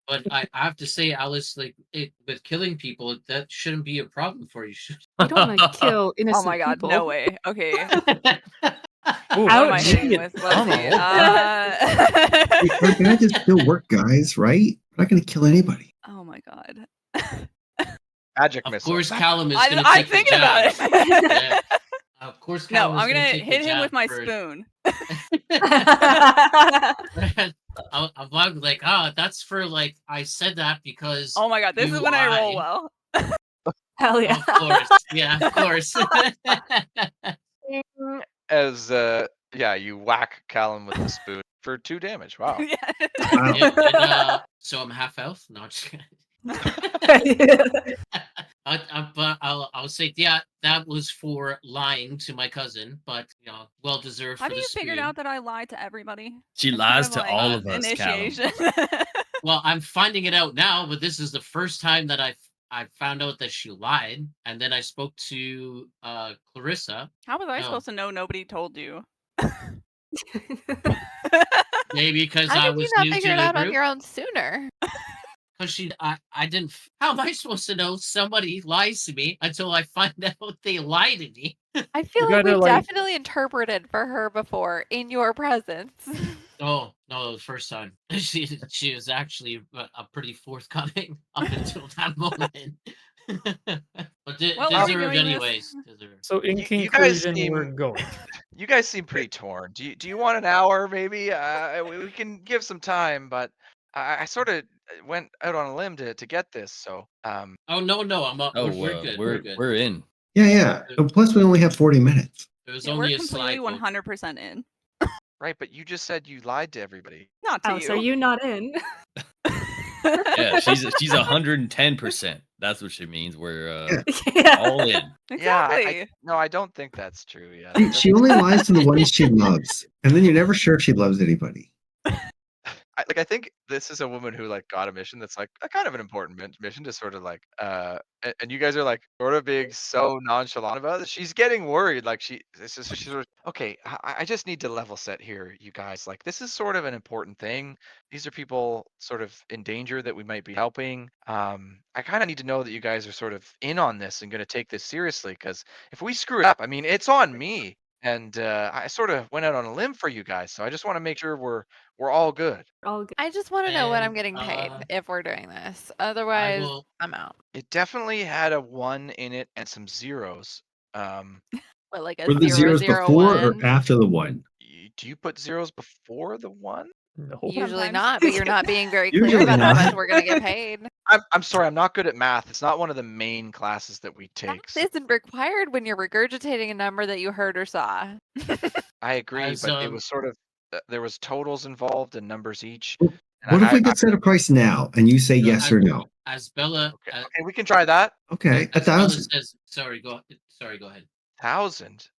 but I have to say, Alice, with killing people, that shouldn't be a problem for you. You don't want to kill innocent Oh my god, people. no way. Okay. Ooh, What am I Ouch. hitting with? Let's see. Hey, our badges still work, guys, right? We're not going to kill anybody. Oh my god. magic Of missile. course, Callum is going to I'm take the thinking about jab. it. Yeah. Of course, No, Callum I'm is gonna take the hit him with jab my first. spoon. I'm like, that's for like, I said that because. Oh my god, this is You when I roll lied. well. Hell yeah. Of course, yeah, of course. As yeah, you whack Callum with the spoon for 2 damage. Wow. Yeah. Wow. Yeah, and, so I'm half elf. No, I'm just kidding. But I'll say, yeah, that was for lying to my cousin, but well deserved. Have for the you figured spoon. out that I lied to everybody? She It's lies kind of to all like of us, Callum. Initiation. Well, I'm finding it out now, but this is the first time that I found out that she lied, and then I spoke to Clarissa. How was I No. supposed to know nobody told you? Maybe because How I did was you not new figure to it the out on group. your own sooner? Because I didn't. How am I supposed to know somebody lies to me until I find out they lie to me? I feel like gotta, we like- definitely interpreted for her before in your presence. Oh no, the first time she was actually a pretty forthcoming up until that moment. But Well, are we deserved doing this? anyways. Deserved. So in You guys conclusion, we're seem going. you guys seem pretty torn. Do you want an hour maybe? We can give some time, but I sort of went out on a limb to get this. So Oh no, I'm up. Oh, We're good. We're good. we're in. Yeah. And plus, we only have 40 minutes. It was Yeah, only we're a slide. completely vote. 100% in. right, but you just said you lied to everybody. Not to Oh, so you not in? Yeah, she's 110%. That's what she means. We're Yeah. all in. Exactly. Yeah, no, I don't think that's true. Yeah, She only lies to the ones she loves. And then you're never sure if she loves anybody. I think this is a woman who like got a mission that's like a kind of an important mission to sort of like and you guys are like sort of being so nonchalant about it. She's getting worried. Like she's sort of okay. I just need to level set here, you guys. Like this is sort of an important thing. These are people sort of in danger that we might be helping. I kind of need to know that you guys are sort of in on this and going to take this seriously because if we screw it up, I mean it's on me. And I sort of went out on a limb for you guys, so I just want to make sure we're all good. All good. I just want to know what I'm And, getting paid uh, if we're doing this. I Otherwise, will. I'm out. It definitely had a 1 in it and some zeros. What, like a Were the 0, zeros 0, before 1? or after the 1? Do you put zeros before the 1? No. Usually Sometimes. not, but you're not being very clear Usually about how not. much we're going to get paid. I'm sorry, I'm not good at math. It's not one of the main classes that we take. Math isn't required when you're regurgitating a number that you heard or saw. I agree, As, but it was sort of there was totals involved and numbers each. What And if we could set a price now and you say No, yes or no? As Bella. okay, we can try that. Okay, As Bella 1,000. says. Sorry, go ahead. 1,000.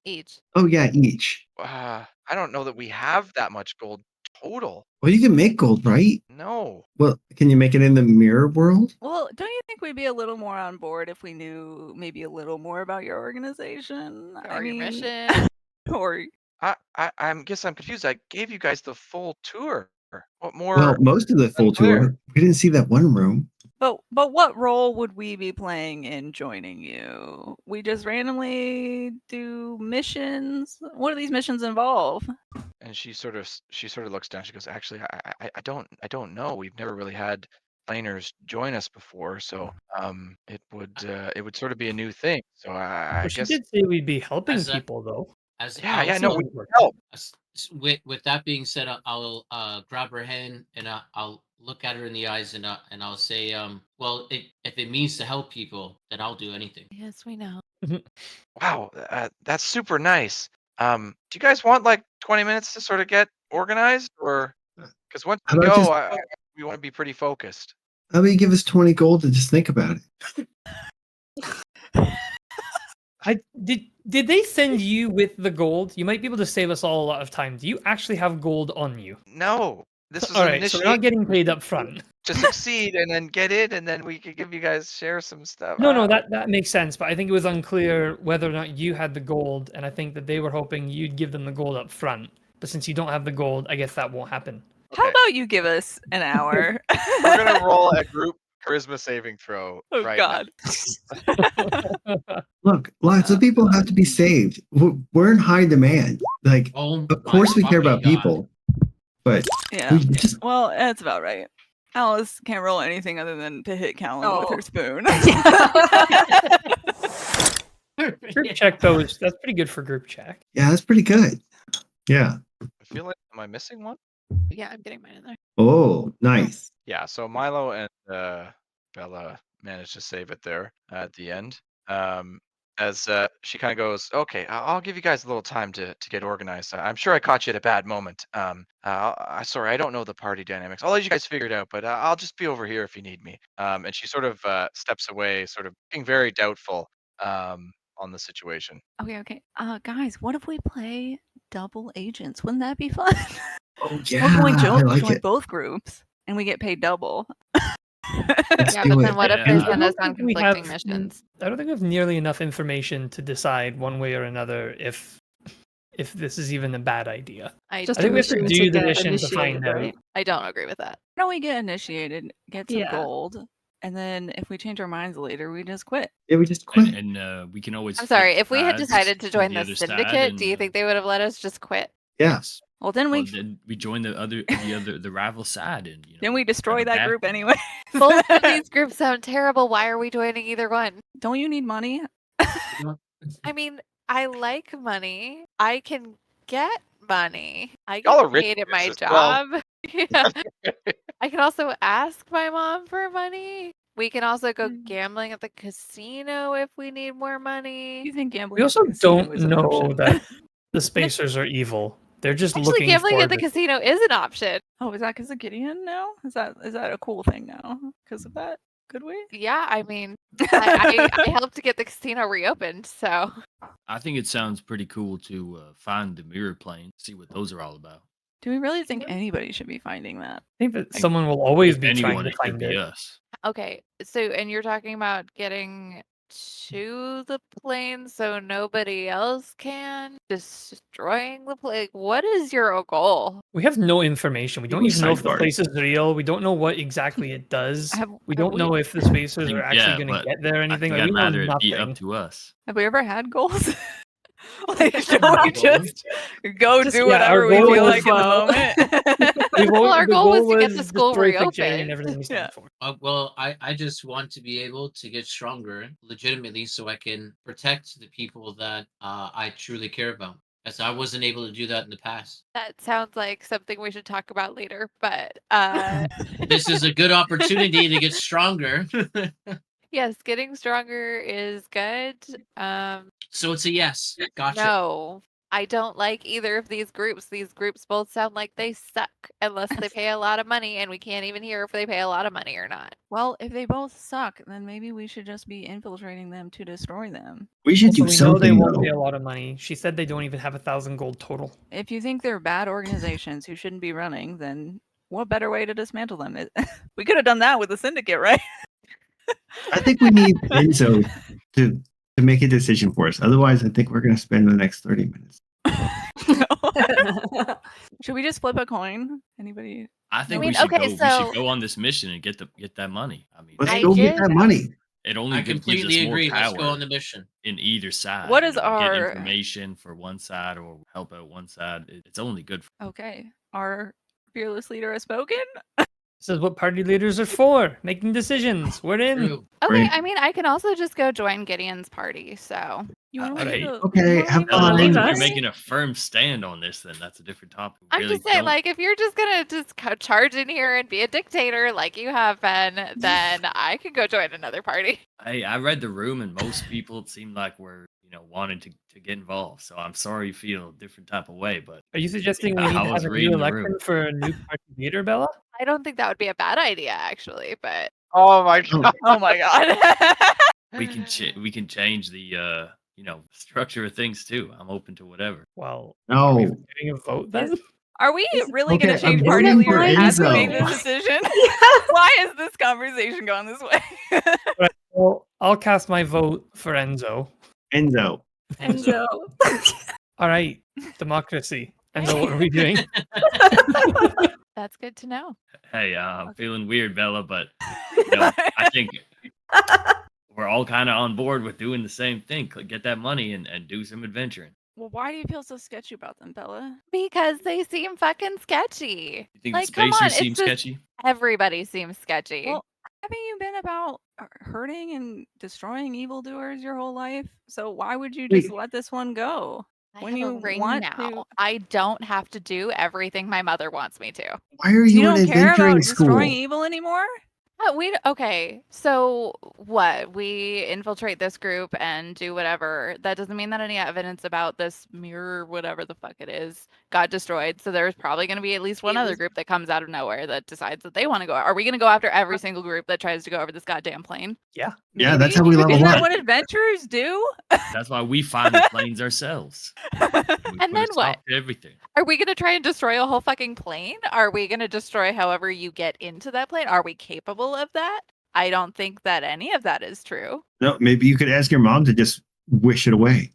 Each. Oh, yeah, each. I don't know that we have that much gold total. Well, you can make gold, right? No. Well, can you make it in the mirror world? Well, don't you think we'd be a little more on board if we knew maybe a little more about your organization? Or your mission. Or I guess I'm confused. I gave you guys the full tour. What more? Well, most of the full unclear. tour. We didn't see that one room. but what role would we be playing in joining you? We just randomly do missions. What do these missions involve? And she sort of looks down. She goes, actually, I don't know. We've never really had planers join us before, so it would sort of be a new thing. So I Well, she guess did say we'd be helping As a- people, though. yeah, That's no, how we it works. help. With that being said, I'll grab her hand and I'll look at her in the eyes and I'll say, well, if it means to help people, then I'll do anything. Yes, we know. Wow, that's super nice. Do you guys want like 20 minutes to sort of get organized, or because once How we about go, just- we want to be pretty focused. How about you give us 20 gold to just think about it? Did they send you with the gold? You might be able to save us all a lot of time. Do you actually have gold on you? No, this is All right, so we're not initiate getting paid up front. to succeed and then get it, and then we could give you guys share some stuff. No, that makes sense, but I think it was unclear whether or not you had the gold, and I think that they were hoping you'd give them the gold up front. But since you don't have the gold, I guess that won't happen. How Okay. about you give us an hour? We're gonna roll a group charisma saving throw. Oh right God. Look, lots of people have to be saved. We're in high demand. Like, Oh, of course we care my about God. people, but Yeah. we just Well, that's about right. Alice can't roll anything other than to hit Callan with Oh. her spoon. Group check though that's pretty good for group check. yeah, that's pretty good. Yeah. I feel like am I missing one? Yeah, I'm getting mine in there. Oh, nice. Yeah. So Milo and Bella managed to save it there at the end. As she kind of goes, okay, I'll give you guys a little time to get organized. I'm sure I caught you at a bad moment. Sorry, I don't know the party dynamics. I'll let you guys figure it out, but I'll just be over here if you need me. And she sort of steps away, sort of being very doubtful on the situation. Okay. Guys, what if we play double agents? Wouldn't that be fun? Oh, We're going yeah, I like join it. both groups, and we get paid double. Let's Yeah, do but it. then what if Yeah. they I send don't us on think we conflicting have- missions? I don't think we have nearly enough information to decide one way or another if this is even a bad idea. I Just I think we have to mission do the get mission to find initiated, out. right? I don't agree with that. Why don't we get initiated, get some Yeah. gold, and then if we change our minds later, we just quit. Yeah, we just quit. And we can always. I'm sorry. flip If we had sides decided to join the the other side syndicate, do you and, think they would have let us just quit? Yes. Well, then Well, we then we join the rival side, and then we destroy kinda that back group them. anyway. Both of these groups sound terrible. Why are we joining either one? Don't you need money? I mean, I like money. I can get money. I Y'all get are rich paid at my bitches. Well- job. Yeah. I can also ask my mom for money. We can also go gambling at the casino if we need more You money. think gambling? We at the also casino don't is an know option? that the spacers are evil. They're just Actually, looking gambling for at the casino is an option. Oh, is that because of Gideon now? Is that a cool thing now? Because of that? Could we? Yeah, I mean, I helped to get the casino reopened, so I think it sounds pretty cool to find the mirror plane, see what those are all about. Do we really think anybody should be finding that? I think that Like, someone will always If be trying anyone, to it could find be it. us. okay. So, and you're talking about getting to the plane so nobody else can, destroying the plane. What is your goal? We have no information. We don't People even know if the sidebar. place is real. We don't know what exactly it does. We don't know if the spacers think- are actually yeah, going to but get there or I anything. think Like, I'd we know rather it be up nothing. to us. Have we ever had goals? Like, should Our we goal. just go Just- do yeah, whatever our we goal feel was, like in the moment? Well, our the goal was to get the school destroy Thick Jerry reopened. and everything we stand Yeah. for. Well, I just want to be able to get stronger legitimately so I can protect the people that I truly care about. As I wasn't able to do that in the past. That sounds like something we should talk about later, but This is a good opportunity to get stronger. yes, getting stronger is good. So it's a yes. Gotcha. No, I don't like either of these groups. These groups both sound like they suck unless they pay a lot of money, and we can't even hear if they pay a lot of money or not. Well, if they both suck, then maybe we should just be infiltrating them to destroy them. We should Also, do we know they something won't pay a though. lot of money. She said they don't even have 1,000 gold total. If you think they're bad organizations who shouldn't be running, then what better way to dismantle them? We could have done that with the syndicate, right? I think we need Enzo to make a decision for us. Otherwise, I think we're going to spend the next 30 minutes. Should we just flip a coin? Anybody? I think mean, we should okay, go. We so- should go on this mission and get that money. I mean, Let's I go get did- that money. it only I gives completely us more agree. Let's power go on the mission. in either side. What is Get our- information for one side or help out one side? It's only good. Okay, our fearless leader has spoken. This is what party leaders are for, making decisions. We're in. True. Okay, Right. I mean, I can also just go join Gideon's party. So You want Alright. Okay, have No, fun. if Leave you're us. making a firm stand on this, then that's a different topic. We I'm really just saying, don't- like, if you're just gonna charge in here and be a dictator like you have been, then I could go join another party. Hey, I read the room, and most people seem like we're wanting to get involved. So I'm sorry you feel a different type of way, but Are you suggesting we I need to was have a new reading the room. election for a new party leader, Bella? I don't think that would be a bad idea, actually. But Oh my god. Oh my god. we can change the structure of things too. I'm open to whatever. Well, are we No. getting a vote then? Are we really going Okay, to I'm change party voting for leader as we Enzo. make this decision? Why is this conversation going this way? Well, I'll cast my vote for Enzo. Enzo. Enzo. All right, democracy. Enzo, what are we doing? that's good to know. Hey, I'm feeling weird, Bella, but I think we're all kind of on board with doing the same thing. Get that money and do some adventuring. Well, why do you feel so sketchy about them, Bella? Because they seem fucking sketchy. You think Like, the come spacers on, seem it's just- sketchy? Everybody seems sketchy. Well, haven't you been about hurting and destroying evildoers your whole life? So why would you just Wait. let this one go? I when have a you ring want now. to- I don't have to do everything my mother wants me to. Why are You you in don't care about adventuring school? destroying evil anymore? Okay, so what? We infiltrate this group and do whatever. That doesn't mean that any evidence about this mirror, whatever the fuck it is, got destroyed. So there's probably going to be at least one It other was- group that comes out of nowhere that decides that they want to go. Are we going to go after every single group that tries to go over this goddamn plane? Yeah, that's how we Maybe? level Isn't that up. what adventurers do? That's why we find the planes ourselves. We And put then a stop what? to everything. Are we going to try and destroy a whole fucking plane? Are we going to destroy however you get into that plane? Are we capable of that? I don't think that any of that is true. No, maybe you could ask your mom to just wish it away.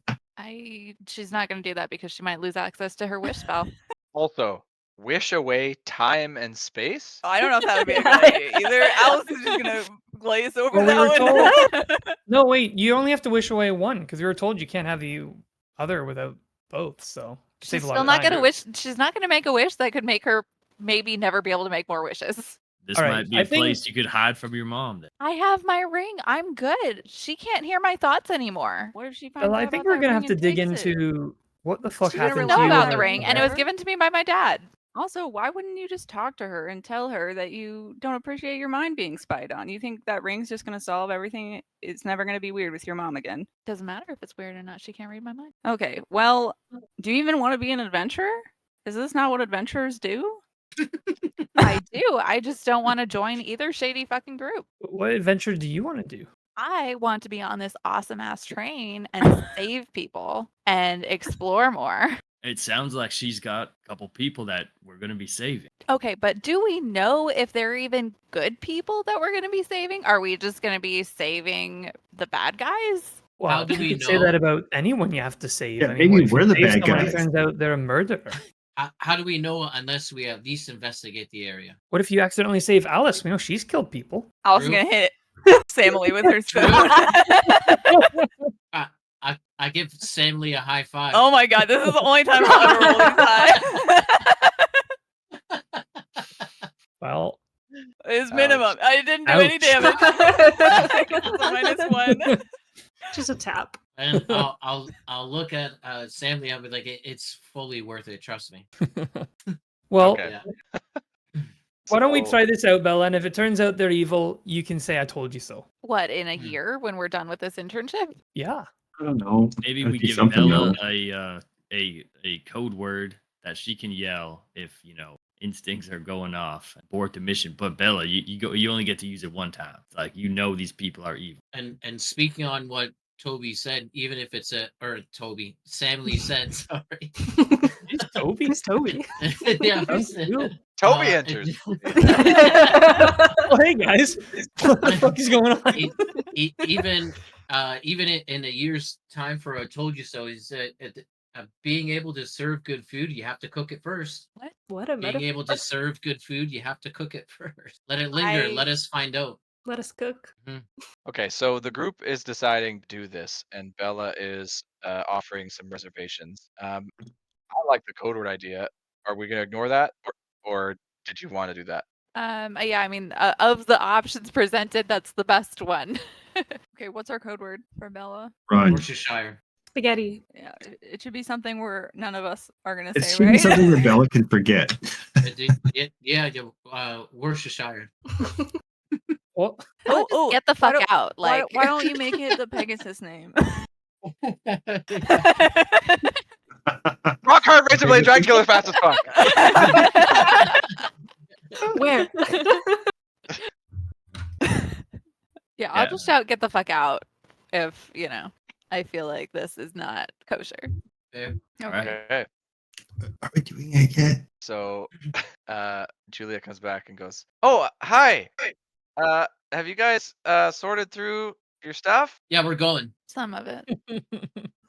She's not going to do that because she might lose access to her wish spell. Also, wish away time and space. I don't know if that would be a good idea either. Alice is just gonna glaze over Well, we were that one. No, wait, you only have to wish away one because we were told you can't have the other without both. So to save She's a lot still of not time. gonna wish. She's not gonna make a wish that could make her maybe never be able to make more wishes. This All right, might be I a think- place you could hide from your mom. Then. I have my ring. I'm good. She can't hear my thoughts anymore. What if she finds Well, out I think about we're that gonna ring have to and dig takes it? into what the fuck She didn't happened Know to you. about and the your ring, and it was mother? given to me by my dad. Also, why wouldn't you just talk to her and tell her that you don't appreciate your mind being spied on? You think that ring's just going to solve everything? It's never going to be weird with your mom again. Doesn't matter if it's weird or not. She can't read my mind. Okay, well, do you even want to be an adventurer? Is this not what adventurers do? I do. I just don't want to join either shady fucking group. What adventure do you want to do? I want to be on this awesome ass train and save people and explore more. It sounds like she's got a couple people that we're gonna be saving. Okay, but do we know if they're even good people that we're going to be saving? Are we just going to be saving the bad guys? Well, do you we could say know? that about anyone you have to save. Yeah, I mean, maybe what if you we're the save bad someone and guys. it turns out they're a murderer. How do we know unless we at least investigate the area? What if you accidentally save Alice? We know she's killed people. Alice True. going to hit Samily with her spoon. I give Sam Lee a high five. Oh my god, this is the only time I'll ever roll this high. Well, It's minimum. I didn't do any Ouch. damage. It's a -1. Just a tap. And I'll look at Sam Lee. I'll be like, it's fully worth it. Trust me. well, Okay. Yeah. why don't we So- try this out, Bella? And if it turns out they're evil, you can say I told you so. What, in a year when we're done with this internship? Yeah. I don't know. Maybe That'd we be give something, Bella though. a code word that she can yell if instincts are going off. Abort the mission. But Bella, you only get to use it one time. It's like these people are evil. And speaking on what Toby said, even if it's Sam Lee said, sorry. It's Toby. Who's Toby? Yeah, Thank you. Toby Uh, enters. Oh, hey guys, what the fuck is going on? even in a year's time for I told you so is being able to serve good food, you have to cook it first. What a Being metaphor. able to serve good food, you have to cook it first. Let it linger. Let us find out. Let us cook. Okay, so the group is deciding to do this, and Bella is offering some reservations. I like the code word idea. Are we going to ignore that, or did you want to do that? Yeah, I mean, of the options presented, that's the best one. Okay, what's our code word for Bella? Run. Worcestershire. Spaghetti. Yeah, it should be something where none of us are gonna It say, should be right? something that Bella can forget. Worcestershire. Well, Just get the fuck out. Why, Like, why don't you make it the Pegasus name? Rock hard razor blade dragon killer fast as fuck. Where? yeah, I'll Yeah. just shout, "Get the fuck out!" If I feel like this is not kosher. Okay. Are we doing it yet? So Julia comes back and goes, "Oh, hi. Have you guys sorted through your stuff? Yeah, we're going. Some of it.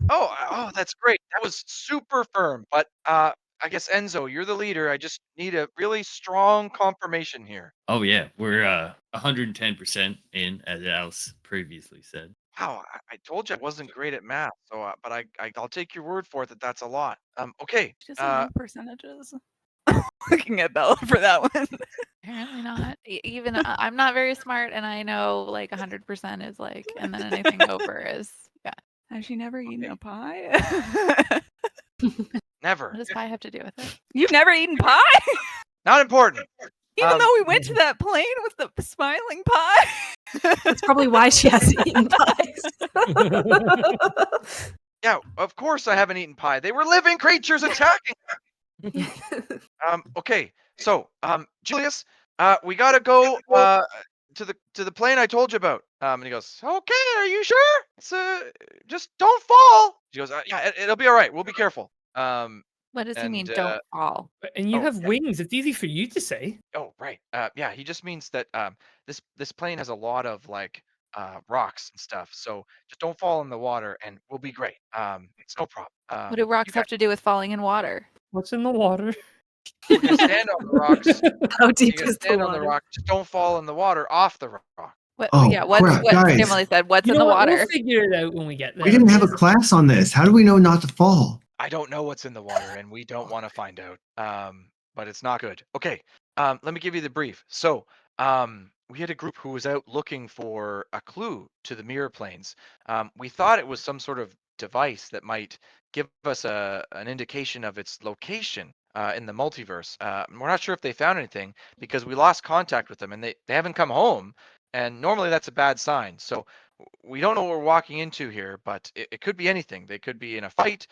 Oh, that's great. That was super firm. But I guess Enzo, you're the leader. I just need a really strong confirmation here." Oh yeah, we're 110% in, as Alice previously said. Wow, I told you I wasn't great at math, so but I'll take your word for it that that's a lot. Okay. She doesn't know percentages. Looking at Bella for that one. Apparently not. Even I'm not very smart, and I know like 100% is like, and then anything over is Has she never eaten a pie? Never. What does pie have to do with it? You've never eaten pie? Not important. Even though we went to that plane with the smiling pie? That's probably why she hasn't eaten pies. Yeah, of course I haven't eaten pie. They were living creatures attacking. Okay. So, Julius, we gotta go to the plane I told you about. And he goes, "Okay, are you sure? It's just don't fall." She goes, "Yeah, it'll be all right. We'll be careful." What does he mean? And, Don't fall. and you Oh, have yeah. wings. It's easy for you to say. Oh, right. Yeah, he just means that this plane has a lot of like rocks and stuff. So just don't fall in the water, and we'll be great. It's no problem. What do rocks have to do with falling in water? What's in the water? You can stand on the rocks. How You deep can is the stand on the water? rock. Just don't fall in the water off the rock. What? Oh, Yeah. What's crap, what guys. Emily said? What's You in know the what? water? We'll figure it out when we get there. We didn't have a class on this. How do we know not to fall? I don't know what's in the water, and we don't want to find out. But it's not good. Okay. Let me give you the brief. So, we had a group who was out looking for a clue to the mirror planes. We thought it was some sort of device that might give us an indication of its location in the multiverse. We're not sure if they found anything because we lost contact with them, and they haven't come home. And normally that's a bad sign. So we don't know what we're walking into here, but it could be anything. They could be in a fight.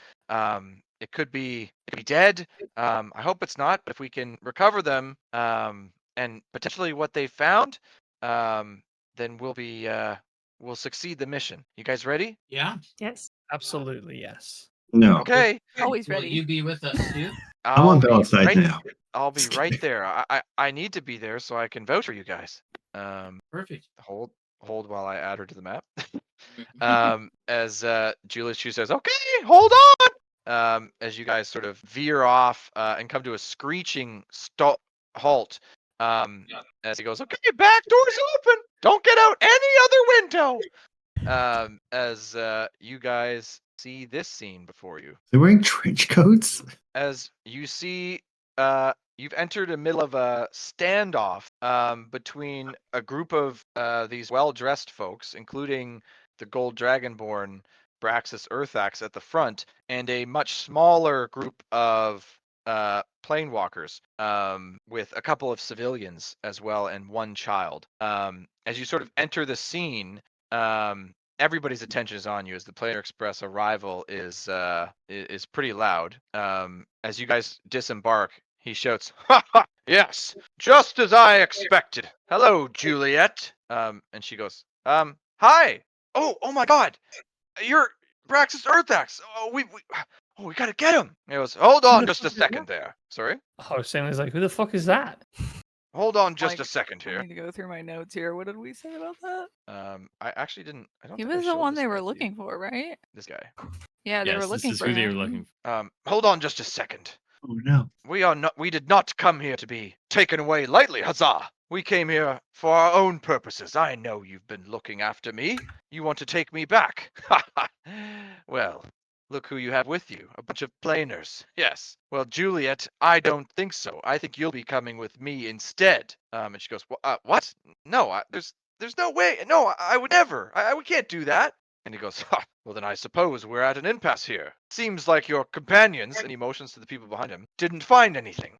It could be dead. I hope it's not. But if we can recover them and potentially what they found, then we'll succeed the mission. You guys ready? Yeah. Yes. Absolutely, yes. No. Okay. Always Will ready. you be with us too? I'm on I'll be Bella's side right- now. I'll be right there. I need to be there so I can vouch for you guys. Perfect. Hold while I add her to the map. Mhm. As Julius Chu says, okay, hold on. As you guys sort of veer off and come to a screeching halt. As he goes, okay, back door's open. Don't get out any other window. As you guys see this scene before you. They're wearing trench coats. As you see, you've entered the middle of a standoff between a group of these well-dressed folks, including the Gold Dragonborn Braxis Earthax at the front, and a much smaller group of planewalkers with a couple of civilians as well and one child. As you sort of enter the scene, everybody's attention is on you as the Planar Express arrival is pretty loud. As you guys disembark, he shouts, "Ha ha! Yes, just as I expected. Hello, Juliet." And she goes, "Hi. Oh my God, you're Braxis Earthax. Oh, we gotta get him." He goes, "Hold on, just a second there. Sorry, Oh, Stanley's like, who the fuck is that? hold on, just a Like, second I here." need to go through my notes here. What did we say about that? I actually didn't. I don't. He think I was the showed one this they guy were to you. looking for, right? This guy. Yeah, they Yes, were this looking is for who they were him. looking for. Hold on just a second. Oh no. We did not come here to be taken away lightly, huzzah! We came here for our own purposes. I know you've been looking after me. You want to take me back. Well, look who you have with you. A bunch of planers. Yes. Well, Juliet, I don't think so. I think you'll be coming with me instead. And she goes, what? No, there's no way. No, I would never. We can't do that. And he goes, ha, well, then I suppose we're at an impasse here. Seems like your companions, and he motions to the people behind him, didn't find anything.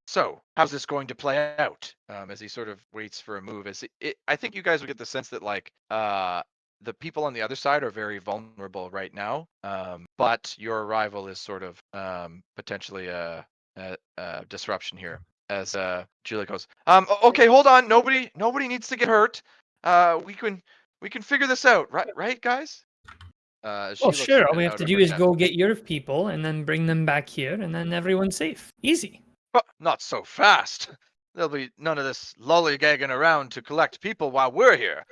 So how's this going to play out? As he sort of waits for a move. I think you guys would get the sense that like the people on the other side are very vulnerable right now. But your arrival is sort of potentially a disruption here. As Julia goes, okay, hold on. Nobody needs to get hurt. We can figure this out, right, guys? She Well, looks sure. All we out have to of do her is chest. go get your people and then bring them back here, and then everyone's safe. Easy. Not so fast. There'll be none of this lollygagging around to collect people while we're here.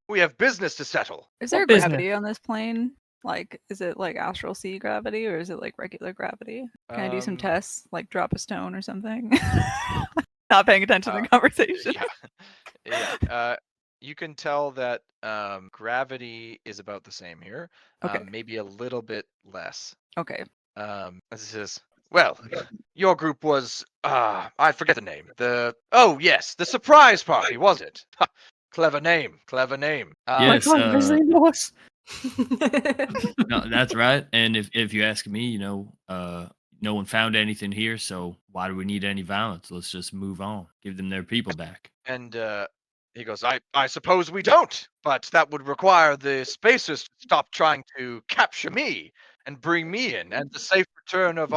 We have business to settle. Is there What business? gravity on this plane? Like, is it like astral sea gravity or is it like regular gravity? Can I do some Um, tests, like drop a stone or something? Not paying attention to the Uh, conversation. Yeah. You can tell that gravity is about the same here. Okay. Maybe a little bit less. Okay. This is well, your group was I forget the name. Yes, the surprise party, was it? Clever name. Yes, Oh my God, his name was. No, that's right. And if you ask me, no one found anything here, so why do we need any violence? Let's just move on. Give them their people back. And he goes, I suppose we don't, but that would require the spacers to stop trying to capture me and bring me in, and the safe return of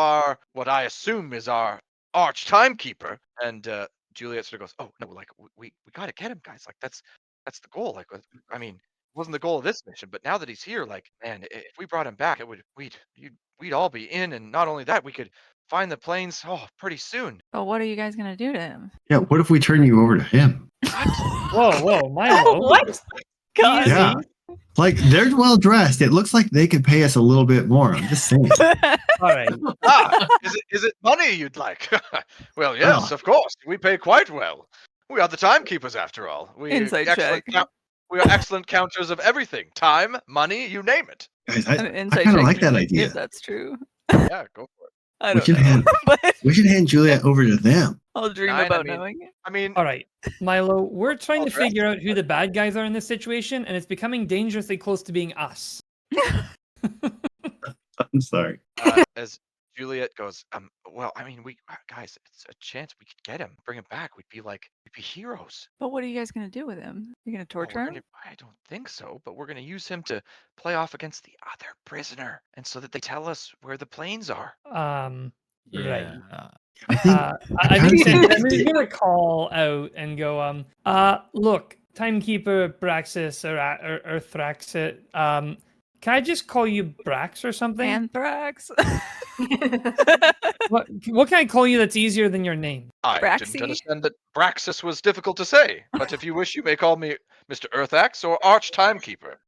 what I assume is our arch timekeeper. And Juliet sort of goes, oh no, like we gotta get him, guys. Like that's the goal. Like I mean, it wasn't the goal of this mission, but now that he's here, like man, if we brought him back, we'd all be in, and not only that, we could find the planes pretty soon. But what are you guys gonna do to him? Yeah, what if we turn you over to him? Whoa, Milo. What? God. Yeah. Like they're well dressed. It looks like they could pay us a little bit more. I'm just saying. All right. Is it money you'd like? Well, yes, of course. We pay quite well. We are the timekeepers, after all. Insight check. We are excellent counters of everything: time, money, you name it. Guys, An I insight kind of check like to that see idea. If that's true. Yeah, go for it. I We don't should know. hand- but We should hand Juliet over to them. I'll dream Nine, I about mean- knowing it. I mean, All right, Milo, we're trying I'll to dress figure it, out who the bad guys are in this situation, and it's becoming dangerously close to being us. I'm sorry. as Juliet goes, well, I mean, we guys, it's a chance we could get him, bring him back. We'd be heroes. But what are you guys gonna do with him? You gonna Well, torture him? I don't think so, but we're gonna use him to play off against the other prisoner, and so that they tell us where the planes are. Right. Yeah. I think I kinda think think Sam is they- gonna call out and go, look, timekeeper Braxis or Thraxit, can I just call you Brax or something? Anthrax. What can I call you that's easier than your name? I Braxy? didn't understand that Braxis was difficult to say, but if you wish, you may call me Mr. Earthaxe or Arch Timekeeper.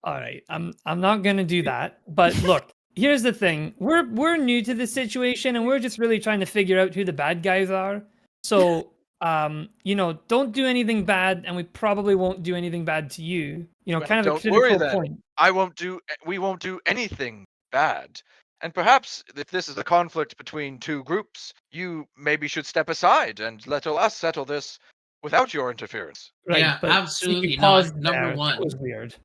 All right, I'm not gonna do that. But look, here's the thing: we're new to this situation, and we're just really trying to figure out who the bad guys are. So, don't do anything bad, and we probably won't do anything bad to you. Well, Kind of a don't worry critical then. point. We won't do anything bad. And perhaps if this is a conflict between two groups, you maybe should step aside and let us settle this without your interference. Right, Yeah, but absolutely you not. paused Number there. one. That was weird.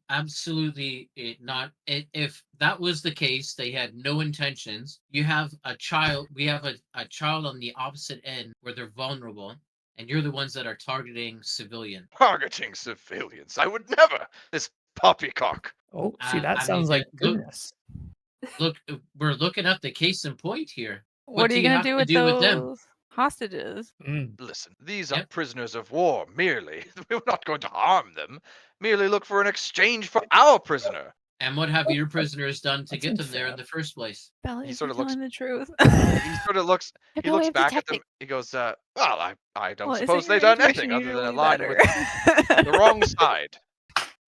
Absolutely not. If that was the case, they had no intentions. You have a child. We have a child on the opposite end where they're vulnerable, and you're the ones that are targeting civilian. Targeting civilians. I would never. This poppycock. Oh, see, that I mean, sounds like look- goodness. Look, we're looking at the case in point here. What are do you you gonna have do to with do with them? those hostages? Mm. Listen, these are Yep. prisoners of war merely. We're not going to harm them. Merely look for an exchange for our prisoner. And what have your prisoners done to That's get them there unfair. in the first place? Belly, He is sort he of looks- telling the truth? He sort of looks. Took He away looks of back at them. detecting. He goes, well, I don't Well, isn't suppose your they've done intuition anything other than usually align better? with the wrong side.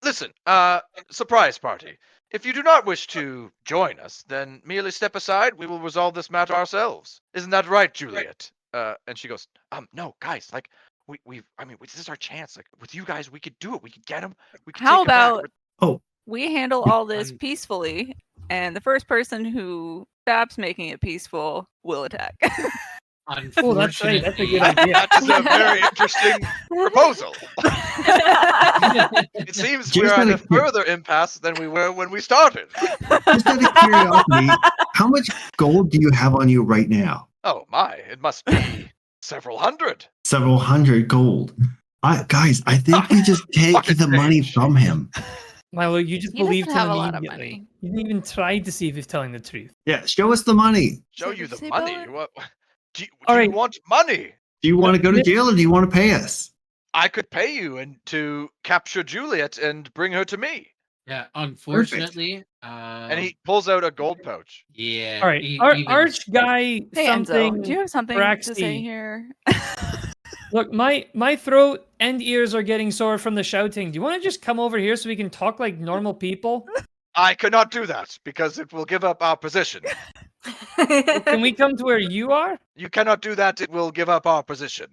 Listen, surprise party. If you do not wish to join us, then merely step aside. We will resolve this matter ourselves. Isn't that right, Juliet? And she goes, no, guys, like this is our chance. Like with you guys, we could do it. We could get him. We could How take him back. about Oh, we handle all this I'm- peacefully, and the first person who stops making it peaceful will attack. Oh, that's right. That's a good Unfortunately, idea. That is a very interesting proposal. It seems Just we're at out a of cur- further impasse than we were when we started. just out of curiosity, how much gold do you have on you right now? Oh my, it must be several hundred. Several hundred gold. Guys, I think we just take Pocket the money change. from him. Milo, you just He doesn't believed have him a lot of immediately. money. You didn't even try to see if he's telling the truth. Yeah, show us the money. Show Did you you the say money. Bella? What? Do you Alright. want money? Do you want to go to jail or do you want to pay us? I could pay you and to capture Juliet and bring her to me. yeah, unfortunately, And he pulls out a gold pouch. yeah. All right, even- Arch guy, Hey something. Enzo, do you have something to say Braxy. here? Look, my throat and ears are getting sore from the shouting. Do you want to just come over here so we can talk like normal people? I cannot do that because it will give up our position. Can we come to where you are? You cannot do that. It will give up our position.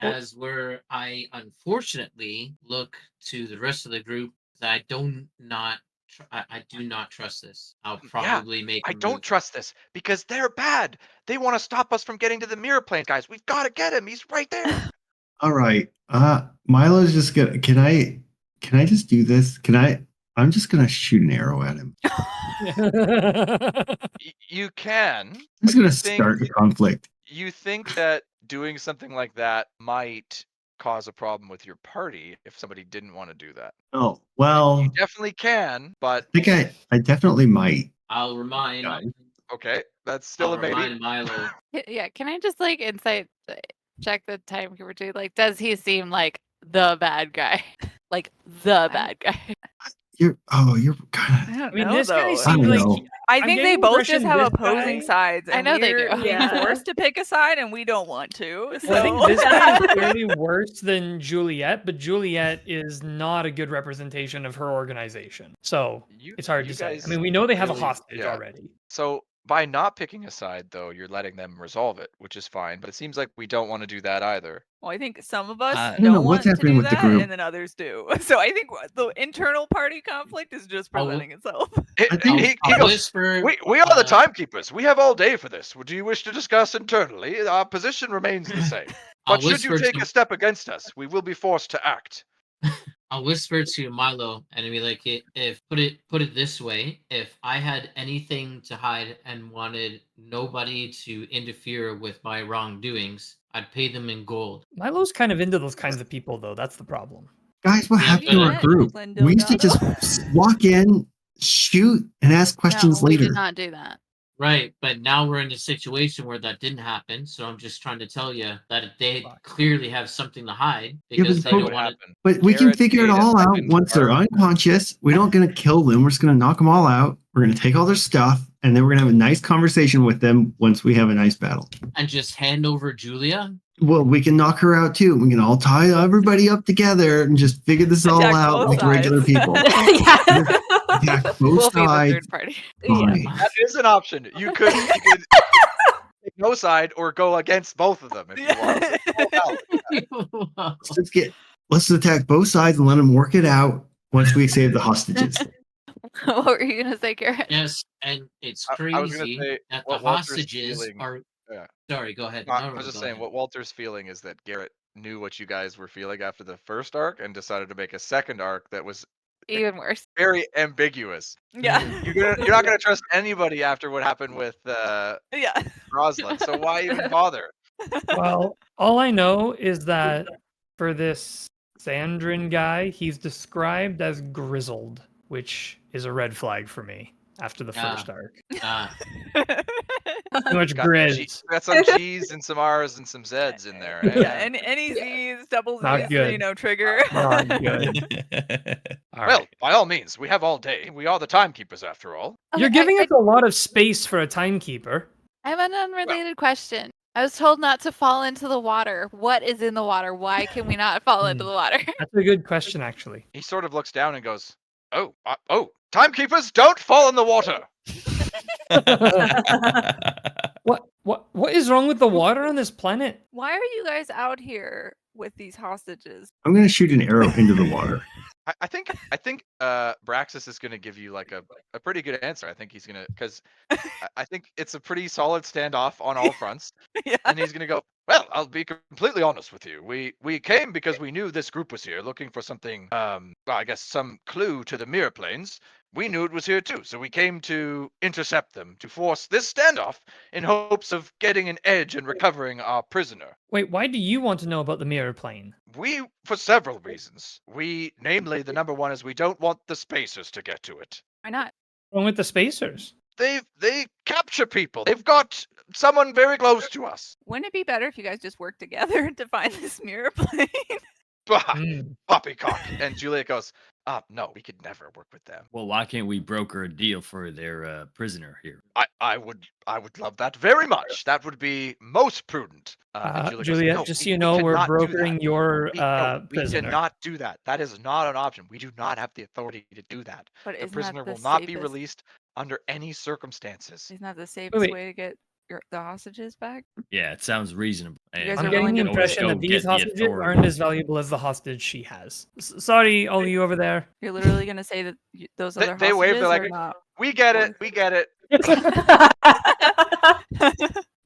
as where I unfortunately look to the rest of the group that I do not trust this. I'll probably make. I a don't move. trust this because they're bad. They want to stop us from getting to the mirror plane, guys. We've got to get him. He's right there. All right. Milo's just gonna can I just do this? I'm just gonna shoot an arrow at him. You can. I'm but just gonna you think- start a conflict. You think that doing something like that might cause a problem with your party if somebody didn't want to do that. Oh, well, You definitely can, but I think I definitely might. I'll remind. Guys. okay, that's still I'll a maybe. remind Milo. Yeah, can I just like insight check the timekeeper too? Like, does he seem like the bad guy? Like the bad guy? You're kind I of. don't I mean, know this guy though. I seems don't like know. I I'm think they getting the both just impression have this opposing guy- sides. I And know they we're do. being Yeah. forced to pick a side, and we don't want to. So Well, I think this guy is clearly worse than Juliet, but Juliet is not a good representation of her organization. So You- it's hard you to say. guys I mean, we know they have a really- hostage yeah. already. So by not picking a side, though, you're letting them resolve it, which is fine. But it seems like we don't want to do that either. Well, I think some of us I don't know don't what's want to happening do with the that, group. and then others do. So I think the internal party conflict is just I will- presenting itself. I think- He I'll goes, whisper. we are the uh, timekeepers. We have all day for this. Do you wish to discuss internally? Our position remains the same. I'll But should you whisper take to- a step against us, we will be forced to act. I'll whisper to Milo and be like, if put it this way, if I had anything to hide and wanted nobody to interfere with my wrongdoings, I'd pay them in gold. Milo's kind of into those kinds of people, though. That's the problem. Guys, what Yeah, happened to our but- group? Glenn We used to Delgado. just walk in, shoot, and ask questions no, we later. did not do that. Right, but now we're in a situation where that didn't happen. So I'm just trying to tell you that they Fuck. clearly have something to hide Yeah, because but they Pope- don't What want to. happened? But we can Garrett figure it made a all out second once they're arc. unconscious. We're not going to kill them. We're just going to knock them all out. We're going to take all their stuff, and then we're going to have a nice conversation with them once we have a nice battle. And just hand over Julia. Well, we can knock her out too. We can all tie everybody up together and just figure this all Attack out both like regular sides. people. yeah. Attack both We'll be the sides. third party. Fine. That is an option. You could take no side or go against both of them if you want. Let's attack both sides and let them work it out once we save the hostages. What were you gonna say, Garrett? Yes, and it's I was gonna crazy say, that the what Walter's hostages feeling- are. yeah. Sorry, go ahead. I No, was just go saying, ahead. what Walter's feeling is that Garrett knew what you guys were feeling after the first arc and decided to make a second arc that was Even worse. very ambiguous. Yeah. You're not gonna trust anybody after what happened with Yeah. Rosalind. So why even bother? Well, all I know is that for this Sandrin guy, he's described as grizzled, which is a red flag for me after the Ah. first arc. Oh, Too much Got grizz. some G's and some R's and some Z's in there. Eh? Yeah, any Z's, double Not Z's, good. trigger. Not good. All Well, right. by all means, we have all day. We are the timekeepers after all. You're Okay, giving us a lot of space for a timekeeper. I have an unrelated question. I was told not to fall into the water. What is in the water? Why can we not fall into the water? That's a good question, actually. He sort of looks down and goes, "Oh, timekeepers, don't fall in the water." What is wrong with the water on this planet? Why are you guys out here with these hostages? I'm going to shoot an arrow into the water. I think Braxis is going to give you like a pretty good answer. I think he's going to, because I think it's a pretty solid standoff on all fronts. Yeah. And he's going to go, well, I'll be completely honest with you. We came because we knew this group was here looking for something, well, I guess some clue to the mirror planes. We knew it was here too. So we came to intercept them, to force this standoff in hopes of getting an edge and recovering our prisoner. Wait, why do you want to know about the mirror plane? For several reasons. Namely, the number one is we don't want the spacers to get to it. Why not? What's wrong with the spacers? They capture people. They've got someone very close to us. Wouldn't it be better if you guys just worked together to find this mirror plane? Bah, Mm. poppycock. And Juliet goes, no, we could never work with them. Well, why can't we broker a deal for their prisoner here? I would love that very much. That would be most prudent. And Juliet goes, Juliet, "No, just so we- you we know, we're cannot do that. brokering your We prisoner. cannot do that. That is not an option. We do not have the authority to do that. But The isn't prisoner that the will not be safest- released under any circumstances. Isn't that the safest wait. way to get the hostages back? Yeah, it sounds reasonable. guys and are I'm we willing getting the can always impression go that these get the hostages authority. aren't as valuable as the hostage she has. Sorry, all of you over there. You're literally gonna say that those They- other they wave, hostages they're are like, not. We get it. We get it.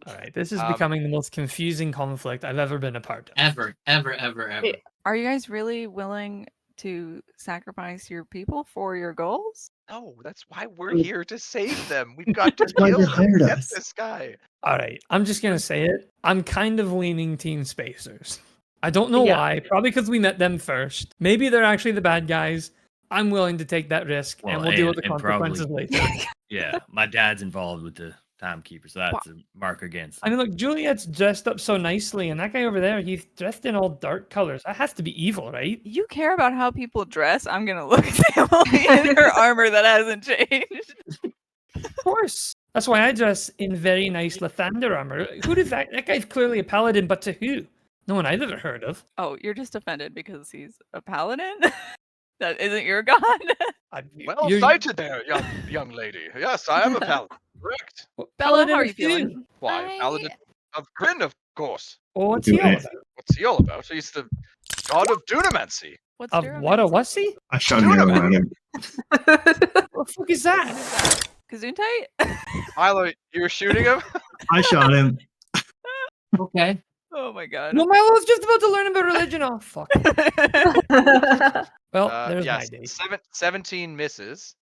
All right, this is Um, becoming the most confusing conflict I've ever been a part of. Ever. Wait. Are you guys really willing to sacrifice your people for your goals? No, that's why we're here to save them. We've got to That's why kill they them. hired Get us. this guy. All right, I'm just gonna say it. I'm kind of leaning Team Spacers. I don't know Yeah. why. Probably because we met them first. Maybe they're actually the bad guys. I'm willing to take that risk, Well, and we'll deal with the and consequences later. Yeah, my dad's involved with the timekeeper, so that's a mark against. I mean, look, Juliet's dressed up so nicely, and that guy over there, he's dressed in all dark colors. That has to be evil, right? You care about how people dress? I'm gonna look at Emily in her armor that hasn't changed. Of course. That's why I dress in very nice Lathander armor. Who does that? That guy's clearly a paladin, but to who? No one I've ever heard of. Oh, you're just offended because he's a paladin? That isn't your god? Well You're- cited there, young lady. Yes, I am a paladin. Correct. Bella, how are of you feeling? Feud. Why? Paladin of Kryn, of course. Well, what's Do he all it. about? What's he all about? He's the god of Dunamancy. What's Of what a Duromancy? wussy? I shot an arrow at him. What the fuck is that? Gesundheit? Milo, you were shooting him? I shot him. Okay. Oh my god. No, my was just about to learn about religion. Oh fuck. Well, there's my Yes, day. 17 misses.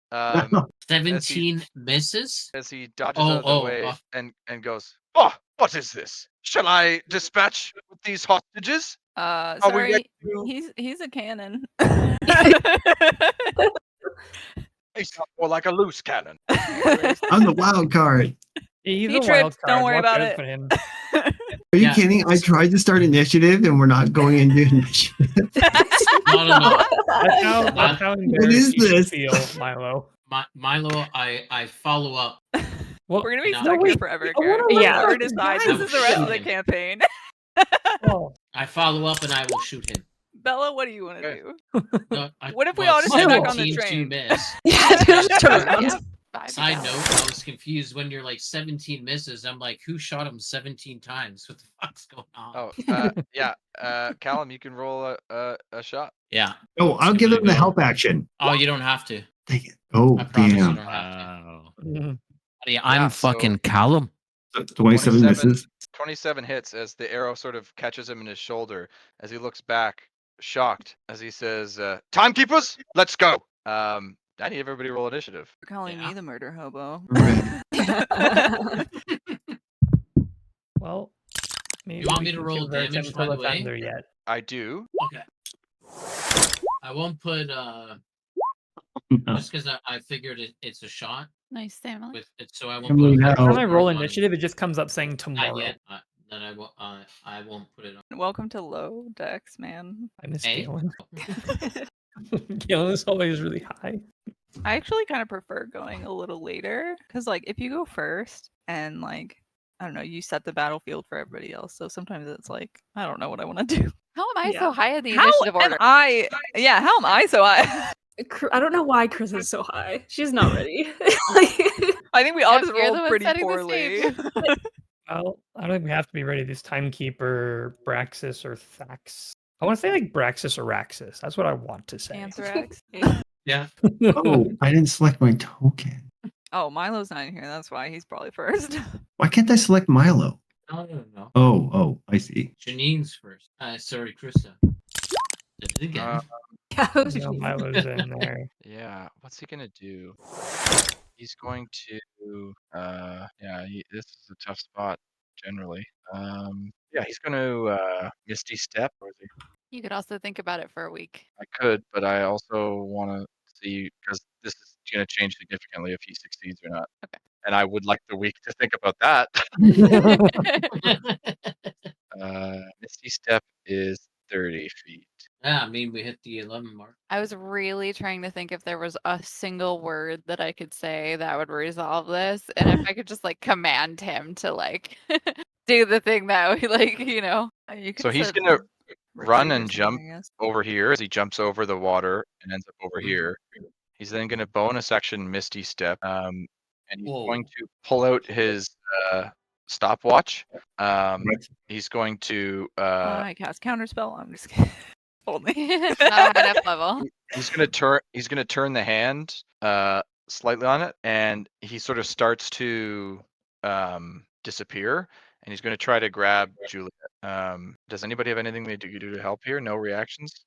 17 misses. As he dodges Oh, out of the oh, way oh. and goes, "Oh, what is this? Shall I dispatch with these hostages? Are we Sorry, ready to-" he's a cannon. He's not more like a loose cannon. I'm the wild card. He's He a tripped, wild card. don't worry Watch about out it. for him. Are you Yeah. kidding? I tried to start initiative and we're not going into initiative. No. That's how is embarrassed you this? feel, Milo. Milo, I follow up. Well, We're gonna be No, stuck here wait, forever. I wanna Garrett. learn Yeah. We're about this decide guy. this is the rest of the Okay. campaign. oh, I follow up and I will shoot him. Bella, what do you want to Okay. do? What if we all just get back on the 17 to train? miss. Yeah, just turn Yeah, around. vibe Side out. note, I was confused when you're like 17 misses. I'm like, who shot him 17 times? What the fuck's going on? Oh, yeah. Callum, you can roll a shot. Yeah. Oh, I'll give him the help action. Oh, you don't have to. Dang it. Oh, I promise you damn. don't have to. Wow. mhm. Buddy, I'm Yeah, so- fucking Callum. 27 misses. 27 hits as the arrow sort of catches him in his shoulder as he looks back, shocked, as he says, "Timekeepers, let's go." I need everybody to roll initiative. You're calling Yeah. me the murder hobo. Right. Well, maybe want we me to can roll convert damage, him to by the way? Lathander yet. I do. Okay. I won't put just because I figured it's a shot Nice, Emily. with it, so I won't Emily, put. no. Every time I roll on- initiative, it just comes up saying Not tomorrow. yet. Then I won't put it on. Welcome to low Dex, man. I miss Hey. Galen. Galen is always really high. I actually kind of prefer going a little later because, like, if you go first and, like, I don't know, you set the battlefield for everybody else. So sometimes it's like, I don't know what I want to do. How am I Yeah. so high in the How initiative am order? I? Yeah, how am I so I? I don't know why Chris is so high. She's not ready. I think we all Yep, just you're the rolled one pretty setting the poorly. stage. Well, I don't think we have to be ready. This timekeeper, Braxis, or Thax. I want to say like Braxis or Raxis. That's what I want to say. Anthrax. Yeah. Oh, I didn't select my token. Oh, Milo's not in here. That's why he's probably first. Why can't I select Milo? No. Oh, I see. Janine's first. Sorry, Krista. Did it again. No, Milo's in there. Yeah, what's he gonna do? He's going to, this is a tough spot generally. Yeah, he's going to Misty Step. Or is he? You could also think about it for a week. I could, but I also want to see because this is going to change significantly if he succeeds or not. Okay. And I would like the week to think about that. Misty Step is 30 feet. Yeah, I mean we hit the 11 mark. I was really trying to think if there was a single word that I could say that would resolve this, and if I could just like command him to like do the thing that we like, you know. You could So he's set going to run retreat or and jump something, I guess. over here as he jumps over the water and ends up over Mhm. here. He's then going to bonus action Misty Step, and he's Whoa. going to pull out his stopwatch. Right. He's going to I cast counterspell. I'm just kidding. Only. Not a high enough level. he's going to turn the hand slightly on it, and he sort of starts to disappear. And he's going to try to grab Juliet. Does anybody have anything they do to help here? No reactions.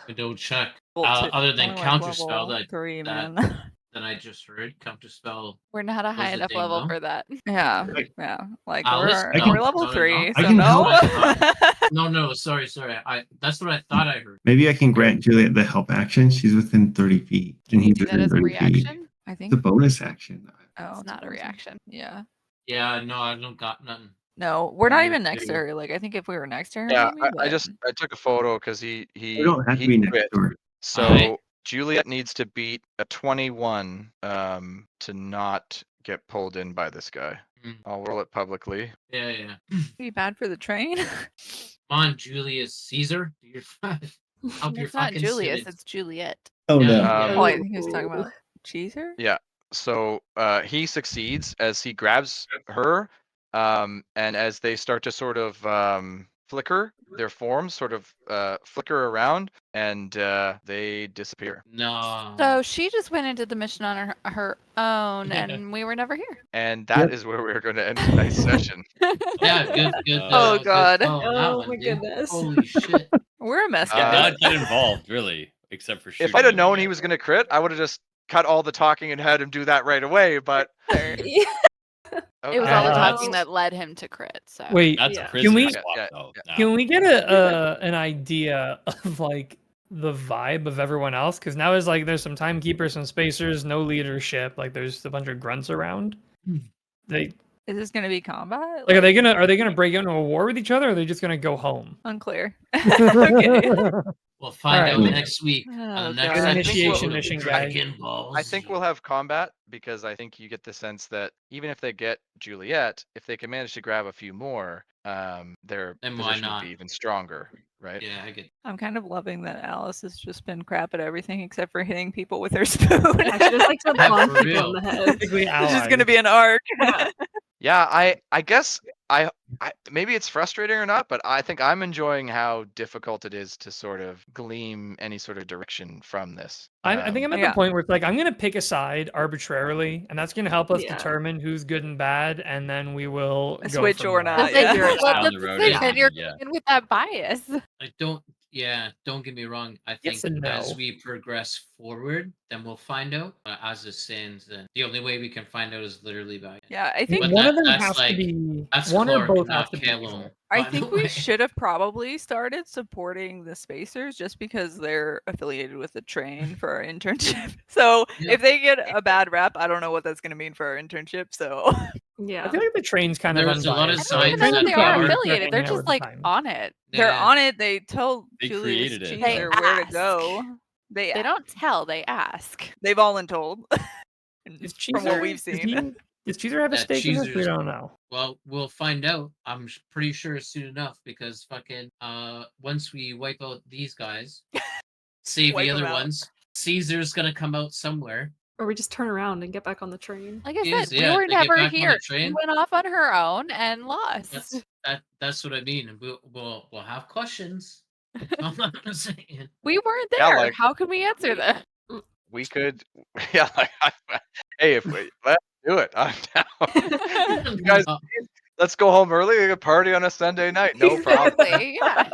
We don't check. Well, Other than only like counterspell level that 3, that- man. I just heard. Counterspell. We're not a high the enough thing, level no? for that. Yeah, Like- yeah. Like Alice, we're, I can- we're level sorry, 3, no. I so can no. No, sorry. That's what I thought I heard. Maybe I can grant Juliet the help action. She's within 30 feet. Can And you he's do that within as a 30 feet. reaction? I It's think. a bonus action. Oh, It's not a bonus reaction. Yeah. Yeah, no, I don't got nothing. No, we're not Me even next to too. her. Like I think if we were next to her, Yeah, maybe, I took a photo because he You don't have to he be next quit. to her. So Alright. Juliet needs to beat a 21 to not get pulled in by this guy. Mm. I'll roll it publicly. Yeah. be bad for the train. Come on, Julius Caesar. Do your help your It's not fucking Julius, students. it's Juliet. Oh Yeah, no. yeah. Oh, I think he was talking about Cheeser. Yeah. So he succeeds as he grabs her, and as they start to sort of flicker, their forms sort of flicker around, and they disappear. No. So she just went into the mission on her own, and we were never here. And that is where we're going to end tonight's session. Yeah, good. Oh, good God. call on that Oh one, my dude. goodness. Holy shit. We're a mess, Uh, guys. Not get involved, really, except for shooting. If I'd have him, known yeah. he was going to crit, I would have just cut all the talking and had him do that right away. But Fair. Yeah. It was all the Uh, talking that led him to crit. So Wait, That's Yeah. a prison we- swap, Yeah, though. yeah. can we get an idea of like the vibe of everyone else? Because now is like there's some timekeepers, some spacers, no leadership. Like there's a bunch of grunts around. They Is this gonna be combat? like are they gonna break into a war with each other? Or are they just gonna go home? Unclear. Okay. We'll find Alright. out next week. Oh, on the God. next Good initiation episode of mission, guys. Dragon Balls. I think we'll have combat because I think you get the sense that even if they get Juliet, if they can manage to grab a few more, their Then why position would not? be even stronger, right? Yeah, I get. I'm kind of loving that Alice has just been crap at everything except for hitting people with her spoon. Yeah, she just likes to Yeah, bonk for people real. in the head. Basically It's just gonna allies. be an arc. Yeah. Yeah, I guess I maybe it's frustrating or not, but I think I'm enjoying how difficult it is to sort of glean any sort of direction from this. I think I'm at Yeah. the point where it's like I'm gonna pick a side arbitrarily, and that's gonna help us Yeah. determine who's good and bad, and then we will go Switch from or there. not. That's like, yeah. well, Down that's the the road, thing, yeah. and you're Yeah. going in with that bias. Don't get me wrong. I Yes think and as no. we progress forward, then we'll find out. But as it stands, then the only way we can find out is literally by. Yeah, I think But one of them that's has to like- be That's one or Clark, both not has to be. Callum. neutral. I by the think we way. should have probably started supporting the spacers just because they're affiliated with the train for our internship. So Yeah. if they get a bad rep, I don't know what that's gonna mean for our internship. So Yeah. I feel like the train's kind of There's a lot of unbiased. I don't even know signs that that they are are affiliated. They're hanging out just with like time. on it. they're Yeah. on it. They tell They Julius created it, They Caesar where to ask. go. They don't tell, they ask. They've voluntold. Is From what Cheezer- we've is seen. he- Does Cheezer have a Yeah, stake in this? We Cheezer's- don't know. Well, we'll find out. I'm pretty sure soon enough because fucking once we wipe out these guys, save Wipe the 'em other out. ones, Caesar's gonna come out somewhere. Or we just turn around and get back on the train. Like I Yes, said, yeah, we were they get never back on the here. She train. went off on her own and lost. That's what I mean. And we'll have questions. I'm not saying. We weren't Yeah, there. like- How can we answer them? We could, yeah. Like, hey, if we let's do it, I'm down. You guys, let's go home early. We can party on a Sunday night. No problem. Exactly, yeah.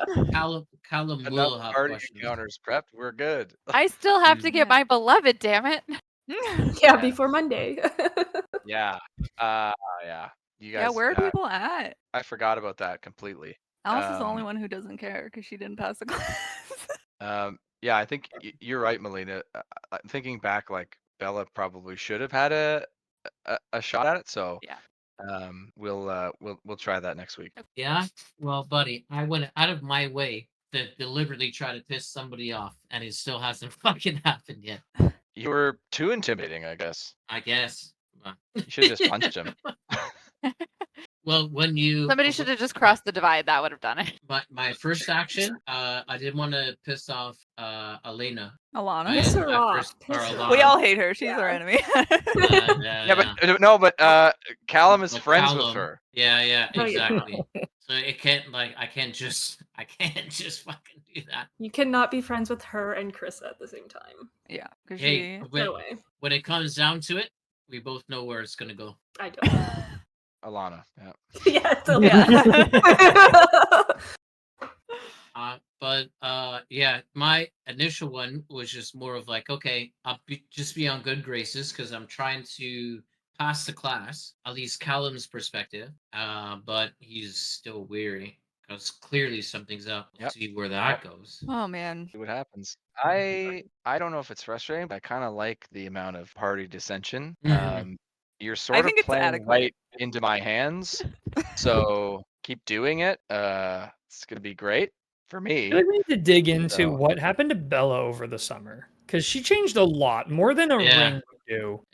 Callum will Enough have party questions. encounters prepped. We're good. I still have to get my beloved, damn it. Yeah, Yeah. before Monday. Yeah. Yeah. You guys. Yeah, where are people at? I forgot about that completely. Alice is the Um, only one who doesn't care because she didn't pass the class. Yeah, I think you're right, Melina. Thinking back, like Bella probably should have had a shot at it. So Yeah. we'll try that next week. Yeah, well, buddy, I went out of my way to deliberately try to piss somebody off, and it still hasn't fucking happened yet. You were too intimidating, I guess. I guess. You should have just punched him. Well, when you Somebody should have just crossed the divide. That would have done it. But my first action, I didn't want to piss off Elena. Alana. Piss her my off, first- piss or her Alana. We all hate her. She's Yeah. our enemy. Yeah, but no, but Callum is But friends with Callum- her. Yeah, Oh, yeah. exactly. So it can't I can't just fucking do that. You cannot be friends with her and Chris at the same time. Yeah, because Hey, she. No way. when it comes down to it, we both know where it's gonna go. I don't. Alana. Yeah. Yeah, it's a Yeah, my initial one was just more of like, okay, I'll just be on good graces because I'm trying to pass the class, at least Callum's perspective. But he's still weary because clearly something's up. We'll Yep. see where that goes. Oh man. See what happens. I don't know if it's frustrating, but I kind of like the amount of party dissension. Mhm. You're sort think of it's playing adequate. right into my hands, so keep doing it. It's gonna be great for I me. feel like we need to dig into So- what happened to Bella over the summer because she changed a lot more than a Yeah. ring would do.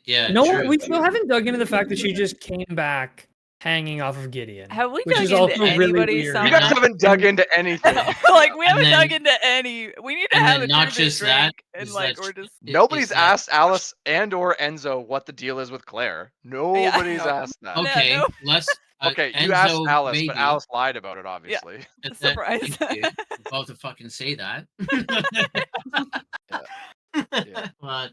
Yeah, You know what? true. We still haven't dug into the fact that she just came back hanging off of Gideon. Have we which dug is into also really anybody's weird. summer? You guys haven't dug into anything. Like we And haven't dug then- into any. We need to and have then a not truth or just that, drink, and is like that we're just Nobody's that- asked Alice and or Enzo what the deal is with Claire. Nobody's no. asked that. Okay. Okay, no. let's. Okay, you asked Enzo, Alice, maybe. but Alice lied about it, obviously. Surprise. Thank you. You're about to fucking say that. Yeah. But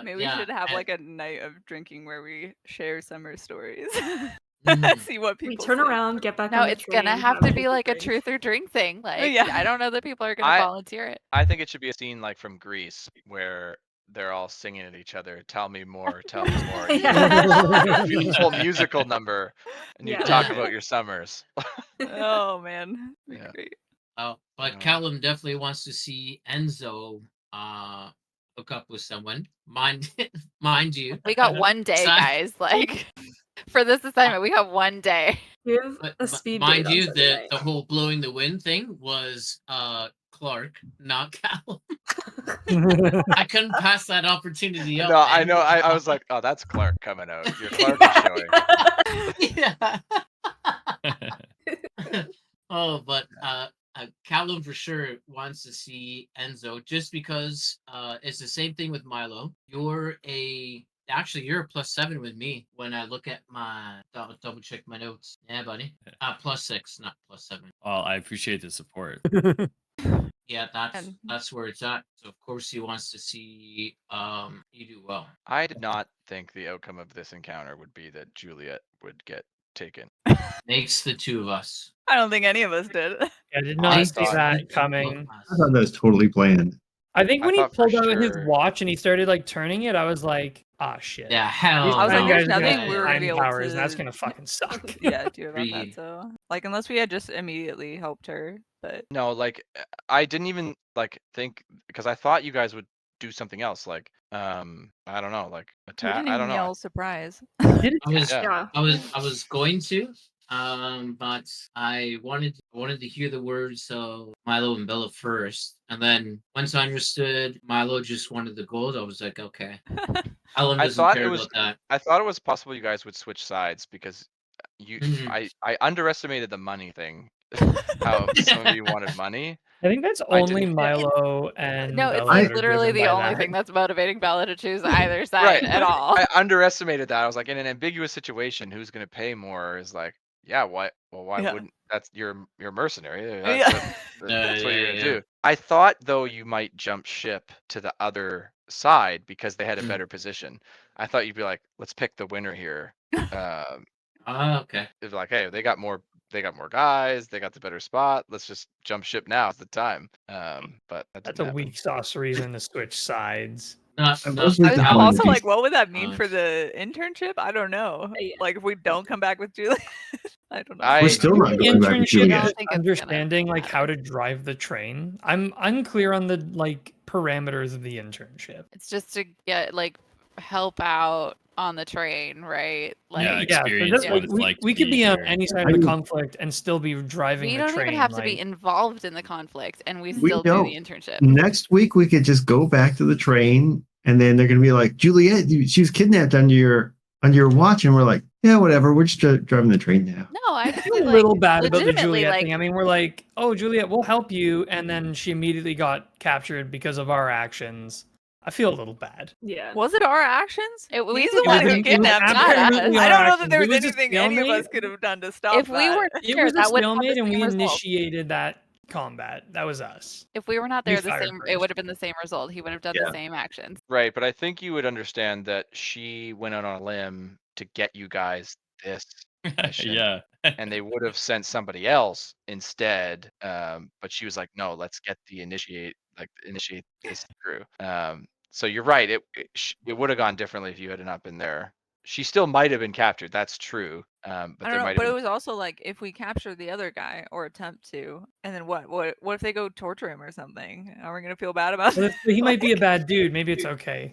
Maybe we yeah, should have and- like a night of drinking where we share summer stories. Mhm. See what We people turn say. around, get back No, on the it's gonna train, have to a be like a drink. truth or drink thing. Like, yeah. I don't know that people are gonna I- volunteer it. I think it should be a scene like from Greece where they're all singing at each other. Tell me more. Tell me more. You Yeah. do this whole musical number, and you Yeah. talk about your summers. Oh man, that'd be Yeah. great. But Yeah. Callum definitely wants to see Enzo hook up with someone. Mind you. We got one day, Sorry. guys. Like for this assignment, we have one day. We have But a speed mind date on you, Sunday. the whole blowing the wind thing was Clark, not Callum. I couldn't pass that opportunity up. No, I man. know. I was like, oh, that's Clark coming out. Your Clark is showing. Yeah. Oh, but Callum for sure wants to see Enzo just because it's the same thing with Milo. You're a +7 with me when I look at my double check my notes. Yeah, buddy. +6, not +7. Well, I appreciate the support. Yeah, And- that's where it's at. So of course he wants to see you do well. I did not think the outcome of this encounter would be that Juliet would get taken. Makes the two of us. I don't think any of us did. I did I not see thought- that coming. I thought that was totally planned. I think I when he thought for pulled out his sure- watch and he started like turning it, I was like, ah, shit. Yeah, hell. These I was like, time there's guys are gonna nothing have we were gonna be time able powers, and that's to- gonna fucking suck. Yeah, do about that. Agreed. So like, unless we had just immediately helped her, but No, like I didn't even like think because I thought you guys would do something else, like I don't know, like we attack. didn't I even don't know. yell surprise. Did it? I was Yeah. Yeah. I was going to, but I wanted to hear the words of Milo and Bella first, and then once I understood Milo just wanted the gold, I was like, okay. Alan I doesn't thought care it was- about that. I thought it was possible you guys would switch sides because you Mhm. I underestimated the money thing. How some of you wanted money. I think that's I only didn't- Milo and No, it's Bella like that are literally driven the by only that. thing that's motivating Bella to choose either side Right. at all. I underestimated that. I was like, in an ambiguous situation, who's gonna pay more is like, yeah, why? Well, why Yeah. wouldn't? That's you're a mercenary. Yeah. That's what you're gonna yeah. do. I thought though you might jump ship to the other side because they had a Mm. better position. I thought you'd be like, let's pick the winner here. Okay. It's like, hey, they got more guys, they got the better spot. Let's just jump ship now. It's the time. But that That's didn't a happen. weak sauce reason to switch sides. Not, I'm not mostly I was disappointed also in like, these- what would that mean Uh, for the internship? I don't know. Yeah. Like, if we don't come back with Julie, I don't know. I- We're still not going back to Internship Juliet. is think it's gonna understanding like how matter. to drive the train. I'm unclear on the like parameters of the internship. It's just to get like help out on the train, right? Like Yeah, so experience that's what like, it's we, like to we could be be on there. any side I of the mean- conflict and still be driving we the don't train. even have to be like- involved in the conflict, and we We still do don't. the internship. Next week we could just go back to the train, and then they're gonna be like, Juliet, she was kidnapped under your watch, and we're like, yeah, whatever. We're just driving the train now. No, I I feel feel a little bad about the legitimately, Juliet like- thing. I mean, we're like, oh, Juliet, we'll help you, and then she immediately got captured because of our actions. I feel a little bad. Yeah. Was it our actions? It was- He's it the one was- who it was kidnapped her. absolutely I our don't know that actions. there was It was a anything any of us stalemate. could have done to stop if we that. were It there, was a that would have stalemate, the and we same result. initiated that combat. That was us. If we were not We there, the fired same. It first. would have been the same result. He would have done Yeah. the same actions. Right, but I think you would understand that she went out on a limb to get you guys this mission. Yeah. And they would have sent somebody else instead. But she was like, no, let's get the initiate this through. So you're right. It would have gone differently if you had not been there. She still might have been captured. That's true. But I there don't know, might but have it been. was also like if we capture the other guy or attempt to, and then what? What if they go torture him or something? Are we gonna feel bad about Well, it? he might be a bad dude. Maybe it's okay.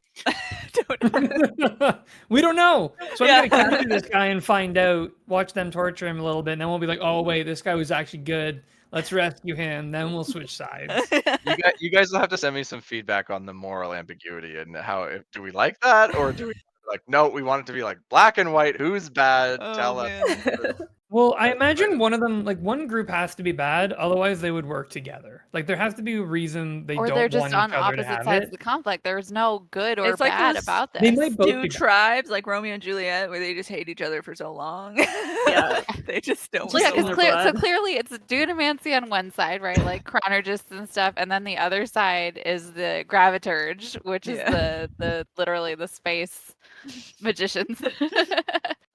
Don't know. We don't know. So Yeah. I'm gonna capture this guy and find out. Watch them torture him a little bit, and then we'll be like, "Oh wait, this guy was actually good. Let's rescue him." Then we'll switch sides. You guys will have to send me some feedback on the moral ambiguity and how do we like that or do we like, no, we want it to be like black and white. Who's bad? Oh, Tell man. us. Well, I imagine one of them, like one group, has to be bad. Otherwise, they would work together. Like there has to be a reason they Or don't they're want just each on other to opposite have sides it. of the conflict. There's no good or It's like bad those- about this. They might both Two be bad. tribes like Romeo and Juliet where they just hate each other for so long. Yeah. They just don't. Just Yeah, know in because their so blood. clearly it's Dunamancy on one side, right? Like chronologists and stuff, and then the other side is the Graviturge, which is Yeah. the literally the space magicians.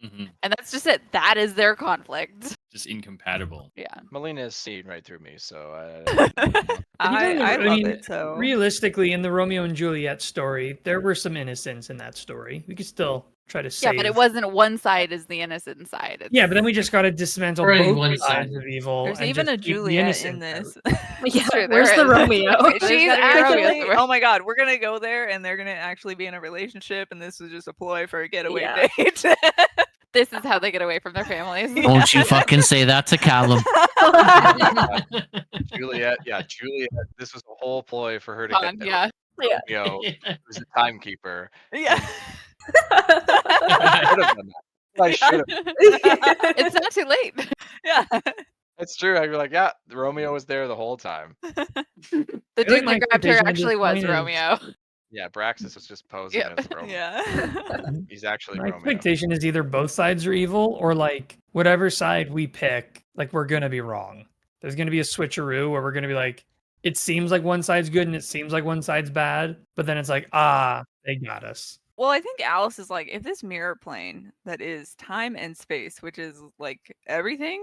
Mhm. And that's just it. That is their conflict. Just incompatible. Yeah. Melina is seeing right through me, so I love mean, it. So realistically, in the Romeo and Juliet story, there were some innocents in that story. We could still try to Yeah, save. but it wasn't one side is the innocent side. It's, Yeah, but then we just got to dismantle Or any both one sides side. of evil. there's and even just a keep the Juliet in innocents this. out. Yeah, true, where's there the is. Romeo? There's She's gotta be a Romeo. actually- Oh my god, we're gonna go there and they're gonna actually be in a relationship, and this is just a ploy for a getaway Yeah. date. This is how they get away from their families. Don't you fucking say that to Callum. Juliet, Juliet. This was a whole ploy for her to Fun, get yeah. Romeo, who's a timekeeper. Yeah. I should have done that. I should have. It's not too late. Yeah. It's true. I'd be like, yeah, Romeo was there the whole time. The feel dude like my that grabbed her expectation at actually this was point is- Romeo. Yeah, Braxis was just posing Yep. as Romeo. Yeah. He's actually My Romeo. expectation is either both sides are evil, or like whatever side we pick, like we're gonna be wrong. There's gonna be a switcheroo where we're gonna be like, it seems like one side's good and it seems like one side's bad, but then it's like, they got us. Well, I think Alice is like, if this mirror plane that is time and space, which is like everything,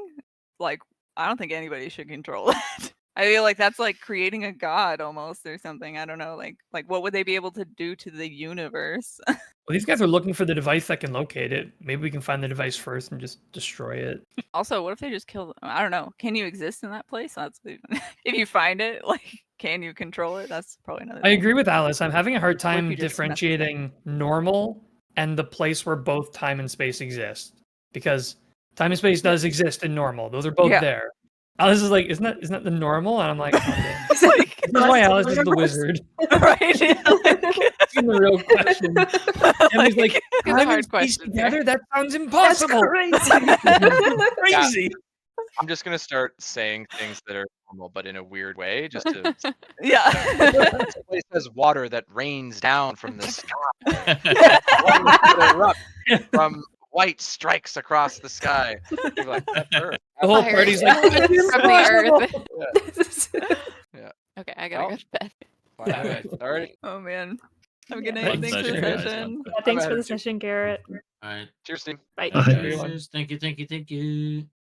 like I don't think anybody should control it. I feel like that's like creating a god almost or something. I don't know, like what would they be able to do to the universe? Well, these guys are looking for the device that can locate it. Maybe we can find the device first and just destroy it. Also, what if they just kill? I don't know. Can you exist in that place? That's if you find it. Like, can you control it? That's probably another. I thing. agree with Alice. I'm having a hard if time you just mess with it? differentiating normal and the place where both time and space exist, because time and space does exist in normal. Those are both Yeah. there. Alice is like, isn't that the normal? And I'm like, oh, It's like, this is why Alice is the wizard. right? Yeah, like, Asking the real question. And he's like, It's a time and hard space question here. together? That sounds That's impossible. crazy. Crazy. I'm just gonna start saying things that are normal, but in a weird way, just to. yeah. This place has water that rains down from the sky. Flames that erupt from white strikes across the sky. You're like, that's Earth. The whole Fire party's like, from "That's the impossible." earth. Okay, I gotta go to bed. Fine. All right. Oh man. Have a good Yeah. night. Fun Thanks for the session, guys. session. Thanks for ahead. the session, Garrett. All right. Cheers, team. Bye. Bye, everyone. Thank you.